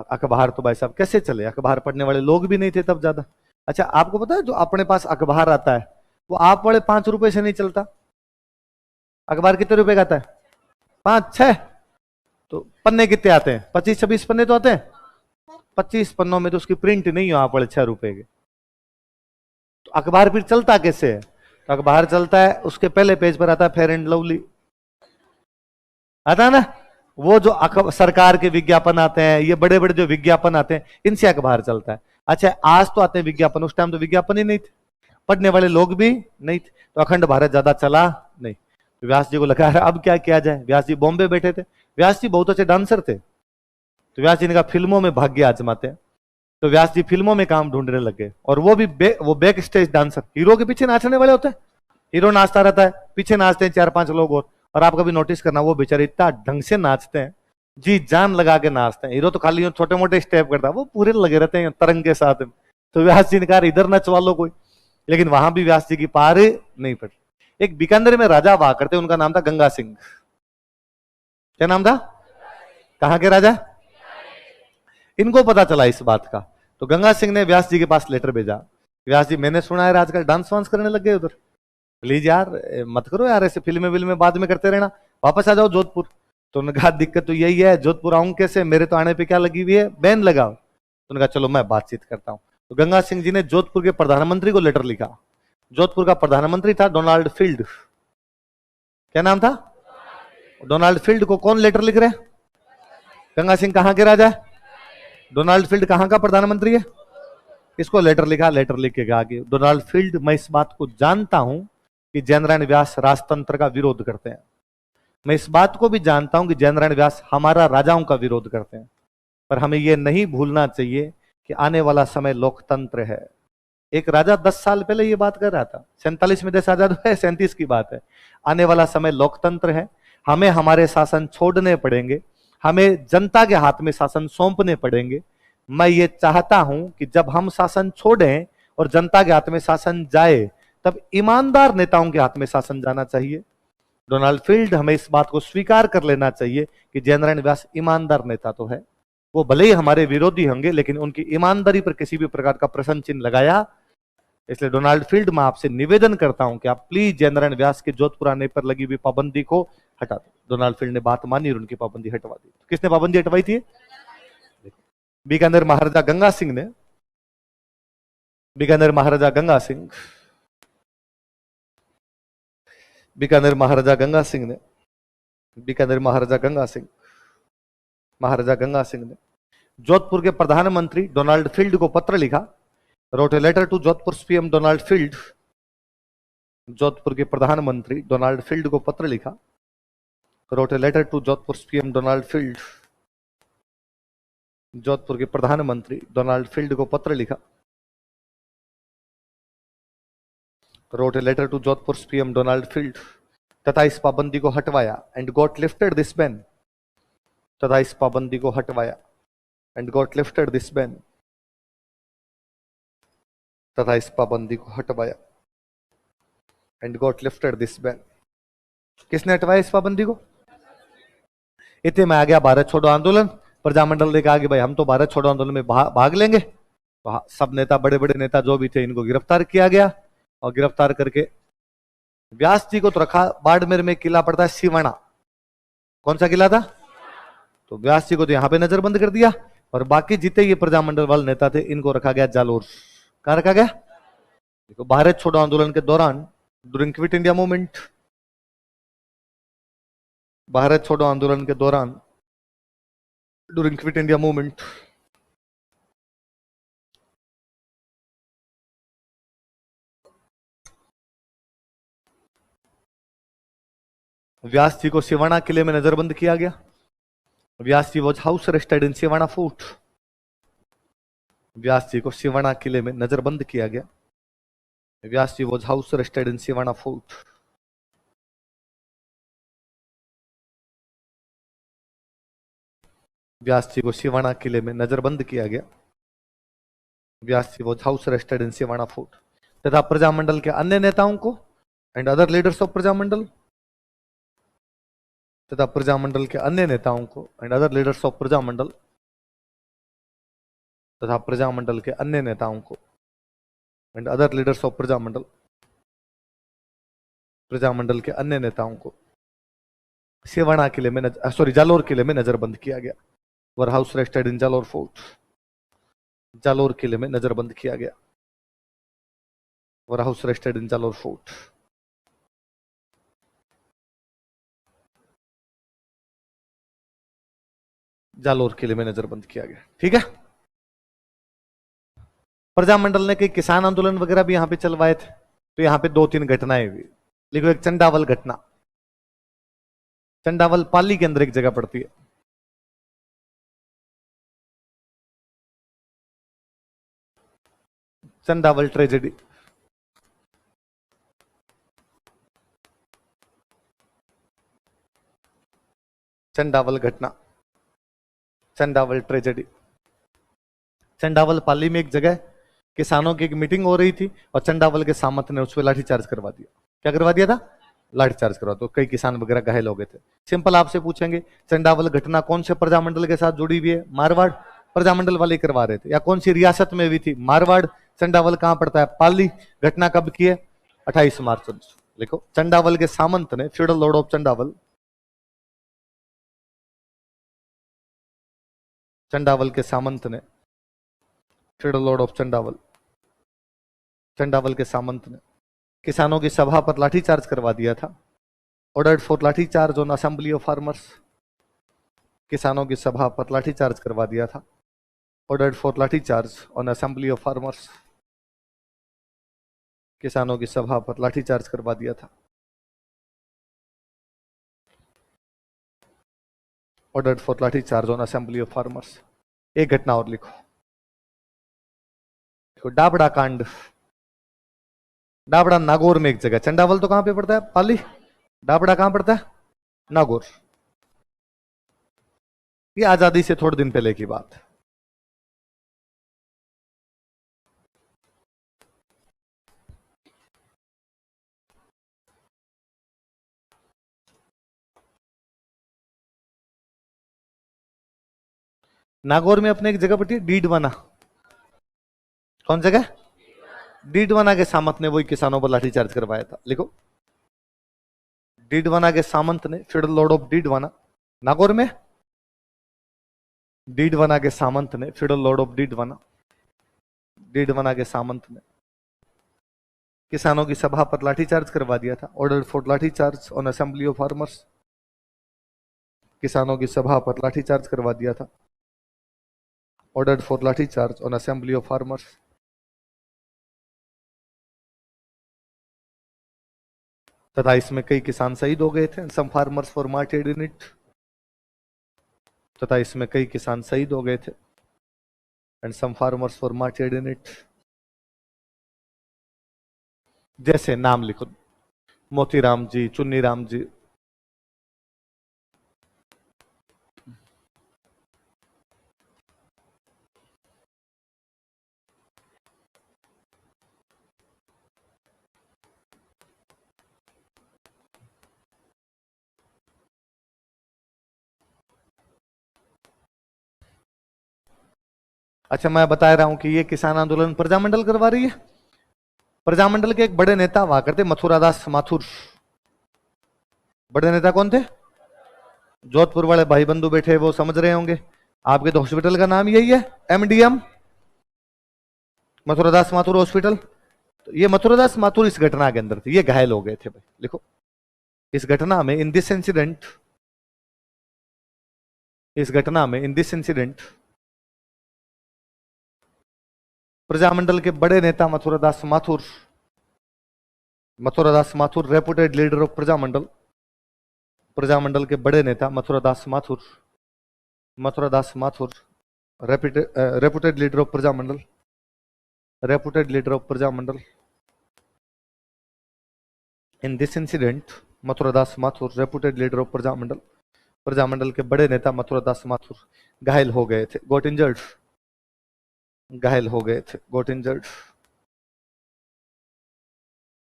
अखबार तो भाई साहब कैसे चले, अखबार पढ़ने वाले लोग भी नहीं थे तब ज्यादा। अच्छा, आपको पता है जो अपने पास अखबार आता है वो आप वाले 5 रुपए से नहीं चलता। अखबार कितने रुपए का आता है? 5 6। तो पन्ने कितने आते हैं? 25 26 पन्ने तो आते हैं। 25 पन्नों में तो उसकी प्रिंट नहीं हो आप वाले 6 रुपए के। तो अखबार फिर चलता कैसे है? तो अखबार चलता है, उसके पहले पेज पर आता है फेयर एंड लवली, आता है ना। वो जो सरकार के विज्ञापन आते हैं, ये बड़े बड़े जो विज्ञापन आते हैं, इनसे अखबार चलता है। अच्छा, आज तो आते हैं विज्ञापन, उस टाइम तो विज्ञापन ही नहीं थे, पढ़ने वाले लोग भी नहीं थे, तो अखंड भारत ज्यादा चला नहीं। तो व्यास जी को लगा अब क्या किया जाए। व्यास जी बॉम्बे बैठे थे। व्यास जी बहुत अच्छे डांसर थे, तो व्यास जी ने कहा फिल्मों में भाग्य आजमाते हैं। तो व्यास जी फिल्मों में काम ढूंढने लग गए, और वो भी वो बैक स्टेज डांसर, हीरो के पीछे नाचने वाले होते हैं। हीरो नाचता रहता है, पीछे नाचते हैं 4-5 लोग और आप कभी नोटिस करना वो बेचारे इतना ढंग से नाचते हैं, जी जान लगा के नाचते हैं। हीरो तो खाली छोटे मोटे स्टेप करता है, वो पूरे लगे रहते हैं तरंग के साथ। तो व्यास जी ने कहा इधर नचवा लो कोई, लेकिन वहां भी व्यास जी की पार नहीं पड़ी। एक बीकानेर में राजा हुआ करते, उनका नाम था गंगा सिंह। क्या नाम था? कहां के राजा? इनको पता चला इस बात का, तो गंगा सिंह ने व्यास जी के पास लेटर भेजा। व्यास जी, मैंने सुना है आजकल डांस वांस करने लग गए उधर, प्लीज यार मत करो यार, ऐसे फिल्में बाद में करते रहना, वापस आ जाओ जोधपुर। तो उन्होंने कहा दिक्कत तो यही है, जोधपुर आऊं कैसे, मेरे तो आने पे क्या लगी हुई है, बैन लगाओ। तो उन्होंने कहा चलो मैं बातचीत करता हूं। तो गंगा सिंह जी ने जोधपुर के प्रधानमंत्री को लेटर लिखा। जोधपुर का प्रधानमंत्री था डोनाल्ड फील्ड। क्या नाम था? डोनाल्ड फील्ड को कौन लेटर लिख रहे? गंगा सिंह कहां के राजा है? डोनाल्ड फील्ड कहां का प्रधानमंत्री है? इसको लेटर लिखा, लेटर लिख के आगे, डोनाल्ड फील्ड, मैं इस बात को जानता हूं कि जयनारायण व्यास राजतंत्र का विरोध करते हैं। मैं इस बात को भी जानता हूं कि जयनारायण व्यास हमारा राजाओं का विरोध करते हैं, पर हमें यह नहीं भूलना चाहिए कि आने वाला समय लोकतंत्र है। एक राजा 10 साल पहले ये बात कर रहा था, 47 में देश आजाद हुआ है, 37 की बात है। आने वाला समय लोकतंत्र है, हमें हमारे शासन छोड़ने पड़ेंगे, हमें जनता के हाथ में शासन सौंपने पड़ेंगे। मैं ये चाहता हूं कि जब हम शासन छोड़ें और जनता के हाथ में शासन जाए, तब ईमानदार नेताओं के हाथ में शासन जाना चाहिए। डोनाल्ड फील्ड, हमें इस बात को स्वीकार कर लेना चाहिए कि जयनारायण व्यास ईमानदार नेता तो है। वो भले ही हमारे विरोधी होंगे, लेकिन उनकी ईमानदारी पर किसी भी प्रकार का प्रश्न चिन्ह लगाया। इसलिए डोनाल्ड फील्ड, मैं आपसे निवेदन करता हूं कि आप प्लीज जयनारायण व्यास के जोधपुर आने पर लगी हुई पाबंदी को हटा दो। डोनाल्ड फील्ड ने बात मानी और उनकी पाबंदी हटवा दी। किसने पाबंदी हटवाई थी? बीकानेर महाराजा गंगा सिंह ने, बीकानेर महाराजा गंगा सिंह, बीकानेर महाराजा गंगा सिंह ने, बीकानेर महाराजा गंगा सिंह, महाराजा गंगा सिंह ने जोधपुर के प्रधानमंत्री डोनाल्ड फील्ड को पत्र लिखा। Wrote a letter to Jodhpur PM Donald Field. Jodhpur के प्रधानमंत्री डोनाल्ड फील्ड को पत्र लिखा। Wrote a letter to Jodhpur PM Donald Field. Jodhpur के प्रधानमंत्री डोनाल्ड फील्ड को पत्र लिखा। Wrote a letter to Jodhpur PM Donald Field, तथा इस पाबंदी को हटवाया। And got lifted this ban, तथा इस पाबंदी को हटवाया। And got lifted this ban, तथा इस पाबंदी को हटवाया। And got lifted this ban. किसने हटवाया इस पाबंदी को? इतने में आ गया भारत छोड़ो आंदोलन। प्रजामंडल ने कहा कि भाई हम तो भारत छोड़ो आंदोलन में भाग लेंगे। सब नेता, बड़े बड़े नेता जो भी थे, इनको गिरफ्तार किया गया और गिरफ्तार करके व्यास जी को तो रखा। बाड़मेर में किला पड़ता है सिवाना। कौन सा किला था? तो व्यास जी को तो यहां पे नजरबंद कर दिया और बाकी जितने ये प्रजामंडल वाले नेता थे, इनको रखा गया जालोर। कहां रखा गया? देखो, भारत छोड़ो आंदोलन के दौरान, during quit India movement, Bharat छोड़ो आंदोलन के दौरान, during quit India movement, Vyas ji को सिवाना किले में नजरबंद किया गया। Vyas ji was house arrested in Siwana fort. Vyas ji को सिवाना किले में नजरबंद किया गया। Vyas ji was house arrested in Siwana fort. Vyas ji को सिवाना किले में नजरबंद किया गया। Vyas ji was house arrested in Siwana fort, तथा प्रजामंडल के अन्य नेताओं को and other leaders of Prajamandal, तथा प्रजामंडल के अन्य नेताओं को and other leaders of Prajamandal, तथा प्रजामंडल के अन्य नेताओं को and other leaders of Prajamandal, Prajamandal के अन्य नेताओं को सिवाना किले में जालोर किले में नजरबंद किया गया। Were house arrested in Jalore fort. Jalore किले में नजरबंद किया गया। Were house arrested in Jalore fort. Jalore किले में नजरबंद किया गया। ठीक है। प्रजामंडल ने कई किसान आंदोलन वगैरह भी यहां पे चलवाए थे। तो यहां पे 2-3 घटनाएं हुई। लिखो, एक चंडावल घटना। चंडावल पाली के अंदर एक जगह पड़ती है। चंडावल ट्रेजेडी। चंडावल घटना, चंडावल ट्रेजेडी। चंडावल पाली में एक जगह किसानों की एक मीटिंग हो रही थी और चंडावल के सामंत ने उस पर लाठीचार्ज करवा दिया। क्या करवा दिया था? लाठीचार्ज करवा। तो कई किसान वगैरह घायल हो गए थे। सिंपल आपसे पूछेंगे, चंडावल घटना कौन से प्रजामंडल के साथ जुड़ी हुई है? मारवाड़। प्रजामंडल वाले करवा रहे थे। या कौन सी रियासत में हुई थी? मारवाड़। चंडावल कहां पड़ता है? पाली। घटना कब की है? 28 मार्च। लिखो, चंडावल के सामंत ने, feudal Lord of Chandawal, Chandawal के सामंत ने, feudal Lord of Chandawal, Chandawal के सामंत ने किसानों की सभा पर लाठीचार्ज करवा दिया था। Ordered for lathicharge on assembly of farmers. किसानों की सभा पर लाठीचार्ज करवा दिया था। ordered for लाठी charge on assembly of farmers, किसानों की सभा पर लाठीचार्ज करवा दिया था। Ordered for lathicharge on assembly of farmers. एक घटना और लिखो, डाबड़ा कांड। डाबड़ा नागौर में एक जगह, चंडावल तो कहां पे पड़ता है, पाली। डाबड़ा कहां पड़ता है, नागौर। ये आजादी से थोड़े दिन पहले की बात है। नागौर में अपने एक जगह पड़ती है डीडवाना। कौन जगह, डीडवाना के सामंत ने वही किसानों पर लाठीचार्ज करवाया था। लिखो, डीडवाना के सामंत ने, federal Lord of Didwana, Nagaur में। डीडवाना के सामंत ने, federal Lord of Didwana, Didwana के सामंत ने किसानों की सभा पर लाठीचार्ज करवा दिया था। Order for lathicharge on assembly of farmers, किसानों की सभा पर लाठीचार्ज करवा दिया था। Order for lathicharge on assembly of farmers. तथा इसमें कई किसान शहीद हो गए थे। Some farmers for martyred in it, तथा इसमें कई किसान शहीद हो गए थे। And some farmers for martyred in it. जैसे नाम लिखो, मोतीराम जी, चुन्नीराम जी, अच्छा मैं बता रहा हूं कि ये किसान आंदोलन प्रजामंडल करवा रही है। प्रजामंडल के एक बड़े नेता हुआ करते, मथुरादास माथुर। बड़े नेता कौन थे, जोधपुर वाले भाई बंधु बैठे वो समझ रहे होंगे। आपके तो हॉस्पिटल का नाम यही है, एमडीएम, मथुरादास माथुर हॉस्पिटल। तो ये मथुरादास माथुर इस घटना के अंदर थे, ये घायल हो गए थे भाई। लिखो, इस घटना में, इन दिस इंसिडेंट, इस घटना में, इन दिस इंसिडेंट, प्रजामंडल के बड़े नेता Mathuradas Mathur, Mathuradas Mathur reputed leader of Prajamandal, Prajamandal के बड़े नेता Mathuradas Mathur, Mathuradas Mathur reputed leader of Prajamandal, reputed leader of Prajamandal. In this incident, Mathuradas Mathur reputed leader of Prajamandal, Prajamandal के बड़े नेता मथुरादास माथुर घायल हो गए थे, गॉट इंजर्ड, घायल हो गए थे, गॉट इंजर्ड,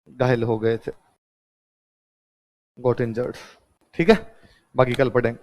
घायल हो गए थे, गॉट इंजर्ड। ठीक है, बाकी कल पढ़ेंगे।